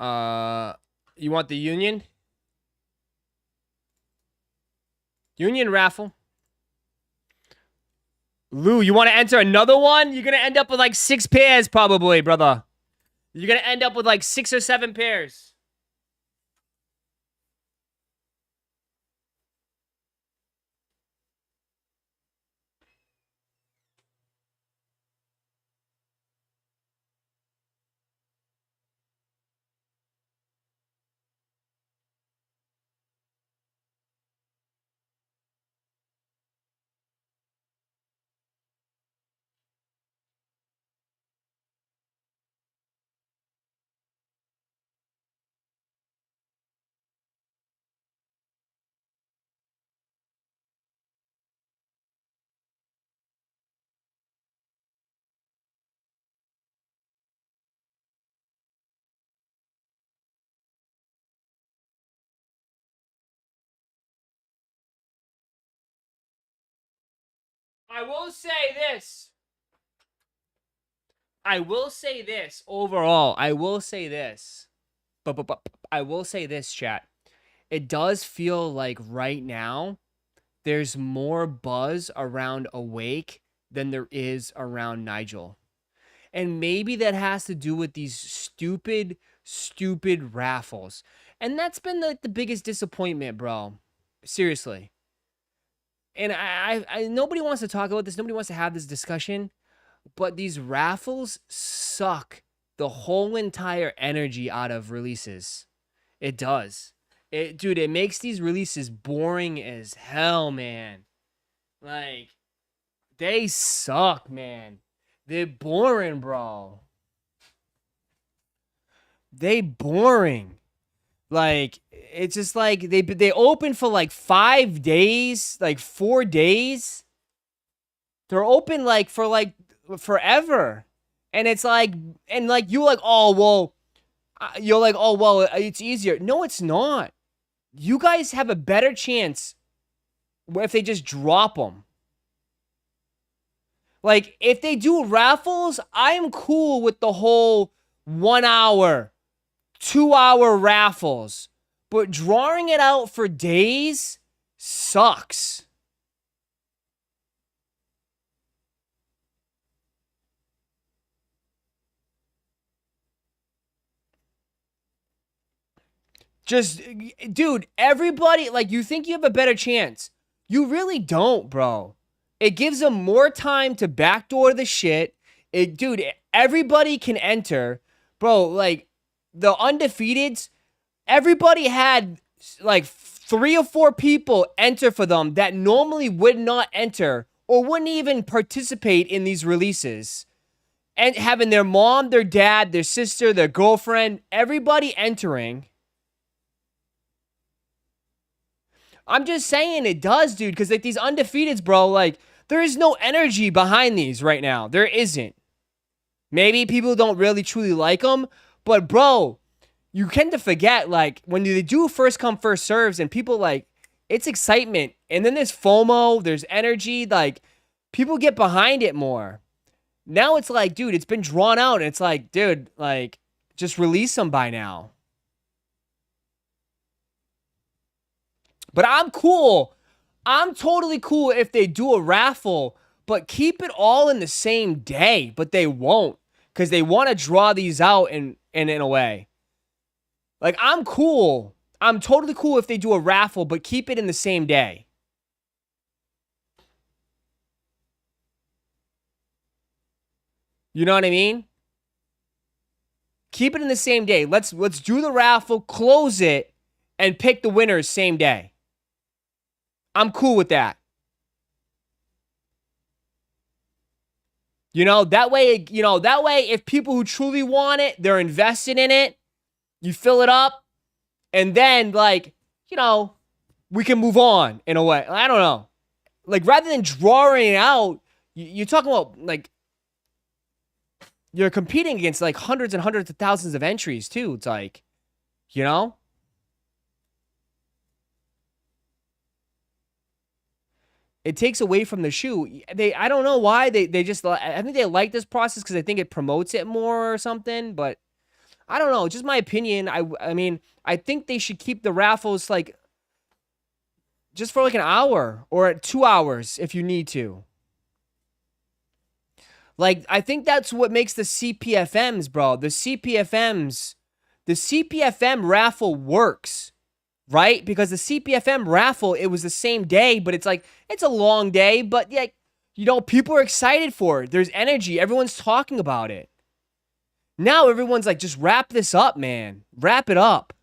You want the union? Union raffle. Lou, you want to enter another one? You're going to end up with like 6 pairs probably, brother. You're going to end up with like 6 or 7 pairs. I will say this. I will say this overall. I will say this. But I will say this, chat. It does feel like right now there's more buzz around Awake than there is around Nigel. And maybe that has to do with these stupid raffles. And that's been the biggest disappointment, bro. Seriously. And I nobody wants to talk about this. Nobody wants to have this discussion. But these raffles suck the whole entire energy out of releases. It does. Dude, it makes these releases boring as hell, man. Like, they suck, man. They're boring, bro. They boring. Like, it's just like they open for like 5 days, like 4 days. They're open like for like forever. And it's like, and like you're like, oh, well, you're like, oh, well, it's easier. No, it's not. You guys have a better chance if they just drop them. Like, if they do raffles, I'm cool with the whole 1 hour, 2 hour raffles. But drawing it out for days sucks. Just, dude, everybody, like, you think you have a better chance. You really don't, bro. It gives them more time to backdoor the shit. Dude, everybody can enter. Bro, like, the undefeateds, everybody had, like, 3 or 4 people enter for them that normally would not enter or wouldn't even participate in these releases. And having their mom, their dad, their sister, their girlfriend, everybody entering. I'm just saying it does, dude, because like these undefeateds, bro, like there is no energy behind these right now. There isn't. Maybe people don't really truly like them, but bro, you tend to forget like when they do first come first serves and people like it's excitement and then there's FOMO, there's energy, like people get behind it more. Now it's like, dude, it's been drawn out and it's like, dude, like just release them by now. But I'm cool. I'm totally cool if they do a raffle, but keep it all in the same day. But they won't because they want to draw these out in a way. Like, I'm cool. I'm totally cool if they do a raffle, but keep it in the same day. You know what I mean? Keep it in the same day. Let's do the raffle, close it, and pick the winners same day. I'm cool with that. That way, if people who truly want it, they're invested in it, you fill it up, and then, like, we can move on in a way. I don't know. Like, rather than drawing it out, you're talking about, like, you're competing against, like, hundreds and hundreds of thousands of entries, too. It's like, It takes away from the shoe. I don't know why they just, I think they like this process because I think it promotes it more or something, but I don't know. Just my opinion. I mean, I think they should keep the raffles like just for like an hour or 2 hours if you need to. Like, I think that's what makes the CPFMs, bro. The CPFM raffle works. Right? Because the CPFM raffle, it was the same day, but it's like, it's a long day, but yeah, people are excited for it. There's energy. Everyone's talking about it. Now everyone's like, just wrap this up, man. Wrap it up.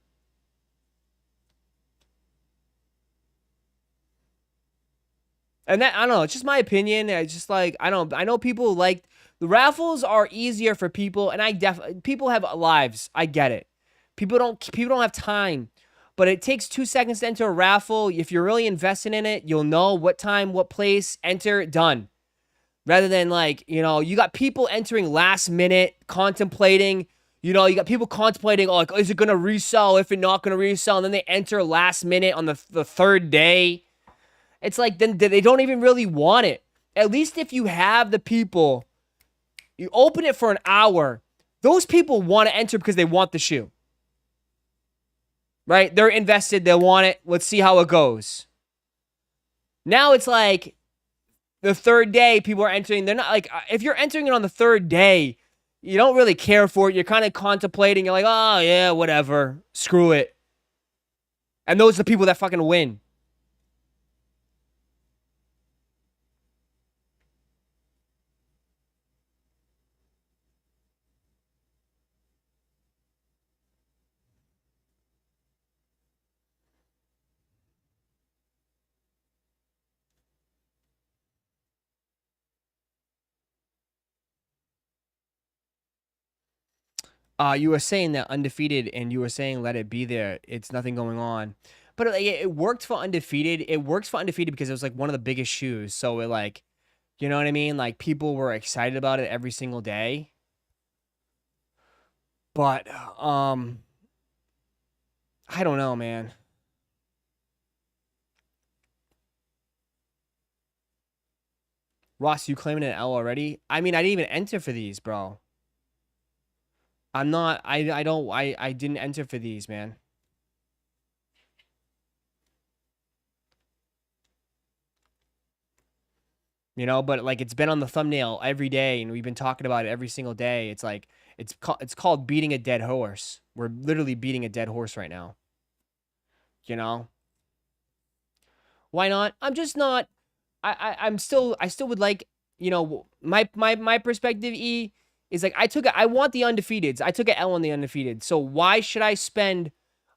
And that, I don't know, it's just my opinion. It's just like, I know people like, the raffles are easier for people, and people have lives. I get it. People don't have time. But it takes 2 seconds to enter a raffle. If you're really invested in it, you'll know what time, what place, enter, done. Rather than like, you got people entering last minute, contemplating. You got people contemplating, oh, like, is it going to resell? If it's not going to resell, and then they enter last minute on the third day. It's like, then they don't even really want it. At least if you have the people, you open it for an hour, those people want to enter because they want the shoe. Right? They're invested. They want it. Let's see how it goes. Now it's like the third day, people are entering. They're not like, if you're entering it on the third day, you don't really care for it. You're kind of contemplating. You're like, oh, yeah, whatever. Screw it. And those are the people that fucking win. You were saying that undefeated, and you were saying let it be there. It's nothing going on, but it worked for undefeated. It works for undefeated because it was like one of the biggest shoes. So it like, you know what I mean? Like people were excited about it every single day. But I don't know, man. Ross, you claiming an L already? I mean, I didn't even enter for these, bro. I'm not, I didn't enter for these, man. You know, but like it's been on the thumbnail every day and we've been talking about it every single day. It's like, it's called beating a dead horse. We're literally beating a dead horse right now. You know? Why not? I'm just not, I still would like, you know, my perspective, E, is like, I want the undefeateds. I took an L on the undefeated. So why should I spend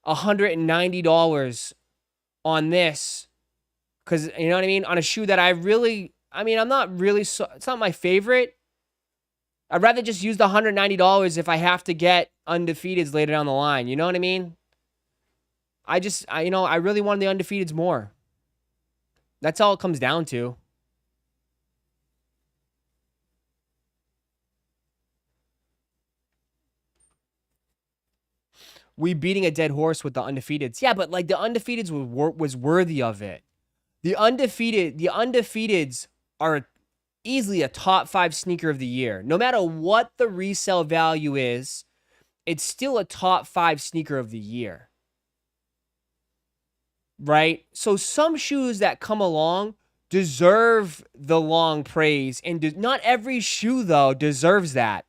$190 on this? Because, you know what I mean? On a shoe that I'm not really, it's not my favorite. I'd rather just use the $190 if I have to get undefeateds later down the line. You know what I mean? I really wanted the undefeateds more. That's all it comes down to. We beating a dead horse with the undefeateds. Yeah, but like the undefeateds was worthy of it. The undefeateds are easily a top 5 sneaker of the year. No matter what the resale value is, it's still a top 5 sneaker of the year. Right? So some shoes that come along deserve the long praise, and not every shoe though deserves that.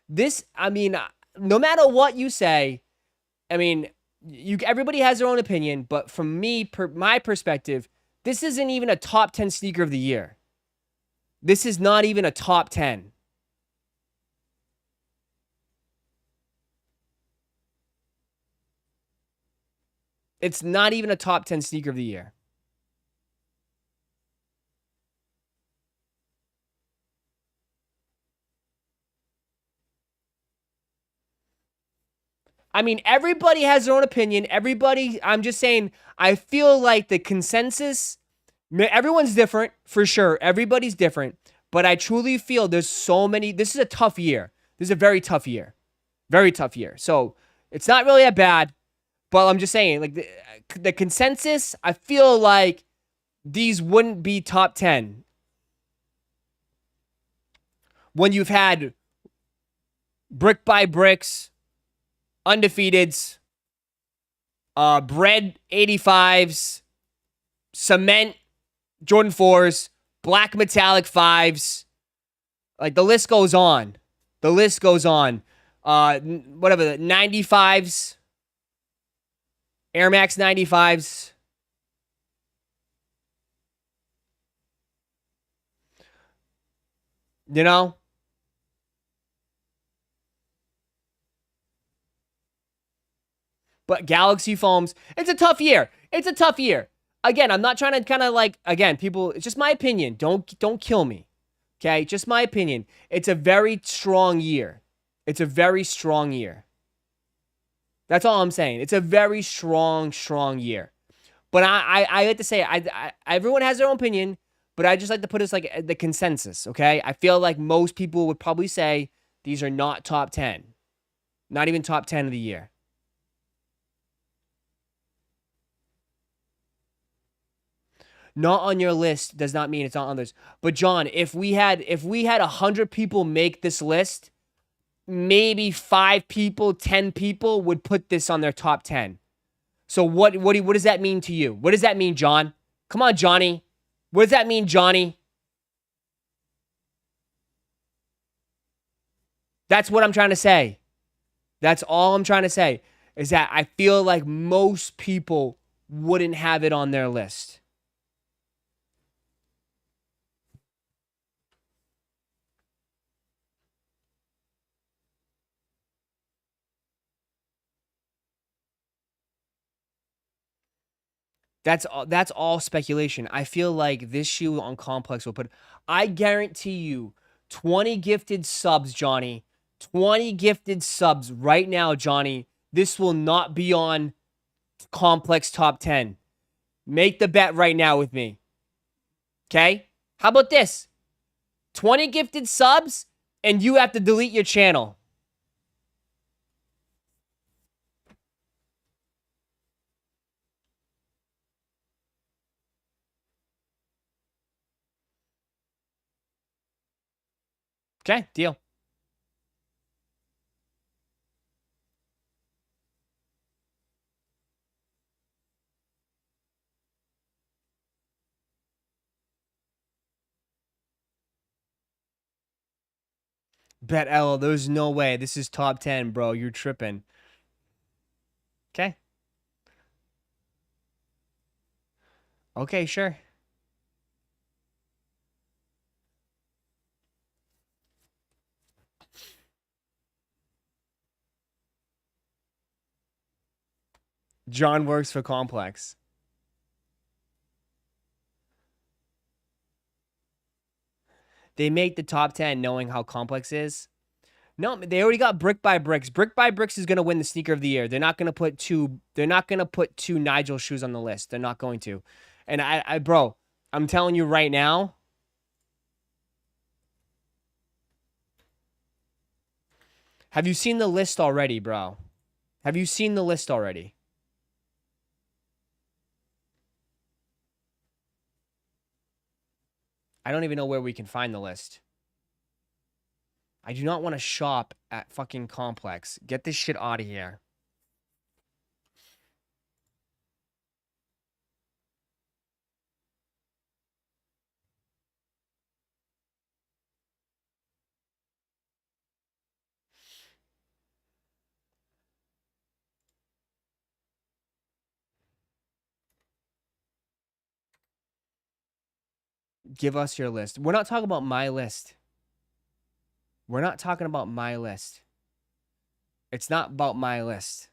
This, I mean, no matter what you say, I mean, everybody has their own opinion, but from me, my perspective, this isn't even a top 10 sneaker of the year. This is not even a top 10. It's not even a top 10 sneaker of the year. I mean, everybody has their own opinion. I'm just saying, I feel like the consensus, everyone's different, for sure. Everybody's different. But I truly feel there's so many, this is a tough year. This is a very tough year. Very tough year. So, it's not really that bad. But I'm just saying, like, the consensus, I feel like these wouldn't be top 10. When you've had brick by bricks, undefeateds, bread 85s, cement Jordan 4s, black metallic 5s. Like, the list goes on. The list goes on. Whatever, the 95s. Air Max 95s. You know? But Galaxy foams, it's a tough year. It's a tough year. Again, I'm not trying to kind of like, again, people, it's just my opinion. Don't kill me. Okay? Just my opinion. It's a very strong year. It's a very strong year. That's all I'm saying. It's a very strong year. But I like to say, everyone has their own opinion, but I just like to put it like the consensus, okay? I feel like most people would probably say these are not top 10. Not even top 10 of the year. Not on your list does not mean it's not on others. But John, if we had 100 people make this list, maybe 5 people, 10 people would put this on their top 10. So what does that mean to you? What does that mean, John? Come on, Johnny. What does that mean, Johnny? That's what I'm trying to say. That's all I'm trying to say, is that I feel like most people wouldn't have it on their list. That's all speculation. I feel like this shoe on Complex will put, I guarantee you, 20 gifted subs, Johnny. 20 gifted subs right now, Johnny. This will not be on Complex Top 10. Make the bet right now with me. Okay? How about this? 20 gifted subs, and you have to delete your channel. Okay, deal. Bet Ella, there's no way. This is top 10, bro. You're tripping. Okay. Okay, sure. John works for Complex. They make the top 10 knowing how Complex is. No, they already got Brick by Bricks. Brick by Bricks is gonna win the sneaker of the year. They're not gonna put two Nigel shoes on the list. They're not going to. And bro, I'm telling you right now. Have you seen the list already, bro? Have you seen the list already? I don't even know where we can find the list. I do not want to shop at fucking Complex. Get this shit out of here. Give us your list. We're not talking about my list. We're not talking about my list. It's not about my list.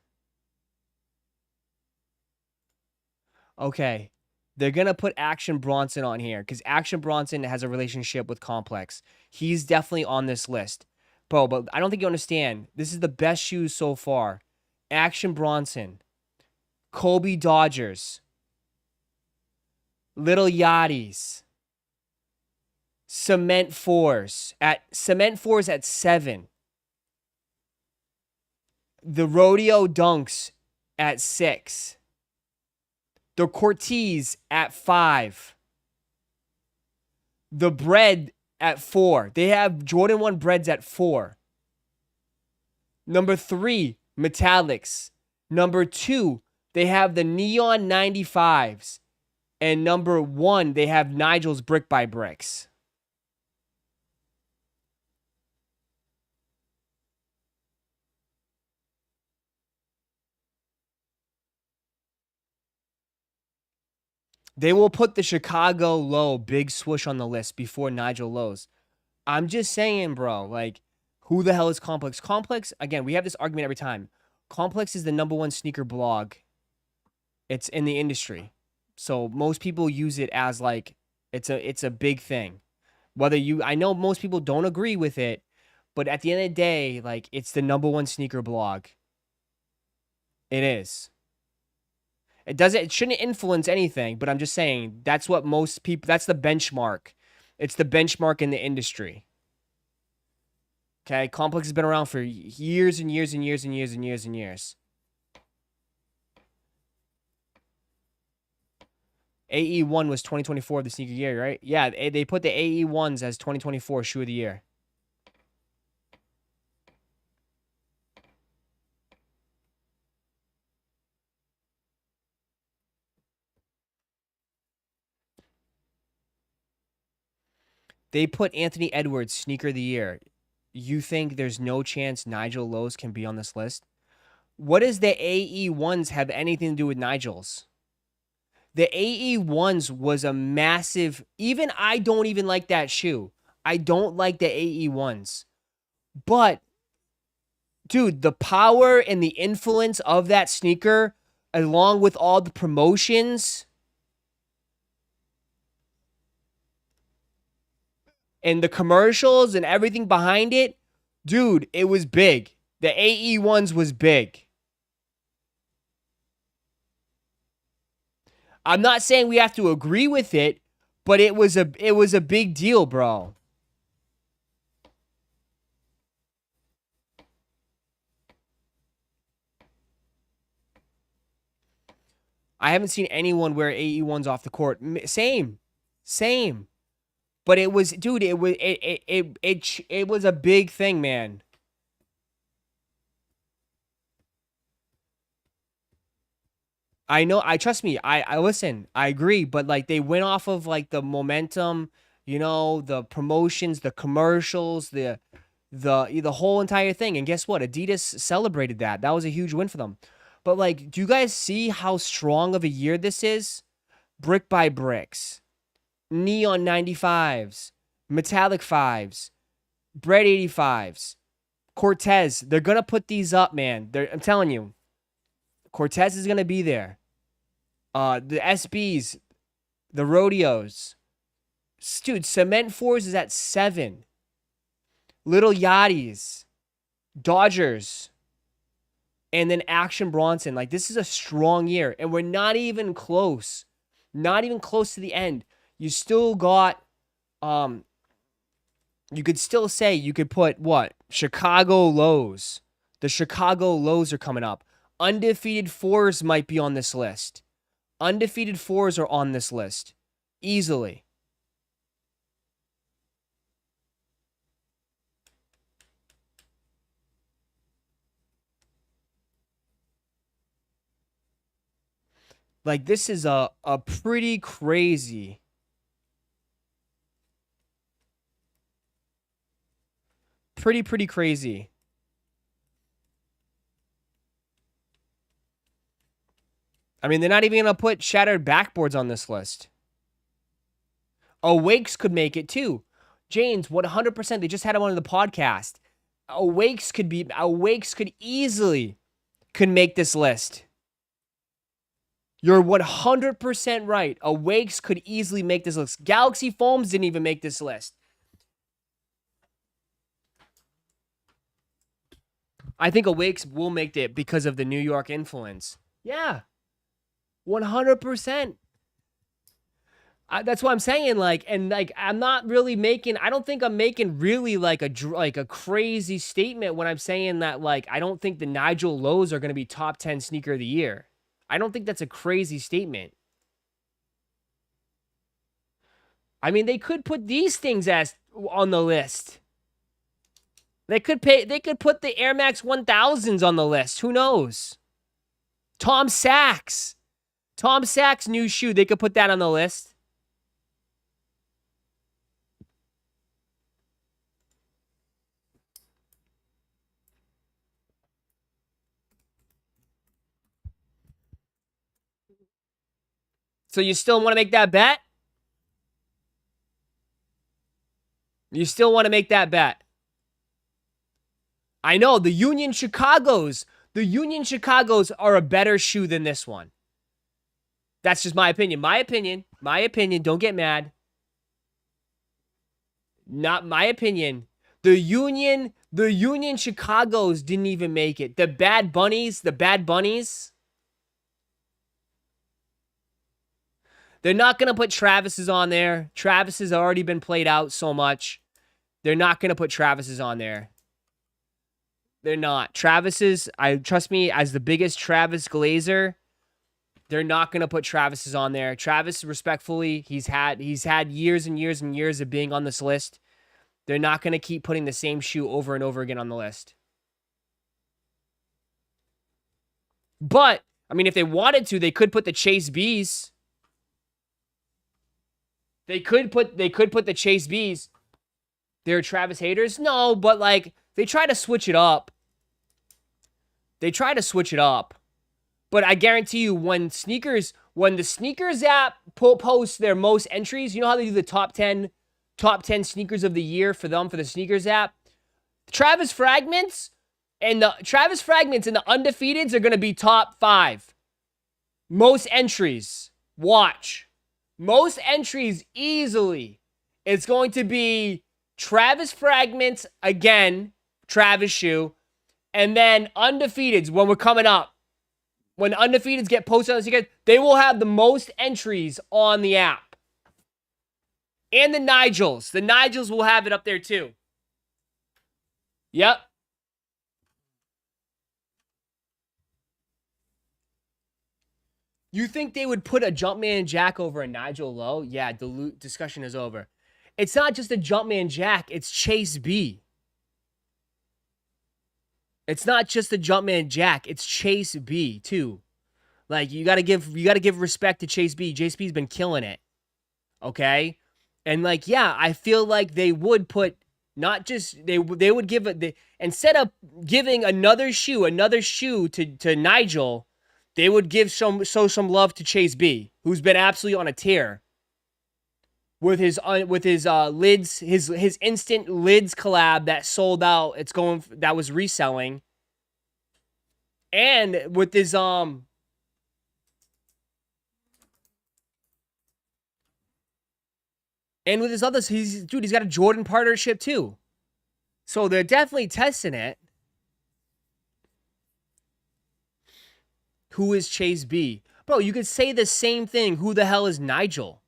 Okay. They're going to put Action Bronson on here because Action Bronson has a relationship with Complex. He's definitely on this list. Bro, but I don't think you understand. This is the best shoes so far. Action Bronson. Kobe Dodgers. Little Yachties. Cement Fours at 7. The Rodeo Dunks at 6. The Cortez at 5. The Bread at 4. They have Jordan 1 Breads at 4. Number 3, Metallics. Number 2, they have the Neon 95s. And number 1, they have Nigel's Brick by Bricks. They will put the Chicago Low big swoosh on the list before Nigel Lowe's. I'm just saying, bro, like, who the hell is Complex? Complex, again, we have this argument every time. Complex is the #1 sneaker blog. It's in the industry. So most people use it as like, it's a big thing. I know most people don't agree with it, but at the end of the day, like, it's the #1 sneaker blog. It is. It shouldn't influence anything, but I'm just saying that's what most people, that's the benchmark. It's the benchmark in the industry. Okay, Complex has been around for years and years and years and years and years and years. AE1 was 2024 of the sneaker year, right? Yeah, they put the AE1s as 2024 shoe of the year. They put Anthony Edwards sneaker of the year. You think there's no chance Nigel Lowe's can be on this list? What does the AE1s have anything to do with Nigel's? The AE1s was a massive, even I don't even like that shoe. I don't like the AE1s. But, dude, the power and the influence of that sneaker, along with all the promotions and the commercials and everything behind it, Dude, it was big. The AE ones was big. I'm not saying we have to agree with it, but it was a big deal, bro. I haven't seen anyone wear AE ones off the court. Same. But it was, dude, it was a big thing, man. I know, trust me, I listen, I agree, but like they went off of like the momentum, you know, the promotions, the commercials, the whole entire thing. And guess what? Adidas celebrated that. That was a huge win for them. But like, do you guys see how strong of a year this is? Brick by bricks. Neon 95s, metallic 5s, bread 85s, Cortez. They're going to put these up, man. I'm telling you. Cortez is going to be there. The SBs, the rodeos. Dude, Cement 4s is at 7. Little Yachties, Dodgers, and then Action Bronson. Like, this is a strong year, and we're not even close. Not even close to the end. You still got, you could still say, you could put, what? Chicago lows. The Chicago lows are coming up. Undefeated 4s might be on this list. Undefeated 4s are on this list. Easily. Like, this is a pretty crazy. Pretty crazy. I mean, they're not even going to put shattered backboards on this list. Awakes could make it too. James, 100%. They just had him on the podcast. Awakes could easily make this list. You're 100% right. Awakes could easily make this list. Galaxy Foams didn't even make this list. I think Awakes will make it because of the New York influence. Yeah. 100%. That's what I'm saying. Like, and like, I'm not really making, I don't think I'm making really like a crazy statement when I'm saying that, like, I don't think the Nigel Lows are going to be top 10 sneaker of the year. I don't think that's a crazy statement. I mean, they could put these things as on the list. They could put the Air Max 1000s on the list. Who knows? Tom Sachs new shoe. They could put that on the list. So you still want to make that bet? You still want to make that bet? I know the Union Chicagos are a better shoe than this one. That's just my opinion. My opinion. Don't get mad. Not my opinion. The Union Chicagos didn't even make it. The Bad Bunnies. They're not going to put Travis's on there. Travis has already been played out so much. They're not going to put Travis's on there. They're not. Travis's, trust me, as the biggest Travis Glazer, they're not going to put Travis's on there. Travis, respectfully, he's had years and years and years of being on this list. They're not going to keep putting the same shoe over and over again on the list. But, I mean, if they wanted to, they could put the Chase B's. They could put the Chase B's. They're Travis haters? No, but like, they try to switch it up. But I guarantee you, when the sneakers app posts their most entries, you know how they do the top 10 sneakers of the year for the sneakers app? Travis Fragments and the Undefeateds are going to be top 5. Most entries. Watch. Most entries easily. It's going to be Travis Fragments again, Travis shoe. And then Undefeateds, when we're coming up, when Undefeateds get posted on the secret, they will have the most entries on the app. And the Nigels. The Nigels will have it up there too. Yep. You think they would put a Jumpman Jack over a Nigel Lowe? Yeah, the discussion is over. It's not just a Jumpman Jack, it's Chase B. It's not just a Jumpman Jack, it's Chase B too. Like you gotta give respect to Chase B. Chase B's been killing it. Okay? And like, yeah, I feel like they would put not just they would give it instead of giving another shoe to Nigel, they would give some love to Chase B, who's been absolutely on a tear with his lids, his instant lids collab that sold out. That was reselling, and with his and with his others, he's got a Jordan partnership too, so they're definitely testing it. Who is Chase B? Bro, you could say the same thing. Who the hell is Nigel?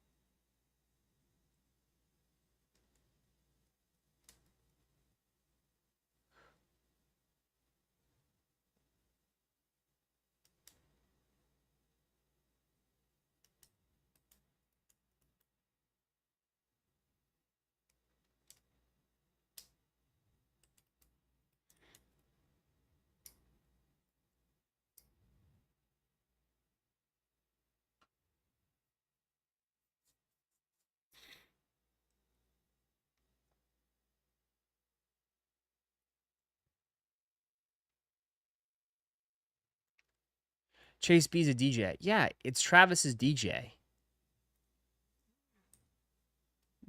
Chase B's a DJ. Yeah, it's Travis's DJ.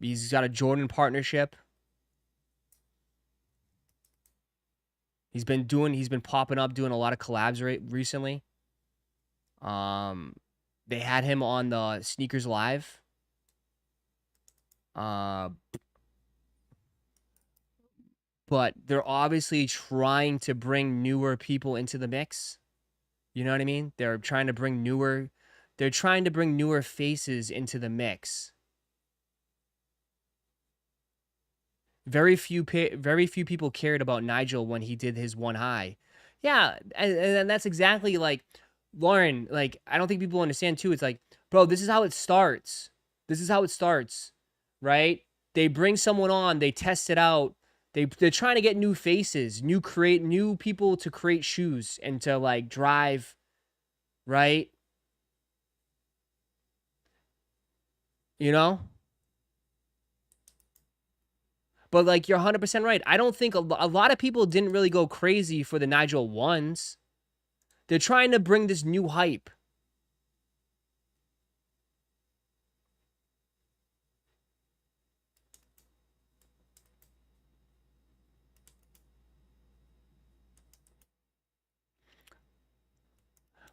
He's got a Jordan partnership. He's been popping up, doing a lot of collabs recently. They had him on the Sneakers Live. But they're obviously trying to bring newer people into the mix. You know what I mean? They're trying to bring newer faces into the mix. Very few people cared about Nigel when he did his one high. Yeah, and that's exactly like Lauren, like I don't think people understand too. It's like, bro, this is how it starts. Right? They bring someone on, they test it out. They're trying to get new faces, new people to create shoes and to like drive, right? You know? But like you're 100% right. I don't think a lot of people didn't really go crazy for the Nigel ones. They're trying to bring this new hype.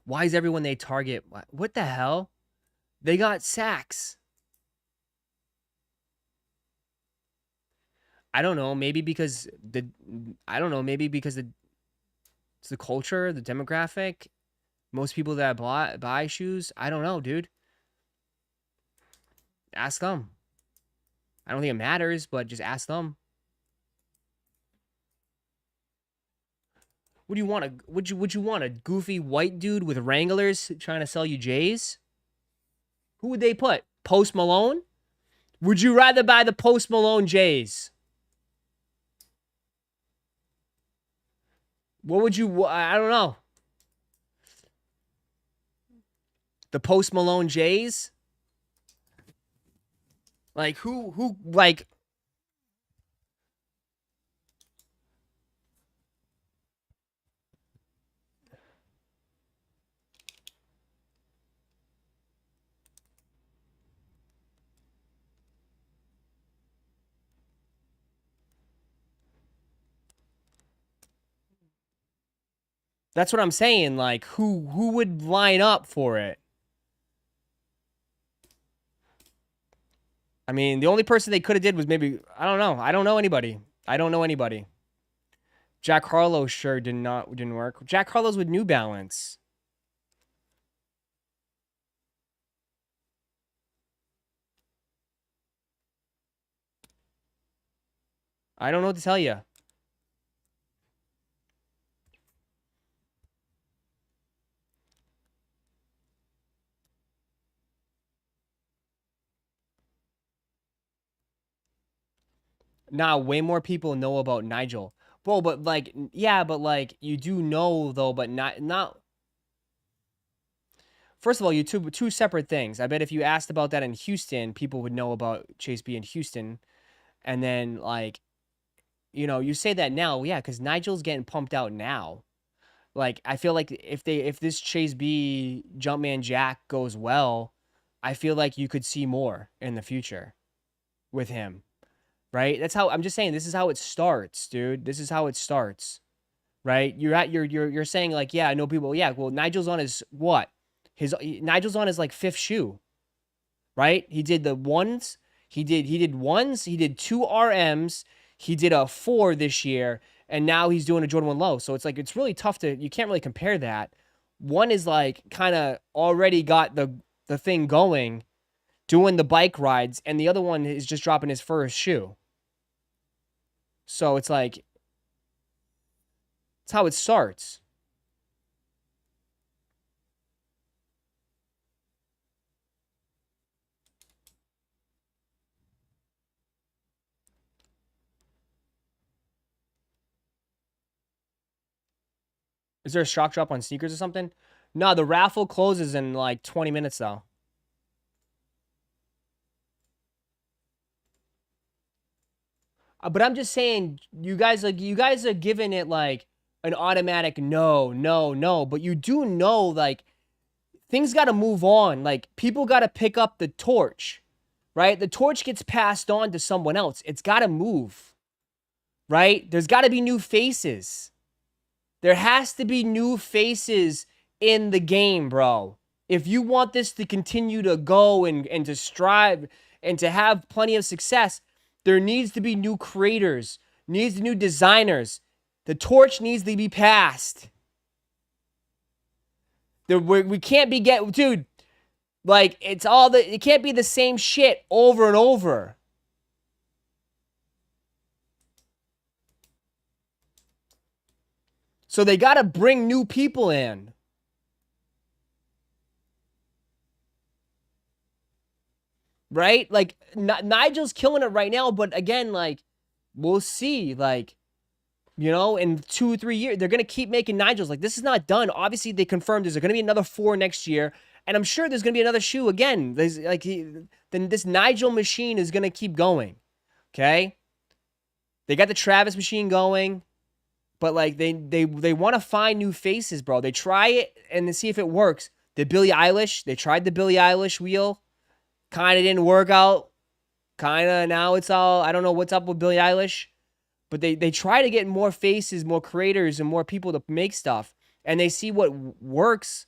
Why is everyone they target? What the hell? They got sacks. I don't know. Maybe because it's the culture, the demographic. Most people that buy shoes. I don't know, dude. Ask them. I don't think it matters, but just ask them. What do you want? Would you want a goofy white dude with Wranglers trying to sell you J's? Who would they put? Post Malone? Would you rather buy the Post Malone J's? What would you? I don't know. The Post Malone J's? Like who like? That's what I'm saying. Like, who would line up for it? I mean, the only person they could have did was maybe, I don't know. I don't know anybody. Jack Harlow sure didn't work. Jack Harlow's with New Balance. I don't know what to tell you. Nah, way more people know about Nigel. Bro, but like, yeah, but like, you do know though, but not. First of all, you two separate things. I bet if you asked about that in Houston, people would know about Chase B in Houston. And then like, you know, you say that now, yeah, because Nigel's getting pumped out now. Like, I feel like if this Chase B Jumpman Jack goes well, I feel like you could see more in the future with him. Right? That's how I'm just saying this is how it starts, dude. This is how it starts. Right? You're saying like, yeah, I know people. Yeah, well, Nigel's on his what? Nigel's on his like 5th shoe. Right? He did the ones, he did ones, he did 2 RMs, he did a 4 this year, and now he's doing a Jordan 1 low. So it's like it's really tough you can't really compare that. One is like kind of already got the thing going, doing the bike rides, and the other one is just dropping his first shoe. So it's like, it's how it starts. Is there a shock drop on sneakers or something? No, the raffle closes in like 20 minutes though. But I'm just saying, you guys are giving it like an automatic no. But you do know like things got to move on. Like people got to pick up the torch, right? The torch gets passed on to someone else. It's got to move, right? There's got to be new faces. There has to be new faces in the game, bro. If you want this to continue to go and to strive and to have plenty of success, there needs to be new creators, needs new designers. The torch needs to be passed. We can't be dude, like it can't be the same shit over and over. So they got to bring new people in. Right? Like, Nigel's killing it right now, but again, like, we'll see. Like, you know, in 2 or 3 years, they're going to keep making Nigels. Like, this is not done. Obviously, they confirmed there's going to be another 4 next year, and I'm sure there's going to be another shoe again. Then this Nigel machine is going to keep going. Okay? They got the Travis machine going. But, like, they want to find new faces, bro. They try it and they see if it works. They tried the Billie Eilish wheel. Kind of didn't work out. Kind of now it's all, I don't know what's up with Billie Eilish. But they try to get more faces, more creators, and more people to make stuff. And they see what works.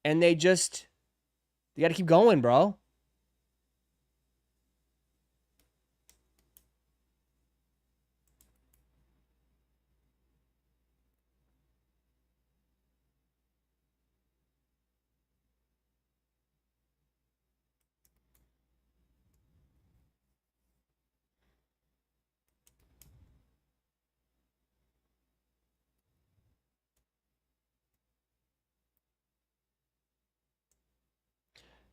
And they got to keep going, bro.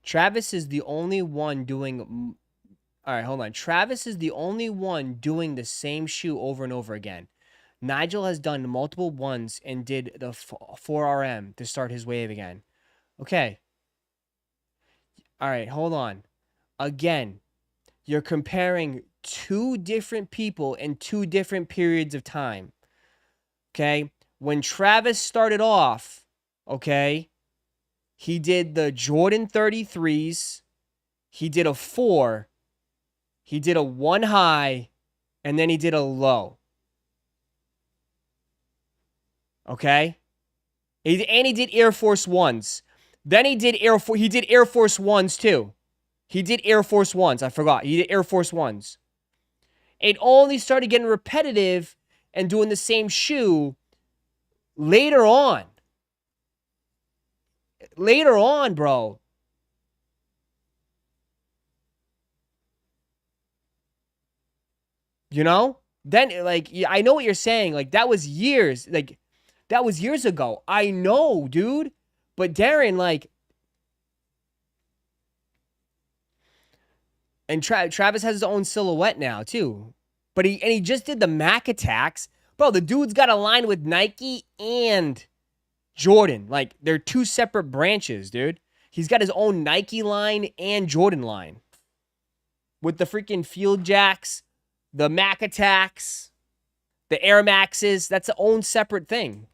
Travis is the only one doing... All right, hold on. Travis is the only one doing the same shoe over and over again. Nigel has done multiple ones and did the 4RM to start his wave again. Okay. All right, hold on. Again, you're comparing 2 different people in 2 different periods of time. Okay? When Travis started off, okay, he did the Jordan 33s. He did a 4. He did a 1 high. And then he did a low. Okay? And he did Air Force 1s. Then he did Air Force 1s too. He did Air Force 1s. I forgot. He did Air Force 1s. It only started getting repetitive and doing the same shoe later on. Later on, bro. You know? Then, like, I know what you're saying. Like, that was years. Like, that was years ago. I know, dude. But Darren, like... And Travis has his own silhouette now, too. But he just did the Mac attacks. Bro, the dude's got a line with Nike and Jordan. Like, they're two separate branches, dude. He's got his own Nike line and Jordan line. With the freaking Field Jacks, the Mac attacks, the Air Maxes. That's its own separate thing.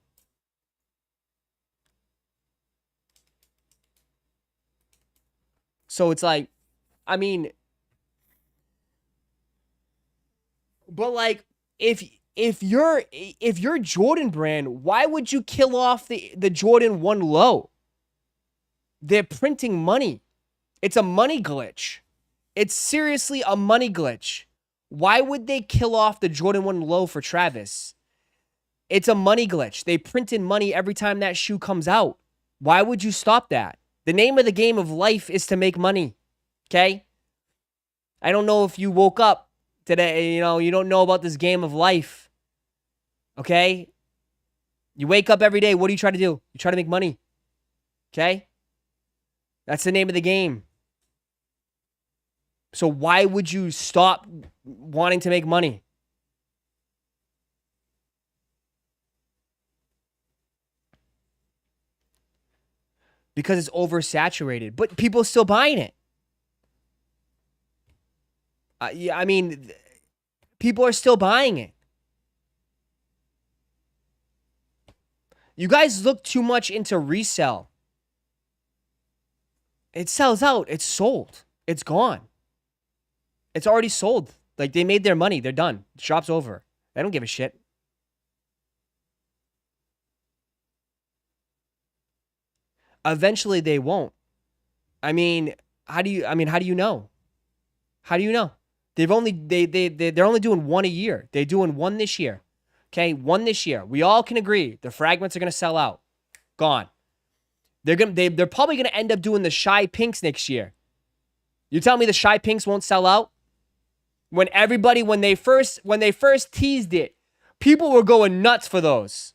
So it's like, I mean... But like, if you're Jordan brand, why would you kill off the Jordan 1 Low? They're printing money. It's a money glitch. It's seriously a money glitch. Why would they kill off the Jordan 1 Low for Travis? It's a money glitch. They printed money every time that shoe comes out. Why would you stop that? The name of the game of life is to make money. Okay? I don't know if you woke up today, you know, you don't know about this game of life. Okay? You wake up every day, what do you try to do? You try to make money. Okay? That's the name of the game. So why would you stop wanting to make money? Because it's oversaturated, but people are still buying it. Yeah, I mean, people are still buying it. You guys look too much into resell. It sells out. It's sold. It's gone. It's already sold. Like, they made their money. They're done. The shop's over. They don't give a shit. Eventually, they won't. I mean, how do you know? How do you know? They're only doing one a year. They're doing one this year. Okay, one this year. We all can agree the fragments are gonna sell out. Gone. They're probably gonna end up doing the Shy Pinks next year. You tell me the Shy Pinks won't sell out? When they first teased it, people were going nuts for those.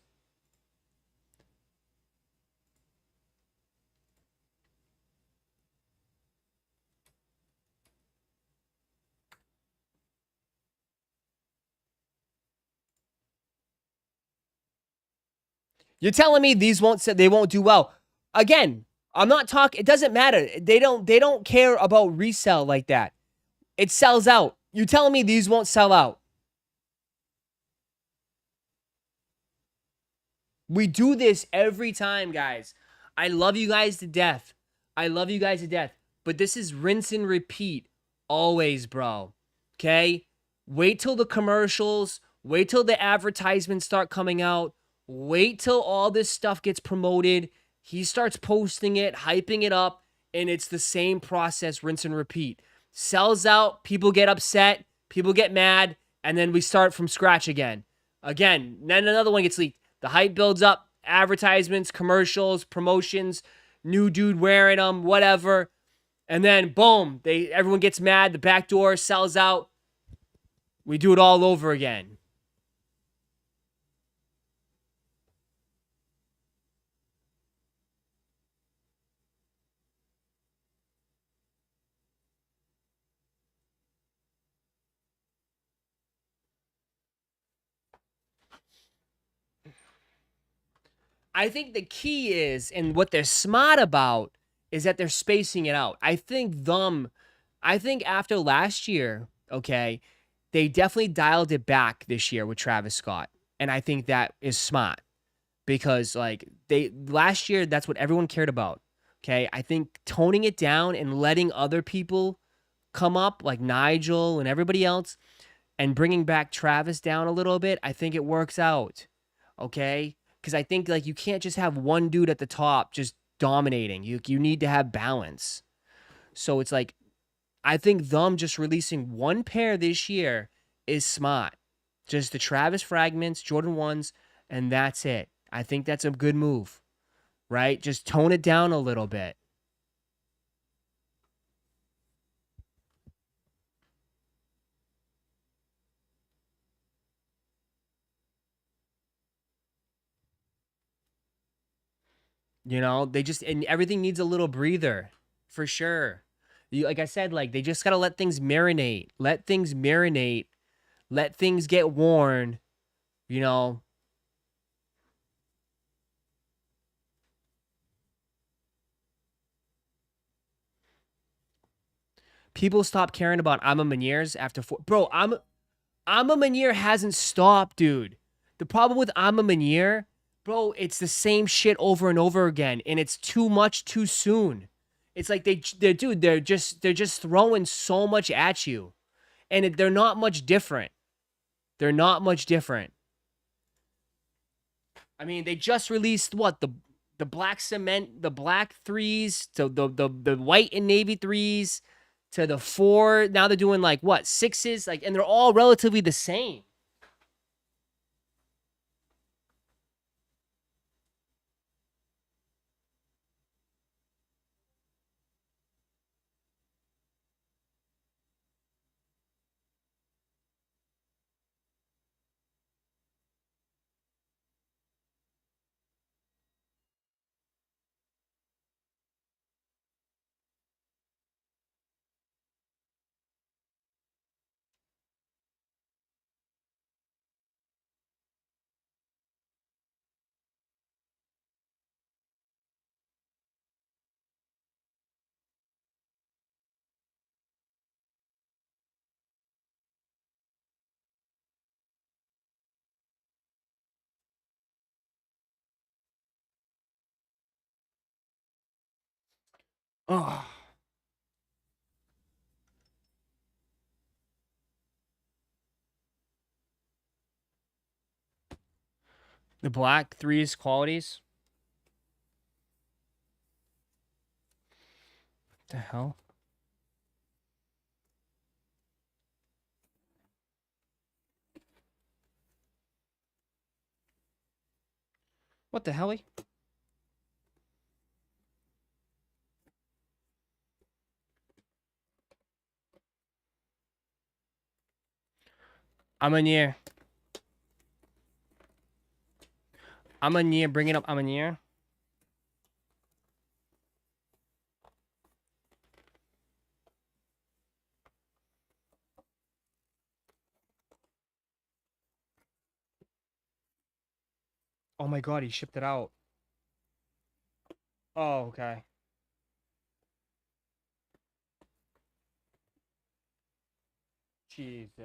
You're telling me they won't do well. Again, I'm not talking, it doesn't matter. They don't care about resell like that. It sells out. You telling me these won't sell out? We do this every time, guys. I love you guys to death. But this is rinse and repeat always, bro. Okay? Wait till the commercials. Wait till the advertisements start coming out. Wait till all this stuff gets promoted. He starts posting it, hyping it up, and it's the same process, rinse and repeat. Sells out, people get upset, people get mad, and then we start from scratch again. Then another one gets leaked. The hype builds up, advertisements, commercials, promotions, new dude wearing them, whatever. And then, boom, everyone gets mad, the back door sells out. We do it all over again. I think the key is, and what they're smart about, is that they're spacing it out. I think after last year, okay, they definitely dialed it back this year with Travis Scott. And I think that is smart. Because last year, that's what everyone cared about. Okay. I think toning it down and letting other people come up, like Nigel and everybody else, and bringing back Travis down a little bit, I think it works out. Okay. Because I think you can't just have one dude at the top just dominating. You need to have balance. So it's I think them just releasing one pair this year is smart. Just the Travis fragments, Jordan 1s, and that's it. I think that's a good move, right? Just tone it down a little bit. You know, they just, and everything needs a little breather, for sure. Like I said, like, they just got to let things marinate. Let things marinate. Let things get worn, you know. People stop caring about Amma Meniere's after 4. Bro, Amma Maniere hasn't stopped, dude. The problem with Amma Maniere, bro, it's the same shit over and over again, and it's too much too soon. It's like they're just throwing so much at you, and they're not much different. They're not much different. I mean, they just released what, the black cement, the black 3s, to the white and navy 3s, to the 4. Now they're doing like what, 6s, like, and they're all relatively the same. Oh. The black 3s qualities. What the hell? What the hell? Amanier. Amanier, bringing up Amanier. Oh my god, he shipped it out. Oh, okay. Jesus.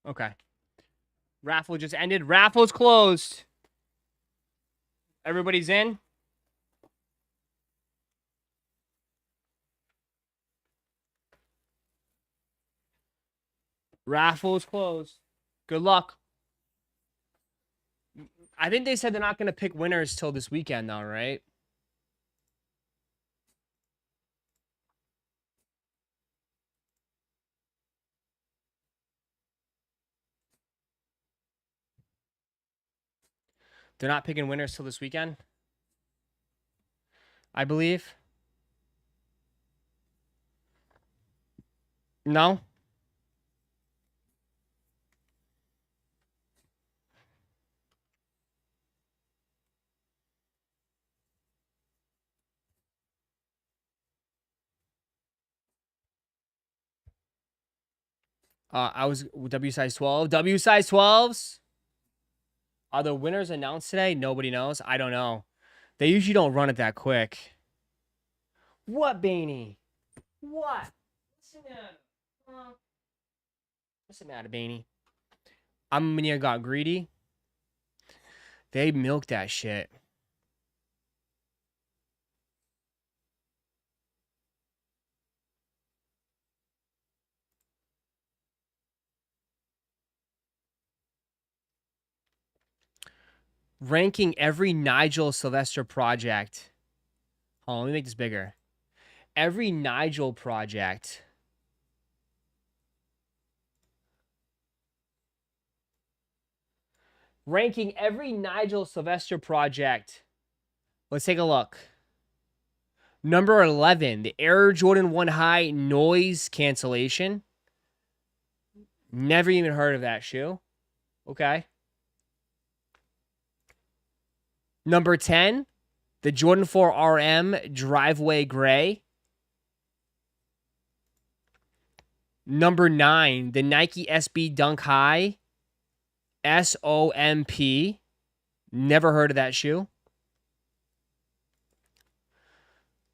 Okay. Raffle just ended. Raffle's closed. Everybody's in? Raffle's closed. Good luck. I think they said they're not going to pick winners till this weekend, though, right? They're not picking winners till this weekend, I believe. No? I was W size 12. W size 12s? Are the winners announced today? Nobody knows. I don't know. They usually don't run it that quick. What, Baney? What? What's the matter? What's the matter, Baney? Amania got greedy. They milked that shit. Ranking every Nigel Sylvester project. Hold on, let me make this bigger. Every Nigel project ranking every Nigel Sylvester project. Let's take a look. Number 11, the Air Jordan 1 High noise cancellation. Never even heard of that shoe. Okay. Number 10, the Jordan 4 RM Driveway Gray. Number 9, the Nike SB Dunk High SOMP. Never heard of that shoe.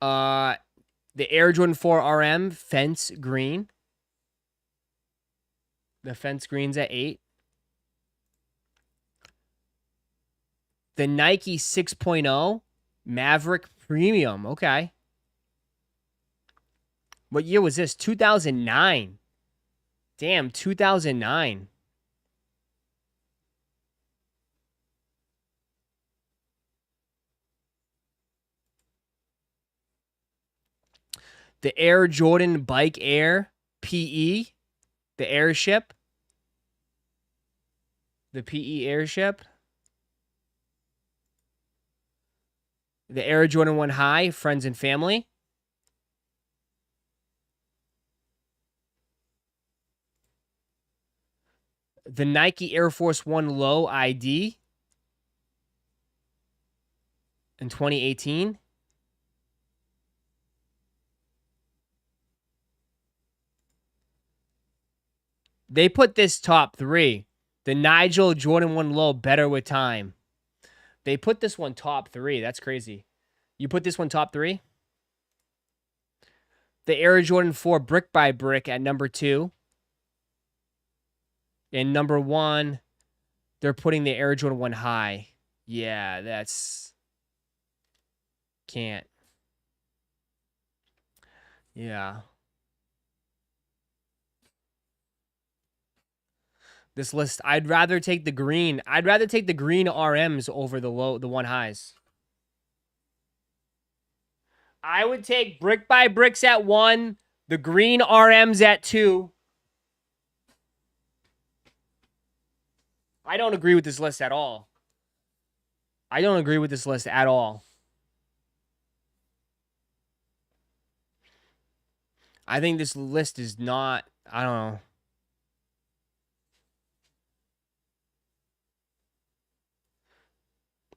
The Air Jordan 4 RM Fence Green. The Fence Green's at 8. The Nike 6.0 Maverick Premium. Okay. What year was this? 2009. Damn, 2009. The Air Jordan Bike Air PE. The Airship. The PE Airship. The Air Jordan 1 High, Friends and Family. The Nike Air Force 1 Low ID in 2018. They put this top 3. The Nigel Jordan 1 Low Better with Time. They put this one top 3. That's crazy. You put this one top 3? The Air Jordan 4 Brick by Brick at number 2. And number 1, they're putting the Air Jordan 1 High. Yeah, that's... Can't. Yeah. This list, I'd rather take the green. I'd rather take the green RMs over the 1 Highs. I would take Brick by Bricks at 1, the green RMs at 2. I don't agree with this list at all. I don't agree with this list at all. I think this list is not, I don't know.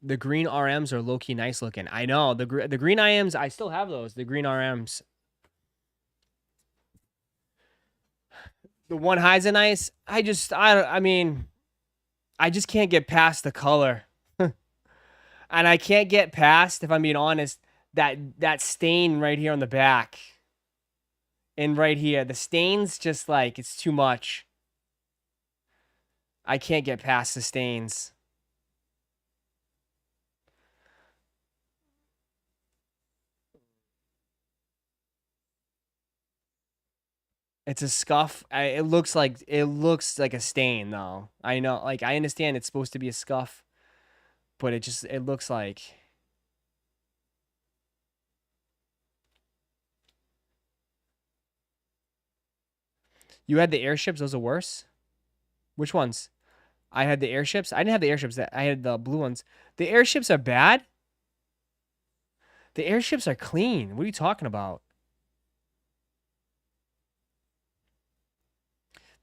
The green RMs are low-key nice looking. I know. The green IMs, I still have those. The green RMs. The 1 Highs are nice. I mean, I just can't get past the color. And I can't get past, if I'm being honest, that stain right here on the back. And right here. The stains just like, it's too much. I can't get past the stains. It's a scuff. It looks like a stain though. I know, like I understand it's supposed to be a scuff, but it looks like. You had the airships, those are worse? Which ones? I had the airships. I didn't have the airships. I had the blue ones. The airships are bad? The airships are clean. What are you talking about?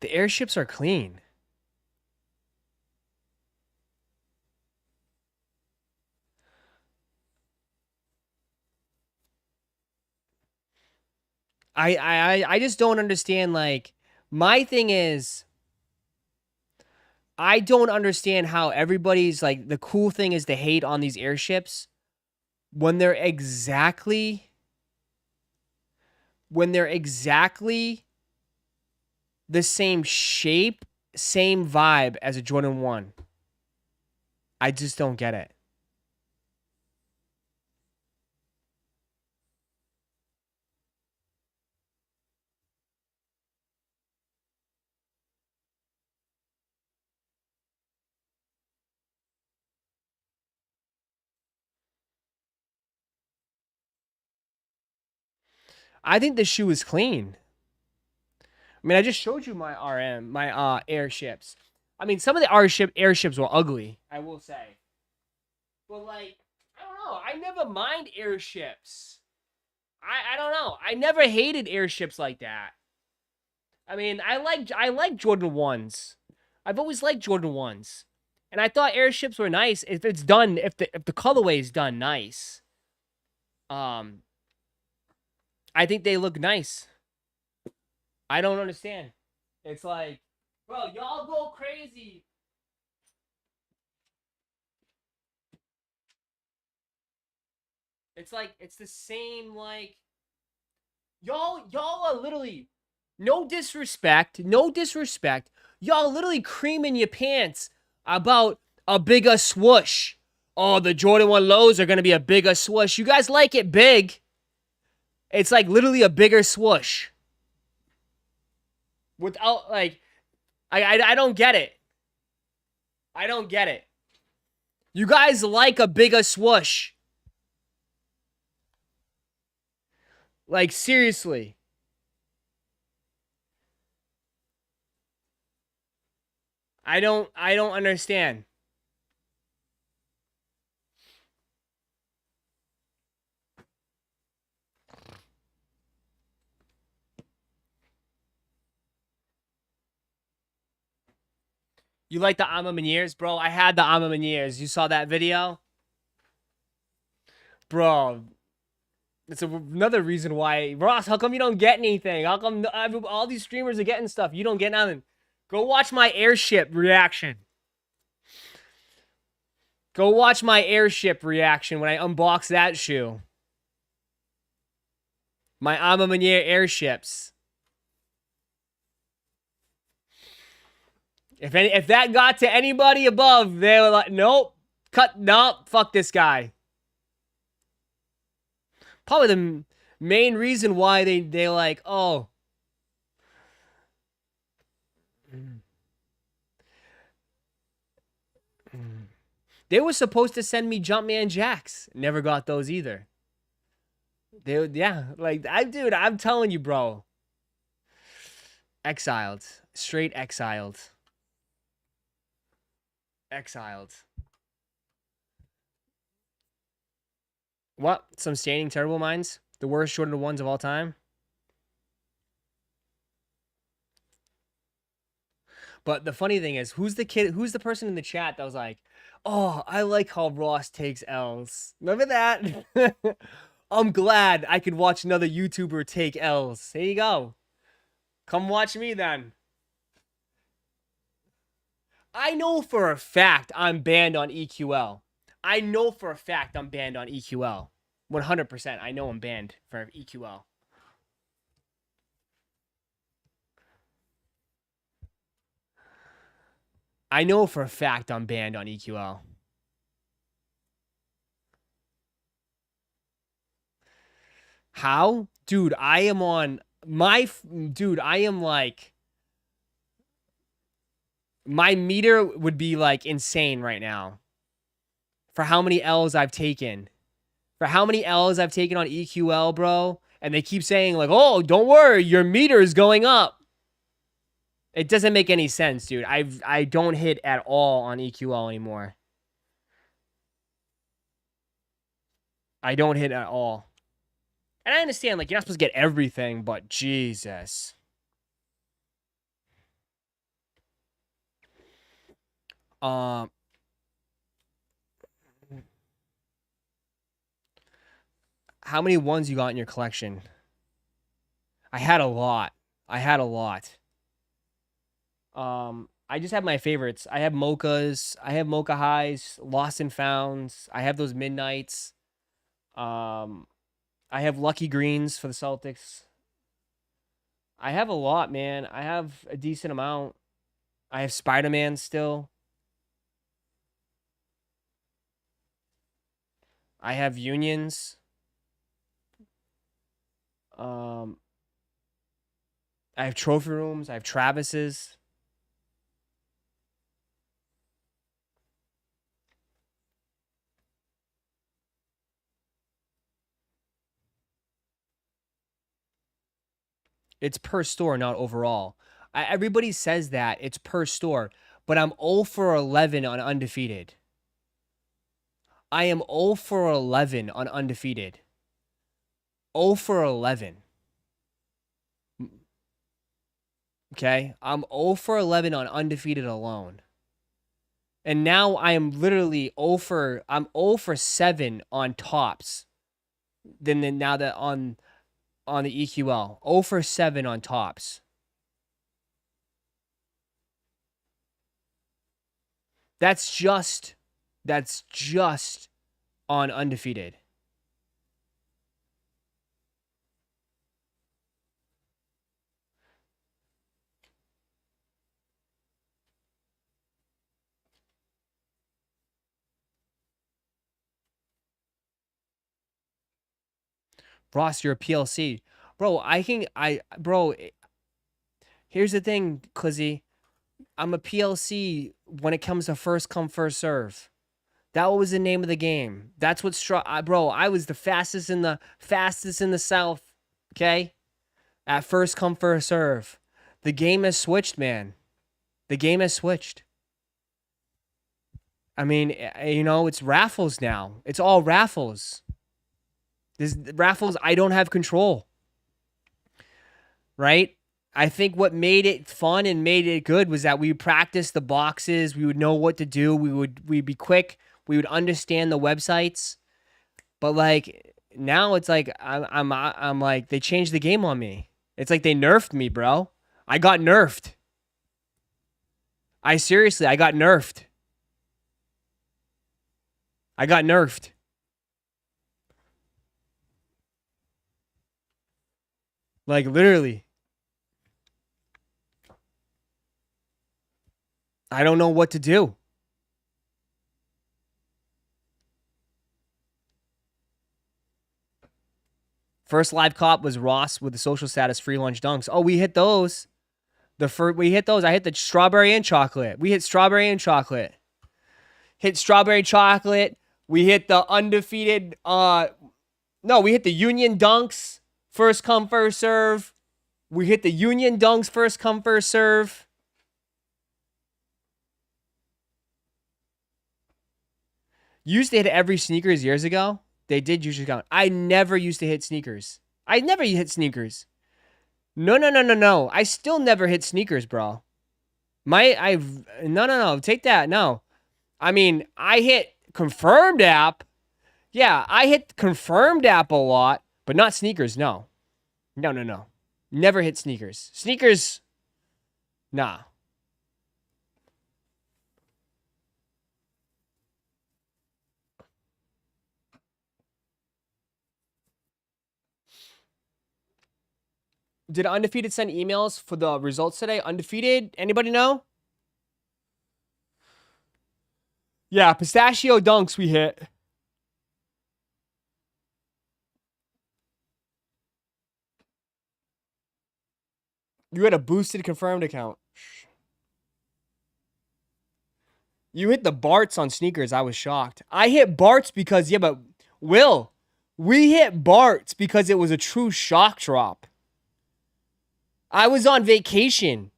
The airships are clean. I just don't understand, like, my thing is, I don't understand how everybody's, like, the cool thing is to hate on these airships when they're exactly the same shape, same vibe as a Jordan 1. I just don't get it. I think the shoe is clean. I mean, I just showed you my airships. I mean, some of the airships were ugly, I will say. But like, I don't know. I never mind airships. I don't know. I never hated airships like that. I mean, I like Jordan 1s. I've always liked Jordan 1s. And I thought airships were nice if it's done, if the colorway is done nice. I think they look nice. I don't understand. It's like, bro, y'all go crazy. It's like, it's the same, like, y'all are literally, no disrespect, y'all literally creaming your pants about a bigger swoosh. Oh, the Jordan 1 lows are going to be a bigger swoosh. You guys like it big. It's like literally a bigger swoosh. Without, like, I don't get it. I don't get it. You guys like a bigger swoosh. Like, seriously. I don't understand. You like the Ama Meuniers? Bro, I had the Ama Meuniers. You saw that video? Bro, it's another reason why. Ross, how come you don't get anything? How come all these streamers are getting stuff? You don't get nothing. Go watch my airship reaction. Go watch my airship reaction when I unbox that shoe. My Ama Meunier airships. If that got to anybody above, they were like, nope, fuck this guy. Probably the main reason why they like, oh. They were supposed to send me Jumpman Jacks. Never got those either. Dude, I'm telling you, bro. Exiled. Straight exiled. Exiled. What? Some standing terrible minds? The worst Jordan 1s of all time? But the funny thing is, who's the person in the chat that was like, oh, I like how Ross takes L's. Remember that? I'm glad I could watch another YouTuber take L's. There you go. Come watch me then. I know for a fact I'm banned on EQL. I know for a fact I'm banned on EQL. 100%. I know I'm banned for EQL. I know for a fact I'm banned on EQL. How? Dude, I am on my... Dude, I am like... My meter would be like insane right now. For how many L's I've taken. For how many L's I've taken on EQL, bro. And they keep saying like, oh, don't worry, your meter is going up. It doesn't make any sense, dude. I don't hit at all on EQL anymore. I don't hit at all. And I understand, like, you're not supposed to get everything, but Jesus. How many ones you got in your collection? I had a lot. I just have my favorites. I have mochas. I have mocha highs, lost and founds. I have those midnights. I have lucky greens for the Celtics. I have a lot, man. I have a decent amount. I have Spider-Man still. I have unions. I have trophy rooms. I have Travis's. It's per store, not overall. Everybody says that it's per store, but I'm 0 for 11 on undefeated. I am 0 for 11 on undefeated. 0 for 11. Okay? I'm 0 for 11 on undefeated alone. And now I am literally 0 for 7 on tops. Then now that on the EQL. 0 for 7 on tops. That's just on undefeated. Ross, you're a PLC. Bro, bro, here's the thing, Clizzy. I'm a PLC when it comes to first come, first serve. That was the name of the game. That's what bro, I was the fastest in the South, okay? At first come, first serve. The game has switched, man. The game has switched. I mean, you know, it's raffles now. It's all raffles. This raffles, I don't have control. Right? I think what made it fun and made it good was that we would practice the boxes. We would know what to do. We'd be quick. We would understand the websites. But like now it's like I'm like they changed the game on me. It's like they nerfed me, bro. I got nerfed. I got nerfed. I got nerfed. Like literally. I don't know what to do. First live cop was Ross with the social status free lunch dunks. Oh, we hit those. We hit those. I hit the strawberry and chocolate. We hit strawberry and chocolate. Hit strawberry chocolate. We hit the undefeated. No, we hit the Union Dunks. First come, first serve. We hit the Union Dunks. First come, first serve. Used to hit every sneakers years ago. They did usually count. I never used to hit sneakers. I never hit sneakers. No. I still never hit sneakers, bro. No. Take that. No. I mean, I hit confirmed app. Yeah, I hit confirmed app a lot, but not sneakers. No. Never hit sneakers. Sneakers, nah. Did Undefeated send emails for the results today? Undefeated? Anybody know? Yeah, pistachio dunks we hit. You had a boosted confirmed account. You hit the Barts on sneakers. I was shocked. I hit Barts because, yeah, but Will, we hit Barts because it was a true shock drop. I was on vacation.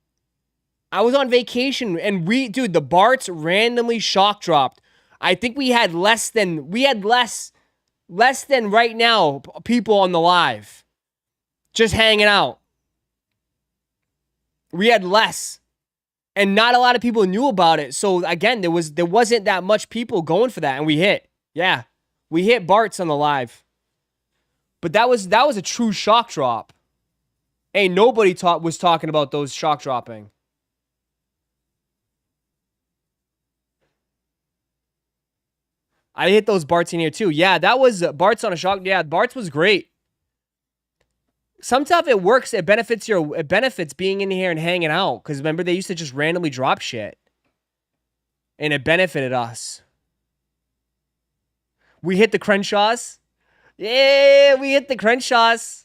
And dude, the Barts randomly shock dropped. I think we had less than right now people on the live. Just hanging out. We had less. And not a lot of people knew about it. So again, there wasn't that much people going for that, and we hit. Yeah. We hit Barts on the live. But that was a true shock drop. Ain't nobody was talking about those shock dropping. I hit those Barts in here too. Yeah, that was Barts on a shock. Yeah, Barts was great. Some stuff it works. It benefits being in here and hanging out. Because remember, they used to just randomly drop shit. And it benefited us. We hit the Crenshaws. Yeah, we hit the Crenshaws.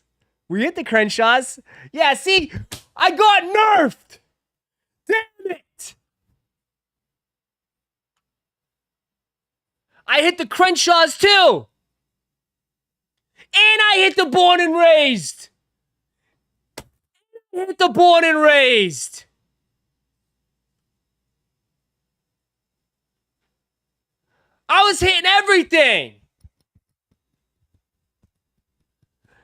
Yeah, see, I got nerfed. Damn it. I hit the Crenshaws too. And I hit the born and raised. I was hitting everything.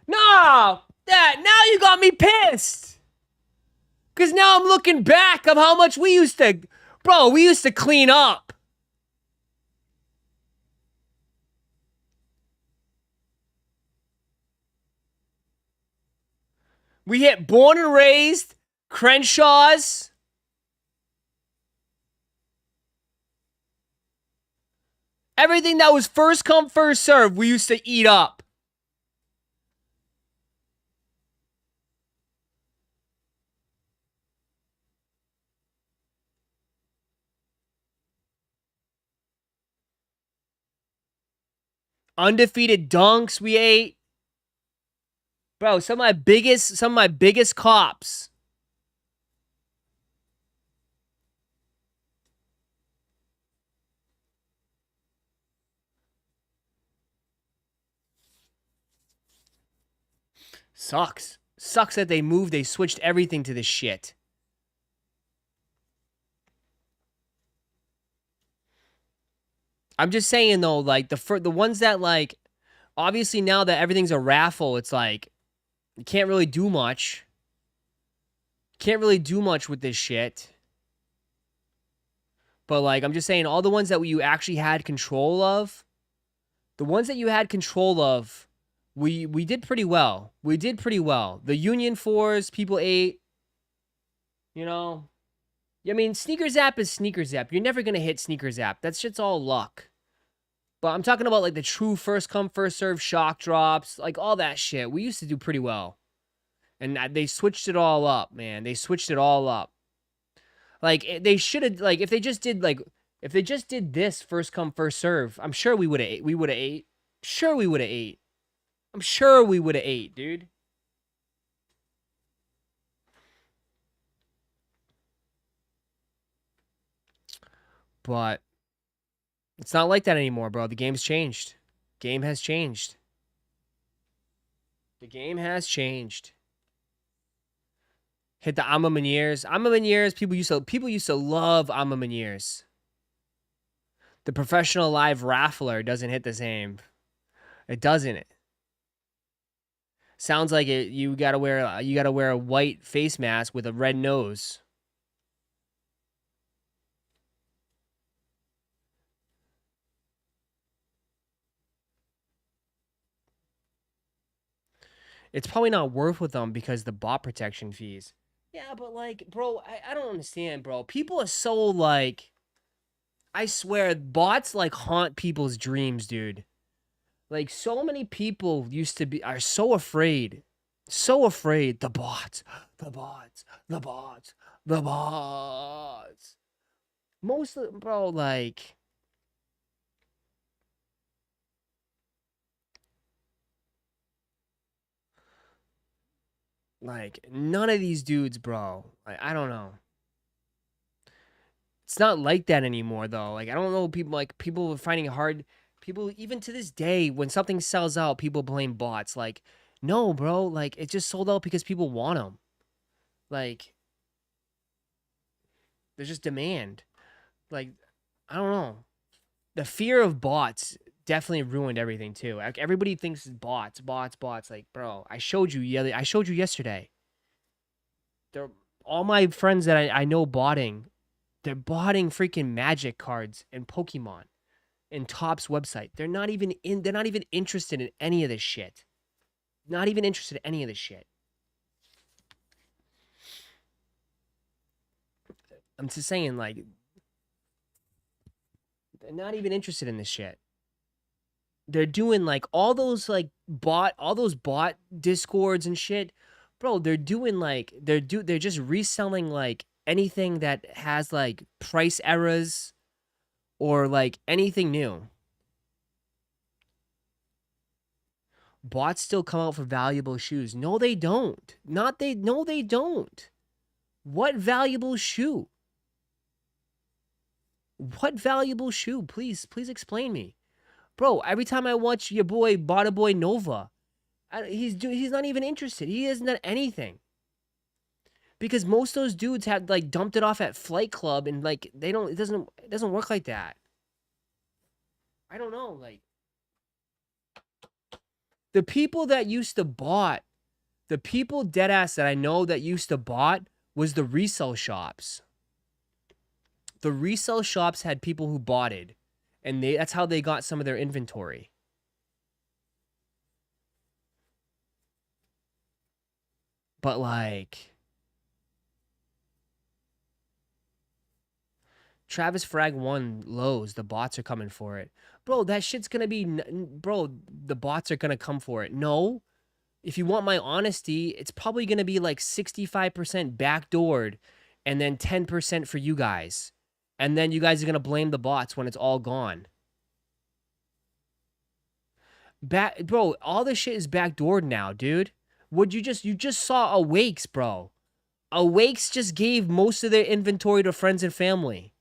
No, now you got me pissed. Because now I'm looking back of how much we used to, bro, we used to clean up. We hit Born and Raised, Crenshaw's. Everything that was first come, first serve, we used to eat up. Undefeated dunks we ate. Bro, some of my biggest cops. Sucks. Sucks that they switched everything to this shit. I'm just saying though, like the ones that like, obviously now that everything's a raffle, it's like you can't really do much. Can't really do much with this shit. But like, I'm just saying, all the ones that you actually had control of, the ones that you had control of, we did pretty well. We did pretty well. The Union 4s, people ate. You know, I mean, Sneaker Zap is Sneaker Zap. You're never gonna hit Sneaker Zap. That shit's all luck. But I'm talking about like the true first come, first serve shock drops, like all that shit. We used to do pretty well. And they switched it all up, man. They switched it all up. Like, they should have, like, if they just did this first come, first serve, I'm sure we would have ate. Sure we would have ate. I'm sure we would have ate, dude. But it's not like that anymore, bro. The game's changed. Game has changed. The game has changed. Hit the Ama Meuniers. Ama Meuniers, people used to love Ama Meuniers. The professional live raffler doesn't hit the same. It doesn't. Sounds like it. You gotta wear a white face mask with a red nose. It's probably not worth with them because the bot protection fees. Yeah, but like, bro, I don't understand, bro. People are so like, I swear, bots like haunt people's dreams, dude. Like, so many people are so afraid. So afraid. The bots. The bots. The bots. The bots. Most of them, bro, like, none of these dudes, bro. I don't know. It's not like that anymore, though. Like, I don't know, people are finding it hard. People, even to this day, when something sells out, people blame bots. Like, no, bro. Like, it just sold out because people want them. Like, there's just demand. Like, I don't know. The fear of bots definitely ruined everything too. Like, everybody thinks it's bots. Like, bro, I showed you yesterday. All my friends that I know botting, they're botting freaking Magic cards and Pokemon in Topps website. They're not even interested in any of this shit. Not even interested in any of this shit. I'm just saying, like, they're not even interested in this shit. They're doing like all those bot discords and shit. Bro, they're doing like they're just reselling like anything that has like price errors or like anything new. Bots still come out for valuable shoes. No, they don't. No, they don't. What valuable shoe? What valuable shoe? Please explain me. Bro, every time I watch your boy, Bada Boy Nova, he's not even interested. He hasn't done anything. Because most of those dudes had like dumped it off at Flight Club and like it doesn't work like that. I don't know, like the people that used to bought, the people dead ass that I know that used to bought was the resale shops. The resale shops had people who bought it, and that's how they got some of their inventory. But like Travis Frag 1 Lowe's, the bots are coming for it. Bro, that shit's gonna be... Bro, the bots are gonna come for it. No. If you want my honesty, it's probably gonna be like 65% backdoored and then 10% for you guys. And then you guys are gonna blame the bots when it's all gone. Bro, all this shit is backdoored now, dude. You just saw Awakes, bro. Awakes just gave most of their inventory to friends and family.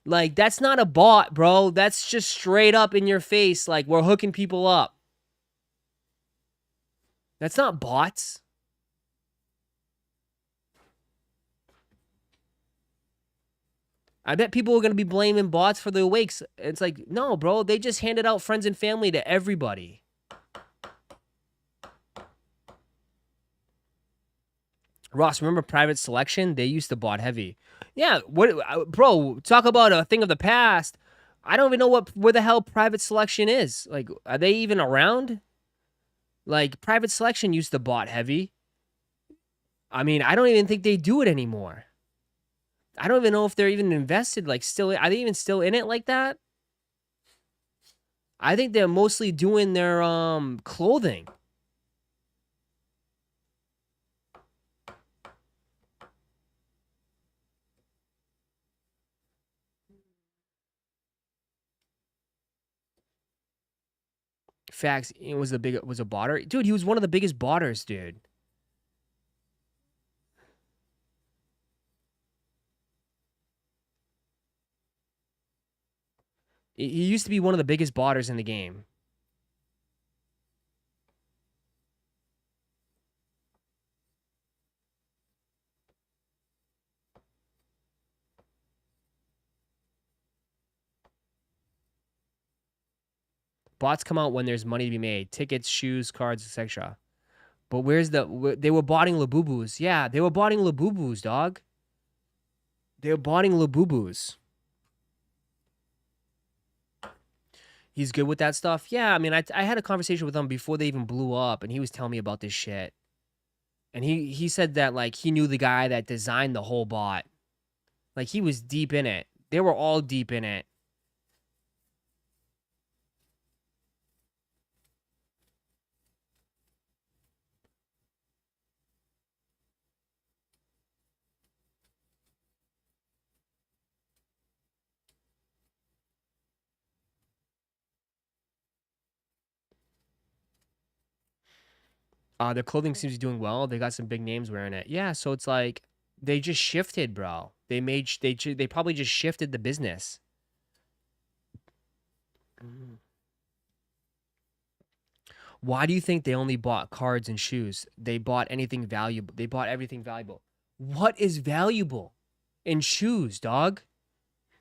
Like, that's not a bot, bro. That's just straight up in your face. Like, we're hooking people up. That's not bots. I bet people are going to be blaming bots for the Awakes. It's like, no, bro. They just handed out friends and family to everybody. Ross, remember Private Selection? They used to bot heavy. Yeah, bro, talk about a thing of the past. I don't even know where the hell Private Selection is. Like, are they even around? Like, Private Selection used to bot heavy. I mean, I don't even think they do it anymore. I don't even know if they're even invested, like, still. Are they even still in it like that? I think they're mostly doing their clothing. Facts. It was a botter. Dude, he was one of the biggest botters, dude. He used to be one of the biggest botters in the game. Bots come out when there's money to be made. Tickets, shoes, cards, etc. But where's they were botting Labubus. Yeah, they were botting Labubus, dog. They were botting Labubus. He's good with that stuff? Yeah, I mean, I had a conversation with him before they even blew up, and he was telling me about this shit. And he said that, like, he knew the guy that designed the whole bot. Like, he was deep in it. They were all deep in it. Their clothing seems to be doing well. They got some big names wearing it. Yeah, so it's like they just shifted, bro. They probably just shifted the business. Why do you think they only bought cards and shoes? They bought anything valuable. They bought everything valuable. What is valuable in shoes, dog?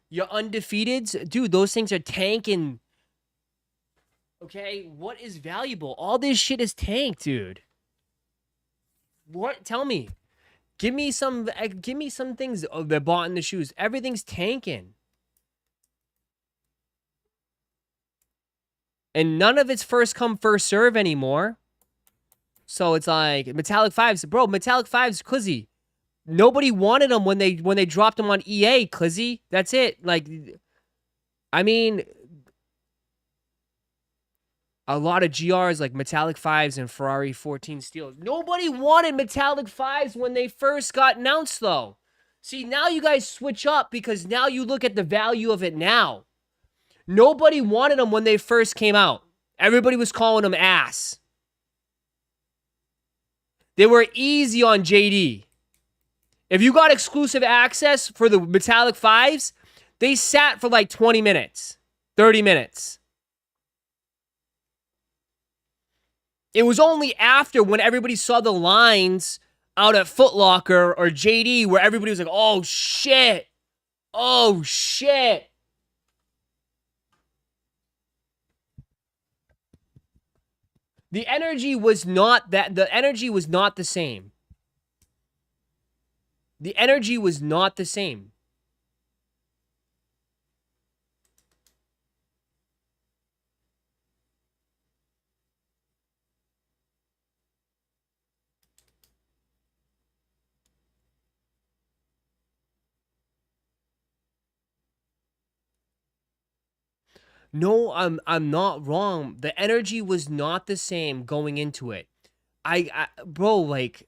Your undefeateds? Dude, those things are tanking. Okay, what is valuable? All this shit is tanked, dude. What? Tell me. Give me some things they bought in the shoes. Everything's tanking. And none of it's first come, first serve anymore. So it's like Metallic 5s. Bro, Metallic 5s, Clizzy. Nobody wanted them when they dropped them on EA, Clizzy. That's it. Like, I mean, a lot of GRs like Metallic 5s and Ferrari 14 Steels. Nobody wanted Metallic 5s when they first got announced, though. See, now you guys switch up because now you look at the value of it now. Nobody wanted them when they first came out. Everybody was calling them ass. They were easy on JD. If you got exclusive access for the Metallic 5s, they sat for like 20 minutes, 30 minutes. It was only after when everybody saw the lines out at Foot Locker or JD where everybody was like, oh, shit. Oh, shit. The energy was not that. The energy was not the same. The energy was not the same. No, I'm not wrong. The energy was not the same going into it. Bro, like,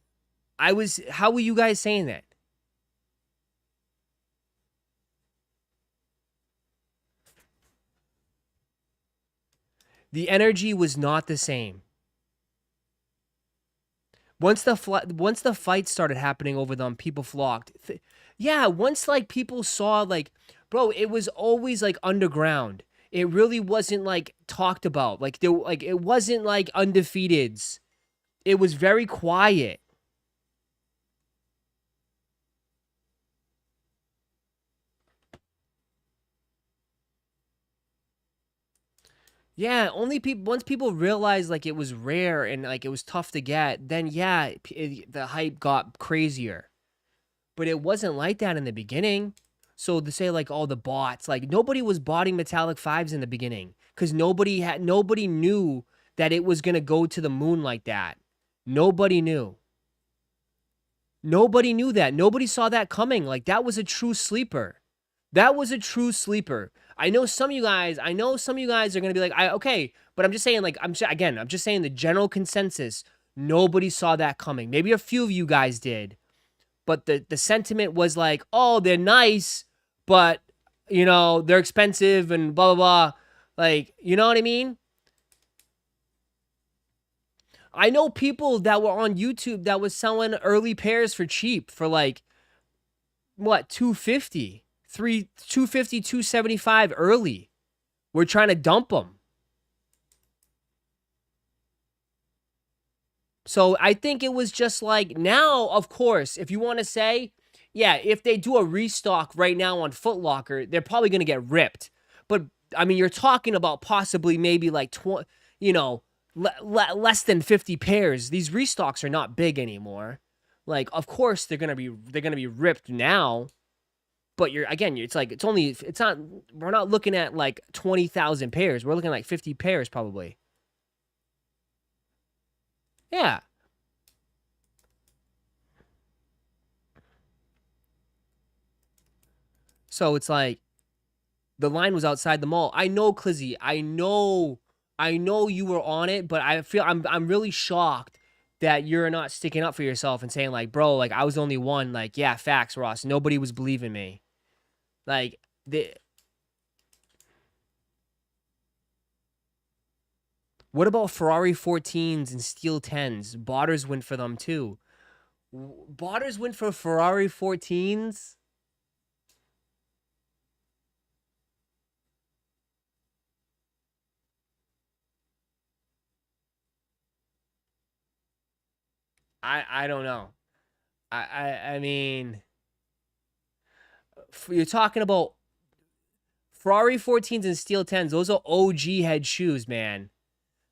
I was. How were you guys saying that? The energy was not the same. Once the fight started happening over them, people flocked. Yeah, once like people saw like, bro, it was always like underground. It really wasn't like talked about. Like it wasn't like undefeateds. It was very quiet. Yeah, only people once people realized like it was rare and like it was tough to get, then yeah, the hype got crazier. But it wasn't like that in the beginning. So to say like all the bots, like nobody was botting metallic fives in the beginning because nobody knew that it was gonna go to the moon like that. Nobody knew. Nobody knew that. Nobody saw that coming. Like that was a true sleeper. That was a true sleeper. I know some of you guys are gonna be like, okay, but I'm just saying, like, I'm just saying the general consensus. Nobody saw that coming. Maybe a few of you guys did, but the sentiment was like, oh, they're nice, but you know they're expensive and blah blah blah. Like, you know what I mean? I know people that were on YouTube that was selling early pairs for cheap for like what 250, 250, 275 early. We're trying to dump them. So I think it was just like now, of course, if you want to say, yeah, if they do a restock right now on Foot Locker, they're probably going to get ripped. But I mean, you're talking about possibly maybe like less than 50 pairs. These restocks are not big anymore. Like, of course they're gonna be ripped now. But we're not looking at like 20,000 pairs. We're looking at like 50 pairs probably. Yeah. So it's like the line was outside the mall. I know, Clizzy. I know you were on it, but I feel I'm really shocked that you're not sticking up for yourself and saying like, bro, like I was the only one. Like, yeah, facts, Ross. Nobody was believing me. Like what about Ferrari 14s and Steel 10s? Botters went for them too. Botters went for Ferrari 14s? I don't know. I mean, you're talking about Ferrari 14s and Steel 10s. Those are OG head shoes, man.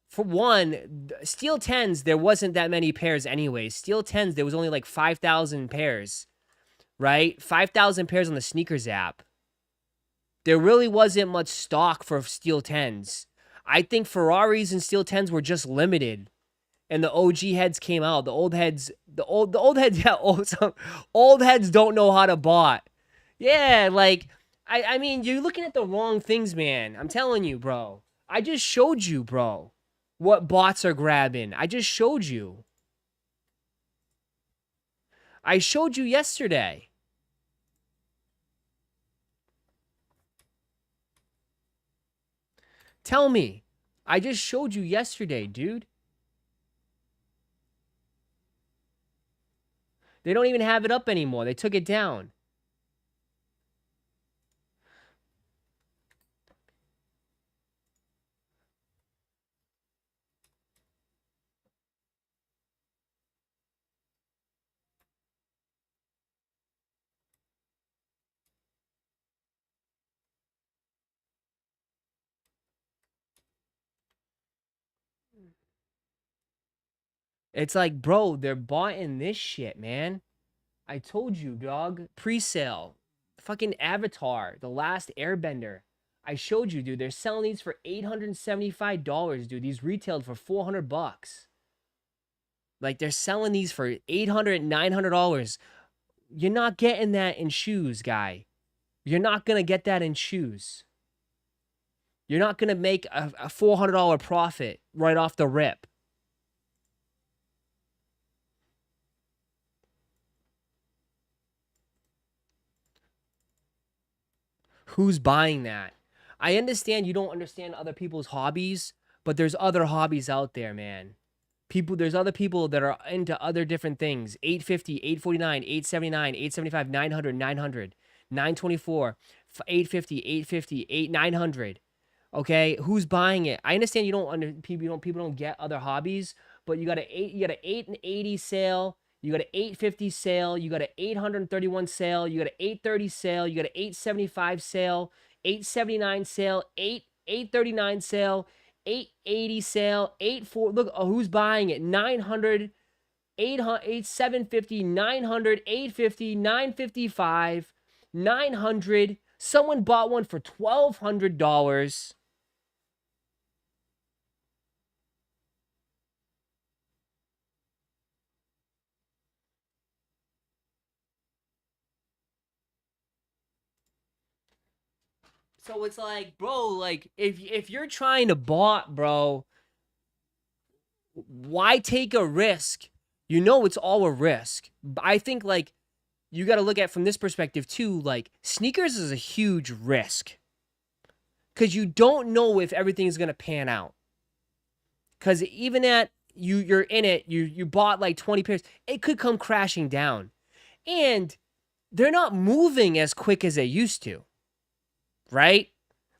For one, Steel 10s, there wasn't that many pairs anyways. Steel 10s, there was only like 5,000 pairs, right? 5,000 pairs on the sneakers app. There really wasn't much stock for Steel 10s. I think Ferraris and Steel 10s were just limited. And the OG heads came out. The old heads, yeah, old heads don't know how to bot. Yeah, like, I mean, you're looking at the wrong things, man. I'm telling you, bro. I just showed you, bro, what bots are grabbing. I just showed you. I showed you yesterday. Tell me. I just showed you yesterday, dude. They don't even have it up anymore. They took it down. It's like, bro, they're bought in this shit, man. I told you, dog. Pre-sale. Fucking Avatar, The Last Airbender. I showed you, dude. They're selling these for $875, dude. These retailed for $400. Like, they're selling these for $800, $900. You're not getting that in shoes, guy. You're not going to get that in shoes. You're not going to make a $400 profit right off the rip. Who's buying that? I understand you don't understand other people's hobbies, but there's other hobbies out there, man. There's other people that are into other different things. 850, 849, 879, 875, 900, 900, 924, 850, 850, 900. Okay, who's buying it? I understand people don't get other hobbies, but you got an 880 sale, you got an 850 sale, you got an 831 sale, you got an 830 sale, you got an 875 sale, 879 sale, 839 sale, 880 sale, 84. Look, who's buying it? 900, 800, 750, 900, 850, 955, 900. Someone bought one for $1,200. So it's like, bro, like if you're trying to bot, bro, why take a risk? You know it's all a risk. I think like you got to look at it from this perspective too. Like sneakers is a huge risk because you don't know if everything is gonna pan out. Because even at you're in it, you bought like 20 pairs, it could come crashing down, and they're not moving as quick as they used to. Right?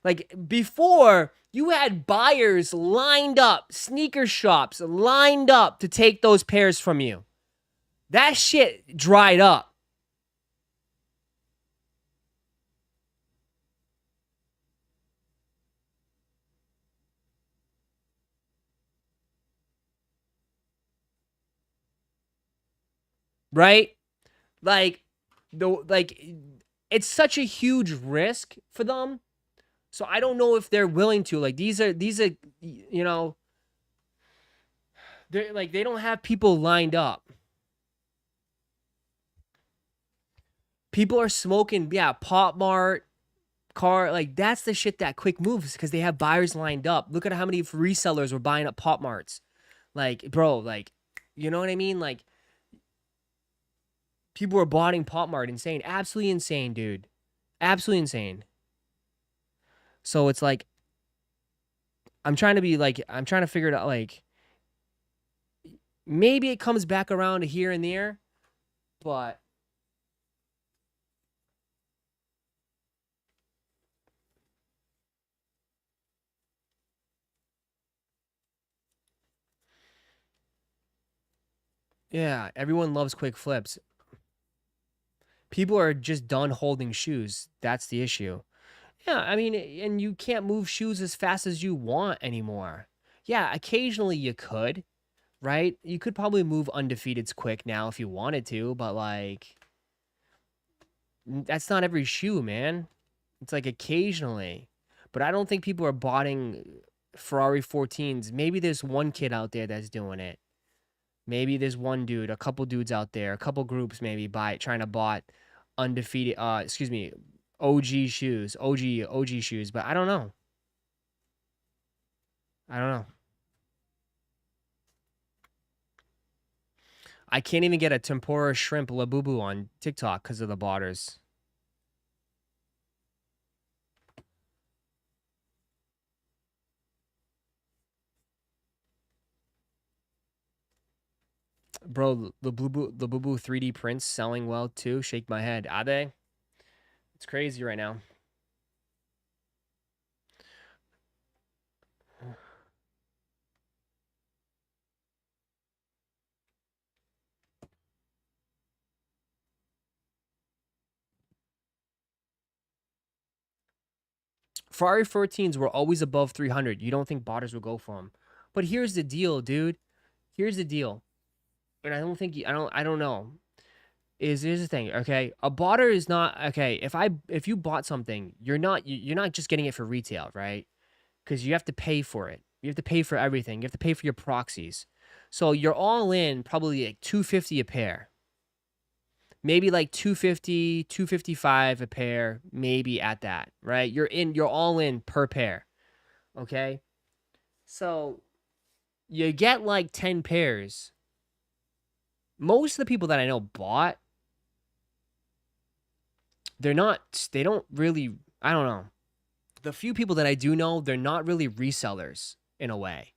Like before, you had buyers lined up, sneaker shops lined up to take those pairs from you. That shit dried up. Right? Like it's such a huge risk for them. So I don't know if they're willing to. Like these are you know, they're like they don't have people lined up. People are smoking, yeah, Pop Mart, car, like that's the shit that quick moves because they have buyers lined up. Look at how many resellers were buying up Pop Marts. Like, bro, like, you know what I mean? Like people were buying Pop Mart, insane, absolutely insane, dude. Absolutely insane. So it's like, I'm trying to figure it out. Like, maybe it comes back around to here and there, but yeah, everyone loves quick flips. People are just done holding shoes. That's the issue. Yeah, I mean, and you can't move shoes as fast as you want anymore. Yeah, occasionally you could, right? You could probably move undefeateds quick now if you wanted to, but like that's not every shoe, man. It's like occasionally. But I don't think people are botting Ferrari 14s. Maybe there's one kid out there that's doing it. Maybe there's one dude, a couple dudes out there, a couple groups maybe trying to bot undefeated OG shoes, OG shoes, but I don't know. I don't know. I can't even get a tempura shrimp labubu on TikTok because of the botters. Bro, the Boo 3D prints selling well too. Shake my head. Are they? It's crazy right now. Ferrari 14s were always above 300. You don't think botters will go for them. But here's the deal, dude. Here's the deal. and I don't think I don't know. Here's the thing, okay? A barter is not okay. If you bought something, you're not just getting it for retail, right? Because you have to pay for it. You have to pay for everything. You have to pay for your proxies. So you're all in probably like $250 a pair. Maybe like $250, $255 a pair, maybe at that, right? You're all in per pair. Okay? So you get like 10 pairs. Most of the people that I know bought, they don't really, I don't know. The few people that I do know, they're not really resellers in a way.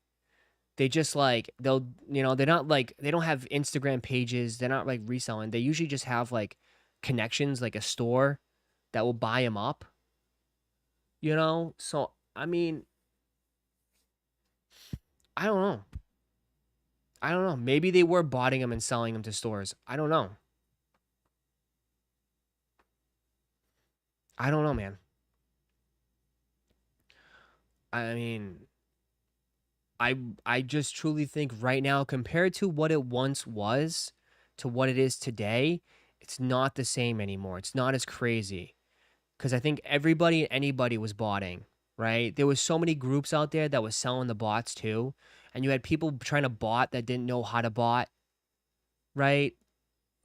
They just like, they're not like, they don't have Instagram pages. They're not like reselling. They usually just have like connections, like a store that will buy them up, So, I mean, I don't know. Maybe they were buying them and selling them to stores. I don't know. Man. I mean, I just truly think right now, compared to what it once was to what it is today, it's not the same anymore. It's not as crazy. Because I think everybody and anybody was botting, right? There was so many groups out there that was selling the bots too. And you had people trying to bot that didn't know how to bot, right?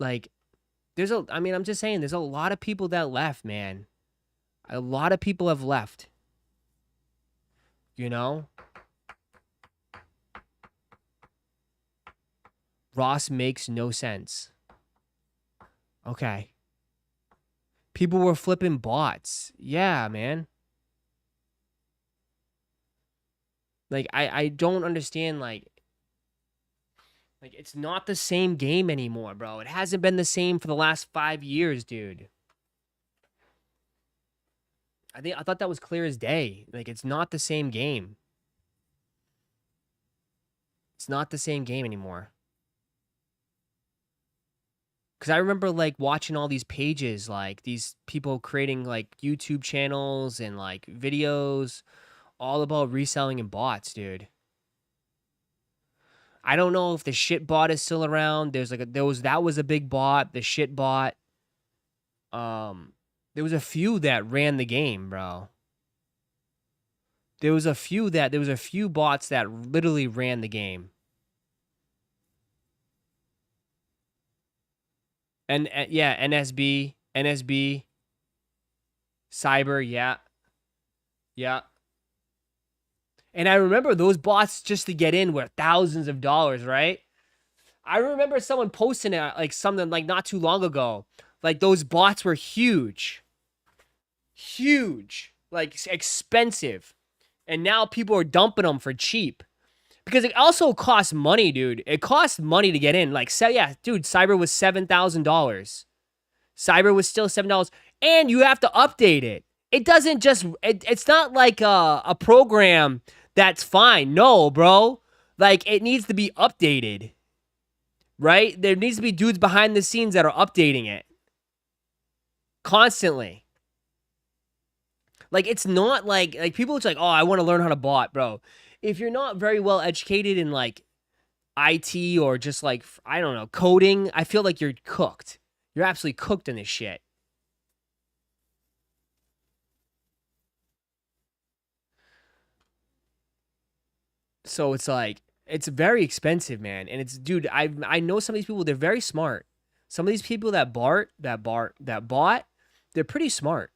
Like, I'm just saying, there's a lot of people that left, man. A lot of people have left. Ross makes no sense. Okay. People were flipping bots. Yeah, man. Like, I don't understand, like, it's not the same game anymore, bro. It hasn't been the same for the last 5 years, dude. I thought that was clear as day. Like, it's not the same game. It's not the same game anymore. Because I remember, like, watching all these pages, like, these people creating, like, YouTube channels and, like, videos all about reselling and bots, dude. I don't know if the shit bot is still around. That was a big bot, the shit bot. There was a few that ran the game, bro. There was a few bots that literally ran the game. And yeah, NSB, Cyber, yeah. Yeah. And I remember those bots just to get in were thousands of dollars, right? I remember someone posting it, like something like not too long ago. Like those bots were huge. Huge. Like expensive. And now people are dumping them for cheap. Because it also costs money, dude. It costs money to get in. Like, yeah, dude, Cyber was $7,000. Cyber was still $7. And you have to update it. It doesn't just, it's not like a program that's fine. No, bro. Like, it needs to be updated. Right? There needs to be dudes behind the scenes that are updating it. Constantly. Like, it's not like people it's like, oh, I want to learn how to bot, bro. If you're not very well educated in, like, IT or just, like, I don't know, coding, I feel like you're cooked. You're absolutely cooked in this shit. So it's like, it's very expensive, man. And it's, dude, I know some of these people, they're very smart. Some of these people that bought, they're pretty smart.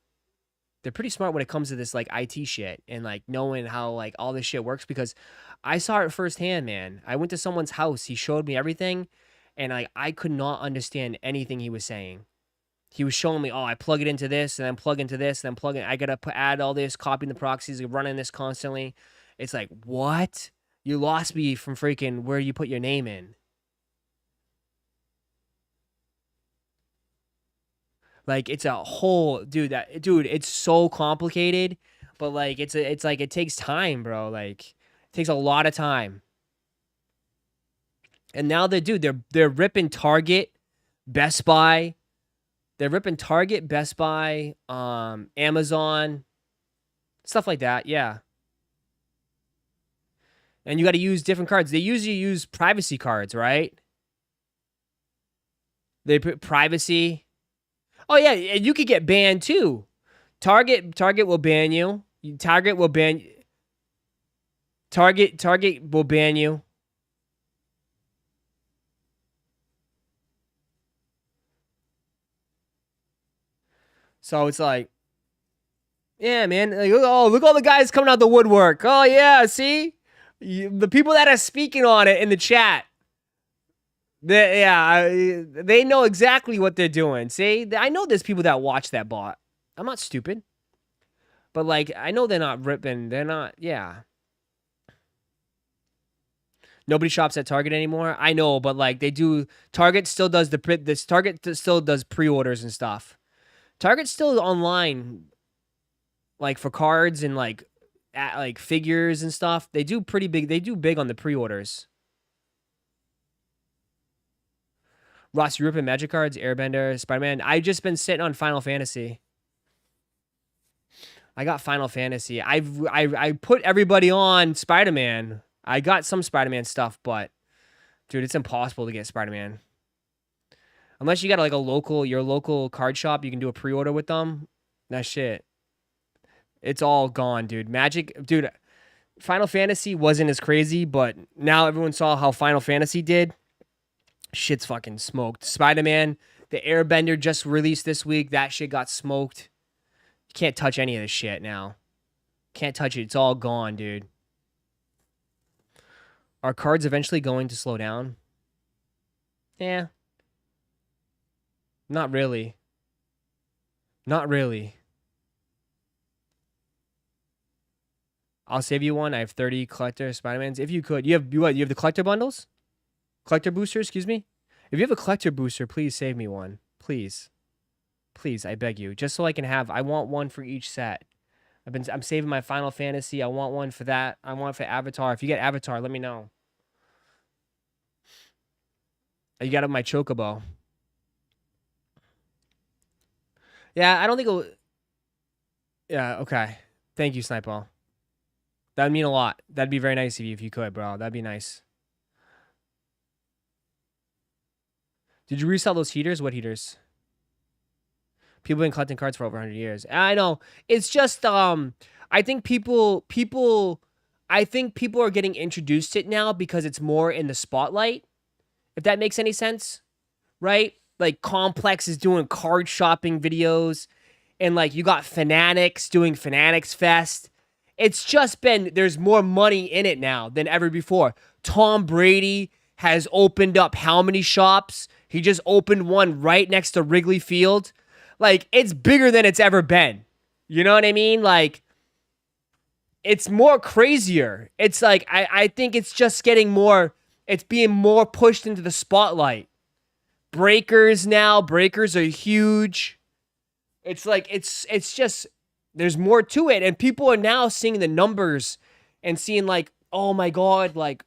They're pretty smart when it comes to this, like, IT shit and, like, knowing how, like, all this shit works, because I saw it firsthand, man. I went to someone's house. He showed me everything, and I could not understand anything he was saying. He was showing me, oh, I plug it into this, and then plug into this, and then plug it. I got to add all this, copying the proxies, running this constantly. It's like, what? You lost me from freaking where you put your name in. Like, it's a whole, dude, it's so complicated, but, like, it's like, it takes time, bro. Like, it takes a lot of time. And now they're ripping Target, Best Buy. They're ripping Target, Best Buy, Amazon, stuff like that. Yeah. And you got to use different cards. They usually use privacy cards, right? They put privacy. Oh yeah, and you could get banned too. Target will ban you. Target will ban. Target will ban you. So it's like, yeah, man. Like, oh, look all the guys coming out the woodwork. Oh yeah, see, the people that are speaking on it in the chat. They know exactly what they're doing. See, I know there's people that watch that bot. I'm not stupid. But, like, I know they're not ripping. They're not, yeah. Nobody shops at Target anymore. I know, but, like, they do. Target still does Target still does pre-orders and stuff. Target's still online, like, for cards and, like figures and stuff. They do pretty big. They do big on the pre-orders. Ross, you ripping Magic cards, Airbender, Spider-Man. I've just been sitting on Final Fantasy. I got Final Fantasy. I put everybody on Spider-Man. I got some Spider-Man stuff, but dude, it's impossible to get Spider-Man. Unless you got like your local card shop, you can do a pre-order with them. That shit. It's all gone, dude. Magic, dude. Final Fantasy wasn't as crazy, but now everyone saw how Final Fantasy did. Shit's fucking smoked. Spider-Man, the Airbender just released this week. That shit got smoked. You can't touch any of this shit now. Can't touch it. It's all gone, dude. Are cards eventually going to slow down? Yeah. Not really. Not really. I'll save you one. I have 30 collector Spider-Mans. If you could. You have what? You have the collector bundles? Collector booster, excuse me? If you have a collector booster, please save me one. Please. Please, I beg you. Just so I can have, I want one for each set. I'm saving my Final Fantasy. I want one for that. I want for Avatar. If you get Avatar, let me know. You got my Chocobo. Yeah, I don't think it'll... Yeah, okay. Thank you, Snipeball. That would mean a lot. That'd be very nice of you if you could, bro. That'd be nice. Did you resell those heaters? What heaters? People have been collecting cards for over 100 years. I know. It's just I think people are getting introduced to it now because it's more in the spotlight. If that makes any sense, right? Like Complex is doing card shopping videos, and like you got Fanatics doing Fanatics Fest. It's just been, there's more money in it now than ever before. Tom Brady has opened up how many shops? He just opened one right next to Wrigley Field. Like, it's bigger than it's ever been. You know what I mean? Like, it's more crazier. It's like, I think it's just getting more, it's being more pushed into the spotlight. Breakers are huge. It's like, it's just, there's more to it. And people are now seeing the numbers and seeing like, oh my God, like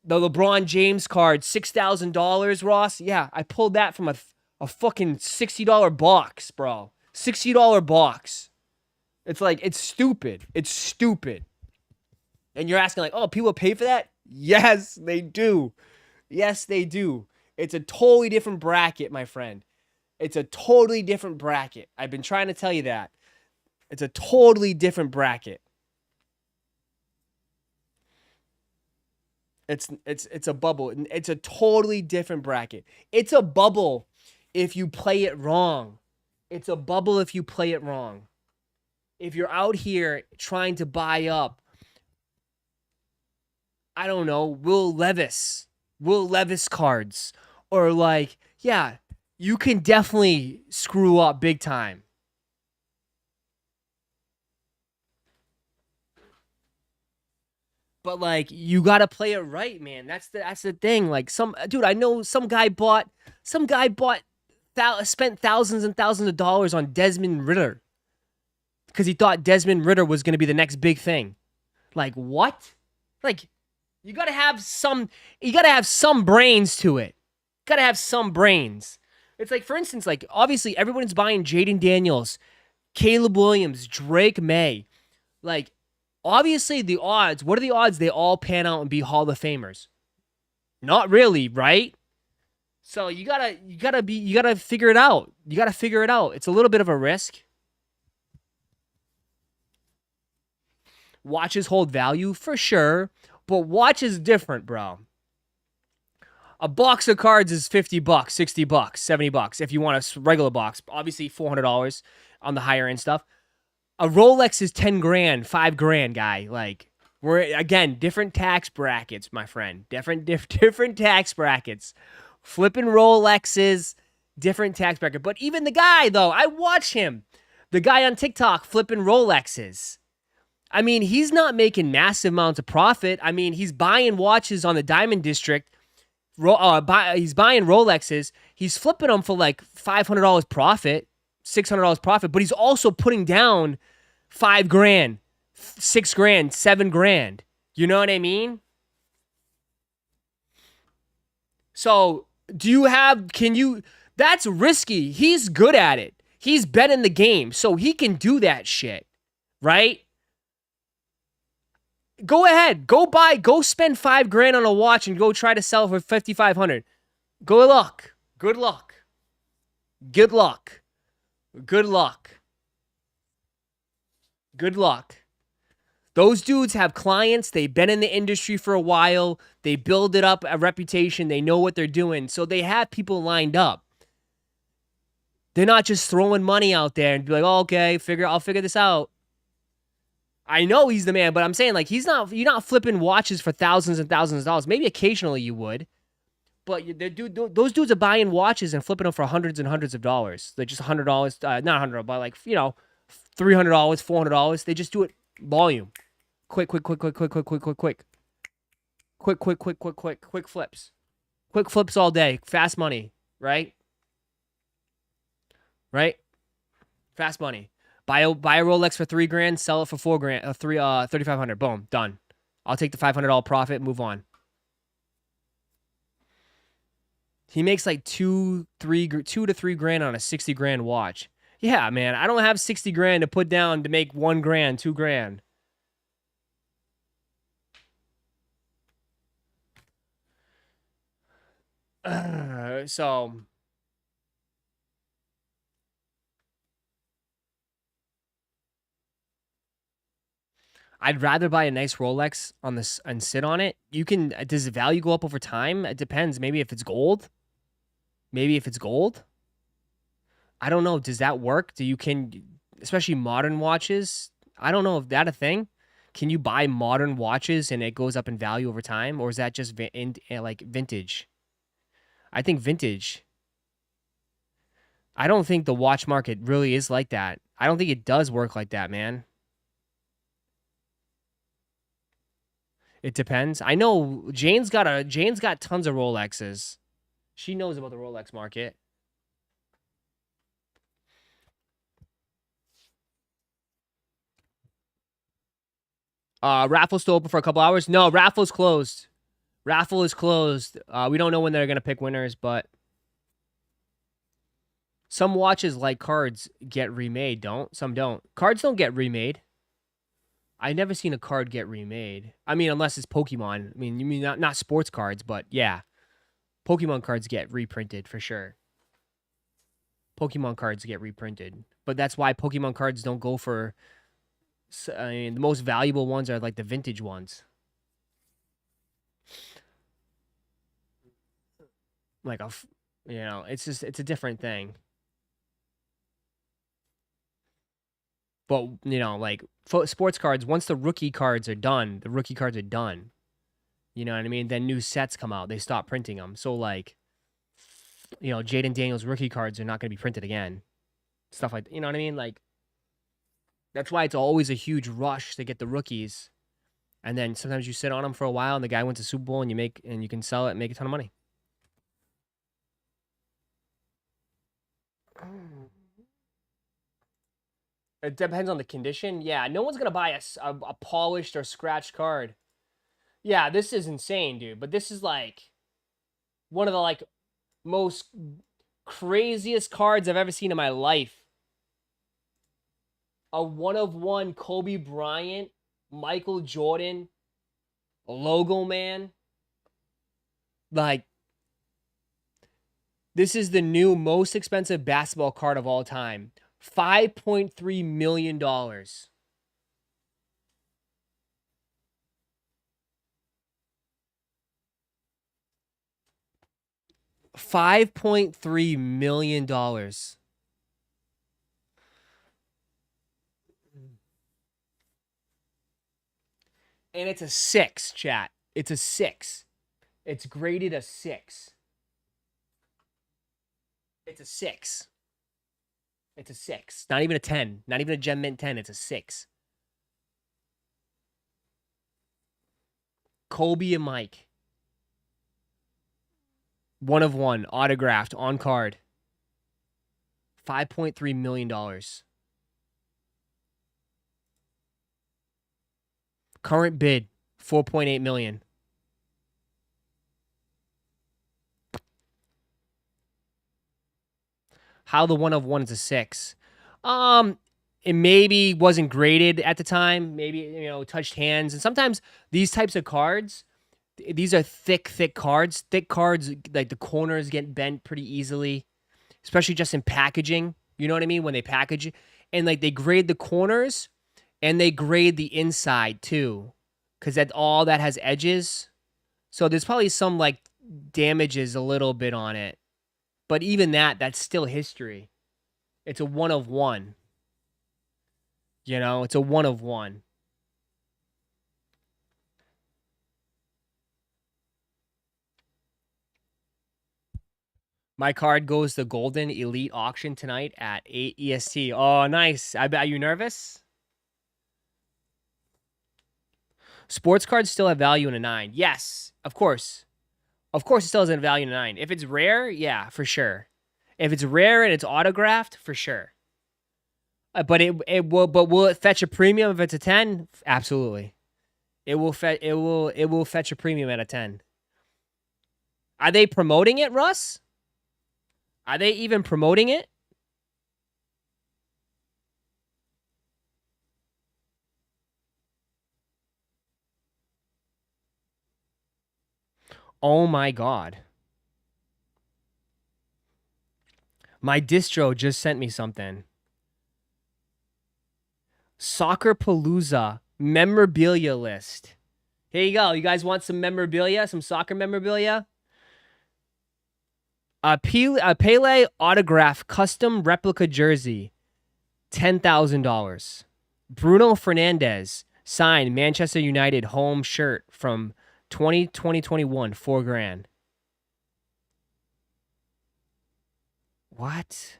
the LeBron James card, $6,000, Ross. Yeah, I pulled that from a fucking $60 box, bro. $60 box. It's like, it's stupid. It's stupid. And you're asking like, oh, people pay for that? Yes, they do. Yes, they do. It's a totally different bracket, my friend. It's a totally different bracket. I've been trying to tell you that. It's a totally different bracket. It's a bubble. It's a totally different bracket. It's a bubble if you play it wrong. It's a bubble if you play it wrong. If you're out here trying to buy up, I don't know, Will Levis cards, or like, yeah, you can definitely screw up big time. But like, you gotta play it right, man. That's the thing. Like, I know some guy spent thousands and thousands of dollars on Desmond Ritter because he thought Desmond Ritter was gonna be the next big thing. Like, what? Like, you gotta have some brains to it. Gotta have some brains. It's like, for instance, like, obviously everyone's buying Jaden Daniels, Caleb Williams, Drake May. Like, obviously the odds, what are the odds they all pan out and be Hall of Famers? Not really, right? So you gotta figure it out. You gotta figure it out. It's a little bit of a risk. Watches hold value for sure, but watch is different, bro. A box of cards is $50, $60, $70 if you want a regular box. Obviously $400 on the higher end stuff. A Rolex is 10 grand, 5 grand, guy. Like, we're again different tax brackets, my friend. Different tax brackets. Flipping Rolexes, different tax bracket. But even the guy though, I watch him. The guy on TikTok flipping Rolexes. I mean, he's not making massive amounts of profit. I mean, he's buying watches on the Diamond District. He's buying Rolexes. He's flipping them for like $500 profit, $600 profit. But he's also putting down 5 grand, 6 grand, 7 grand. You know what I mean? So, that's risky. He's good at it. He's been in the game, so he can do that shit, right? Go ahead, go spend 5 grand on a watch and go try to sell for 5,500. Good luck. Good luck. Good luck. Good luck. Good luck. Those dudes have clients. They've been in the industry for a while. They build it up a reputation. They know what they're doing. So they have people lined up. They're not just throwing money out there and be like, oh, okay, I'll figure this out. I know he's the man, but I'm saying, like, you're not flipping watches for thousands and thousands of dollars. Maybe occasionally you would. But those dudes are buying watches and flipping them for hundreds and hundreds of dollars. They're just $100, not $100, but like, $300, $400. They just do it volume. Quick flips. Quick flips all day. Fast money, right? Right? Fast money. Buy a Rolex for 3 grand, sell it for 4 grand, 3,500. Boom, done. I'll take the $500 profit and move on. He makes like 2 to 3 grand on a 60 grand watch. Yeah, man, I don't have 60 grand to put down to make 1 grand, 2 grand. So I'd rather buy a nice Rolex on this and sit on it. Does the value go up over time? It depends. Maybe if it's gold. I don't know. Does that work? Especially modern watches? I don't know if that's a thing. Can you buy modern watches and it goes up in value over time? Or is that just like vintage? I think vintage. I don't think the watch market really is like that. I don't think it does work like that, man. It depends. I know Jane's got tons of Rolexes. She knows about the Rolex market. Raffle's still open for a couple hours? No, Raffle's closed. Raffle is closed. We don't know when they're gonna pick winners, but some watches like cards get remade, some don't. Cards don't get remade. I've never seen a card get remade. I mean, unless it's Pokemon. I mean, you mean not sports cards, but yeah. Pokemon cards get reprinted for sure. Pokemon cards get reprinted. But that's why Pokemon cards don't go for... I mean, the most valuable ones are like the vintage ones. Like it's a different thing. But, like, sports cards, once the rookie cards are done, You know what I mean? Then new sets come out. They stop printing them. So, like, Jaden Daniels rookie cards are not going to be printed again. Stuff like, you know what I mean? Like, that's why it's always a huge rush to get the rookies. And then sometimes you sit on them for a while and the guy wins a Super Bowl and you can sell it and make a ton of money. It depends on the condition. Yeah, no one's going to buy a polished or scratched card. Yeah, this is insane, dude. But this is like one of the like most craziest cards I've ever seen in my life. A 1-of-1 Kobe Bryant, Michael Jordan, logo man. Like, This is the new most expensive basketball card of all time. $5.3 million. $5.3 million. And it's a 6, chat. It's a 6. It's graded a 6. It's a 6. It's a 6. Not even a 10. Not even a Gem Mint 10. It's a 6. Kobe and Mike. 1 of 1. Autographed. On card. $5.3 million. Current bid. $4.8 million. How the 1 of 1 is a 6. It maybe wasn't graded at the time. Maybe, you know, touched hands. And sometimes these types of cards, these are thick cards. Thick cards, like the corners get bent pretty easily, especially just in packaging. You know what I mean? When they package it. And like they grade the corners and they grade the inside too, because all that has edges. So there's probably some like damages a little bit on it. But even that's still history. It's a 1 of 1. You know, it's a 1 of 1. My card goes to Golden Elite Auction tonight at 8 EST. Oh, nice. Are you nervous? Sports cards still have value in a 9. Yes, of course. Of course, it still has a value in a 9. If it's rare, yeah, for sure. If it's rare and it's autographed, for sure. But will it fetch a premium if it's a 10? Absolutely. It will fetch a premium at a 10. Are they promoting it, Russ? Are they even promoting it? Oh my God. My distro just sent me something. Soccer Palooza memorabilia list. Here you go. You guys want some memorabilia? Some soccer memorabilia? Pele autograph custom replica jersey, $10,000. Bruno Fernandes signed Manchester United home shirt from 2021, $4,000. What?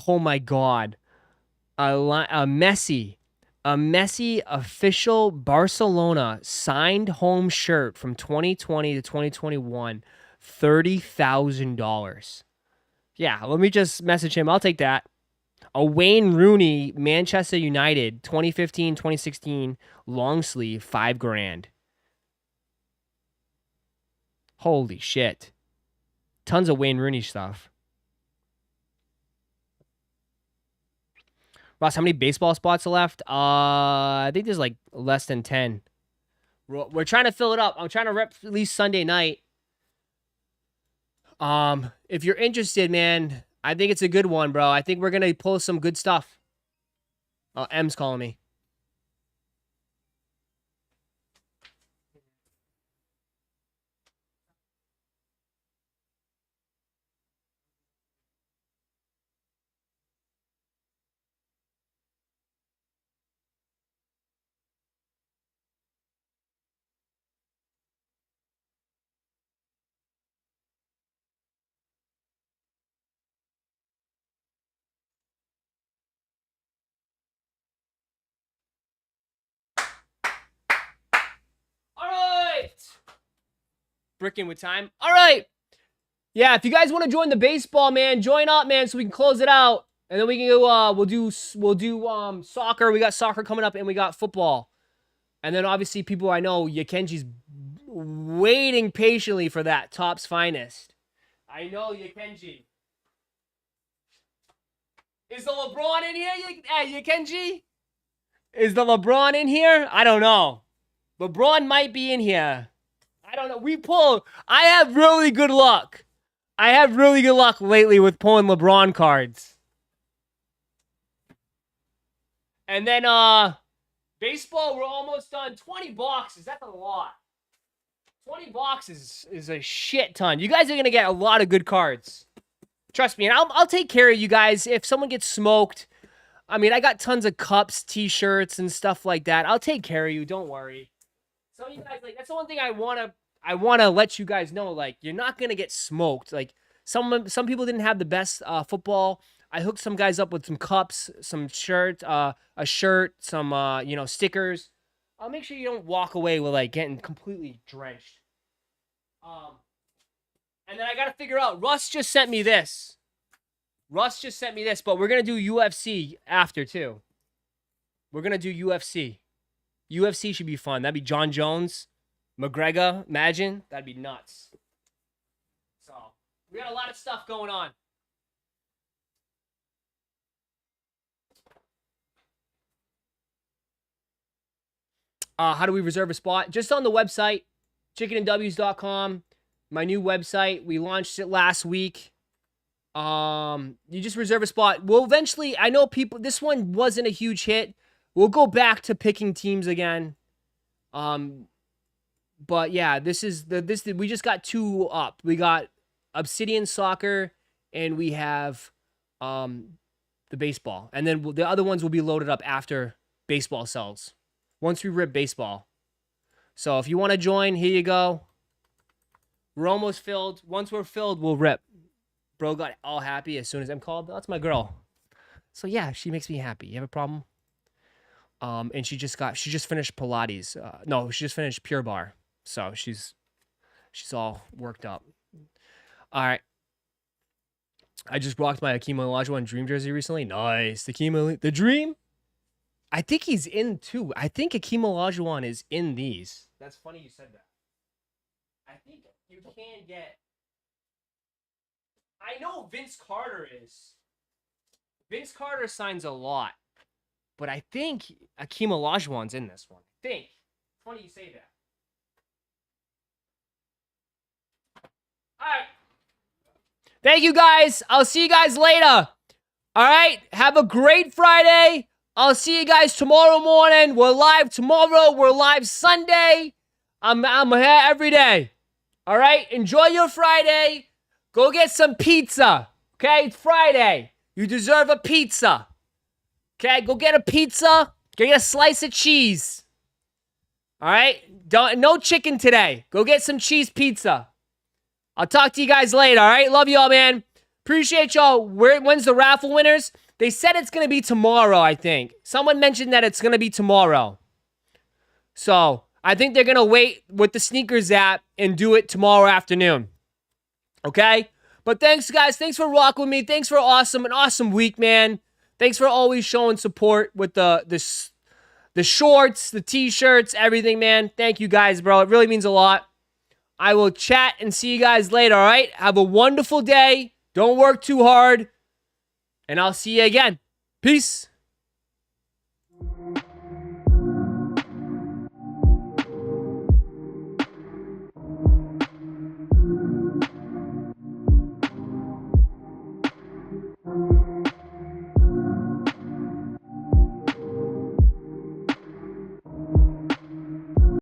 Oh my God. A Messi official Barcelona signed home shirt from 2020 to 2021, $30,000. Yeah, let me just message him. I'll take that. A Wayne Rooney Manchester United 2015-2016 long sleeve, $5,000. Holy shit. Tons of Wayne Rooney stuff. Ross, how many baseball spots are left? I think there's like less than 10. We're trying to fill it up. I'm trying to rep at least Sunday night. If you're interested, man, I think it's a good one, bro. I think we're going to pull some good stuff. M's calling me. Bricking with time. All right. Yeah, if you guys want to join the baseball, man, join up, man, so we can close it out. And then we can go, we'll do soccer. We got soccer coming up, and we got football. And then obviously people I know, Yakenji's waiting patiently for that Topps Finest. I know Yakenji. Is the LeBron in here, Yakenji? Is the LeBron in here? I don't know. LeBron might be in here. I don't know. I have really good luck. I have really good luck lately with pulling LeBron cards. And then, baseball, we're almost done. 20 boxes. That's a lot. 20 boxes is a shit ton. You guys are going to get a lot of good cards. Trust me. And I'll take care of you guys. If someone gets smoked, I mean, I got tons of cups, t-shirts, and stuff like that. I'll take care of you. Don't worry. Some of you guys, like, that's the one thing I want to let you guys know. Like, you're not going to get smoked. Like, some people didn't have the best football. I hooked some guys up with some cups, some shirt, a shirt, some, stickers. I'll make sure you don't walk away with, like, getting completely drenched. And then I got to figure out, Russ just sent me this. But we're going to do UFC after, too. We're going to do UFC. UFC should be fun. That'd be John Jones, McGregor, imagine. That'd be nuts. So, we got a lot of stuff going on. How do we reserve a spot? Just on the website, chickenandws.com. My new website. We launched it last week. You just reserve a spot. We'll eventually, I know people, this one wasn't a huge hit. We'll go back to picking teams again. But yeah, we just got 2 up. We got Obsidian Soccer and we have the baseball. And then the other ones will be loaded up after baseball sells. Once we rip baseball. So if you want to join, here you go. We're almost filled. Once we're filled, we'll rip. Bro got all happy as soon as I'm called. That's my girl. So yeah, she makes me happy. You have a problem? And she just finished Pilates. No, she just finished Pure Bar. So she's all worked up. All right. I just rocked my Hakeem Olajuwon Dream jersey recently. Nice. The Dream. I think he's in too. I think Hakeem Olajuwon is in these. That's funny you said that. I think you can get. I know Vince Carter is. Vince Carter signs a lot. But I think Hakeem Olajuwon's in this one. I think. It's funny you say that. All right. Thank you, guys. I'll see you guys later. All right. Have a great Friday. I'll see you guys tomorrow morning. We're live tomorrow. We're live Sunday. I'm here every day. All right. Enjoy your Friday. Go get some pizza. Okay. It's Friday. You deserve a pizza. Okay. Go get a pizza. Get a slice of cheese. All right. No chicken today. Go get some cheese pizza. I'll talk to you guys later. All right. Love y'all, man. Appreciate y'all. When's the raffle winners? They said it's going to be tomorrow, I think. Someone mentioned that it's going to be tomorrow. So, I think they're going to wait with the sneakers app and do it tomorrow afternoon. Okay? But thanks, guys. Thanks for rocking with me. Thanks for an awesome week, man. Thanks for always showing support with the shorts, the t-shirts, everything, man. Thank you, guys, bro. It really means a lot. I will chat and see you guys later, all right? Have a wonderful day. Don't work too hard. And I'll see you again. Peace.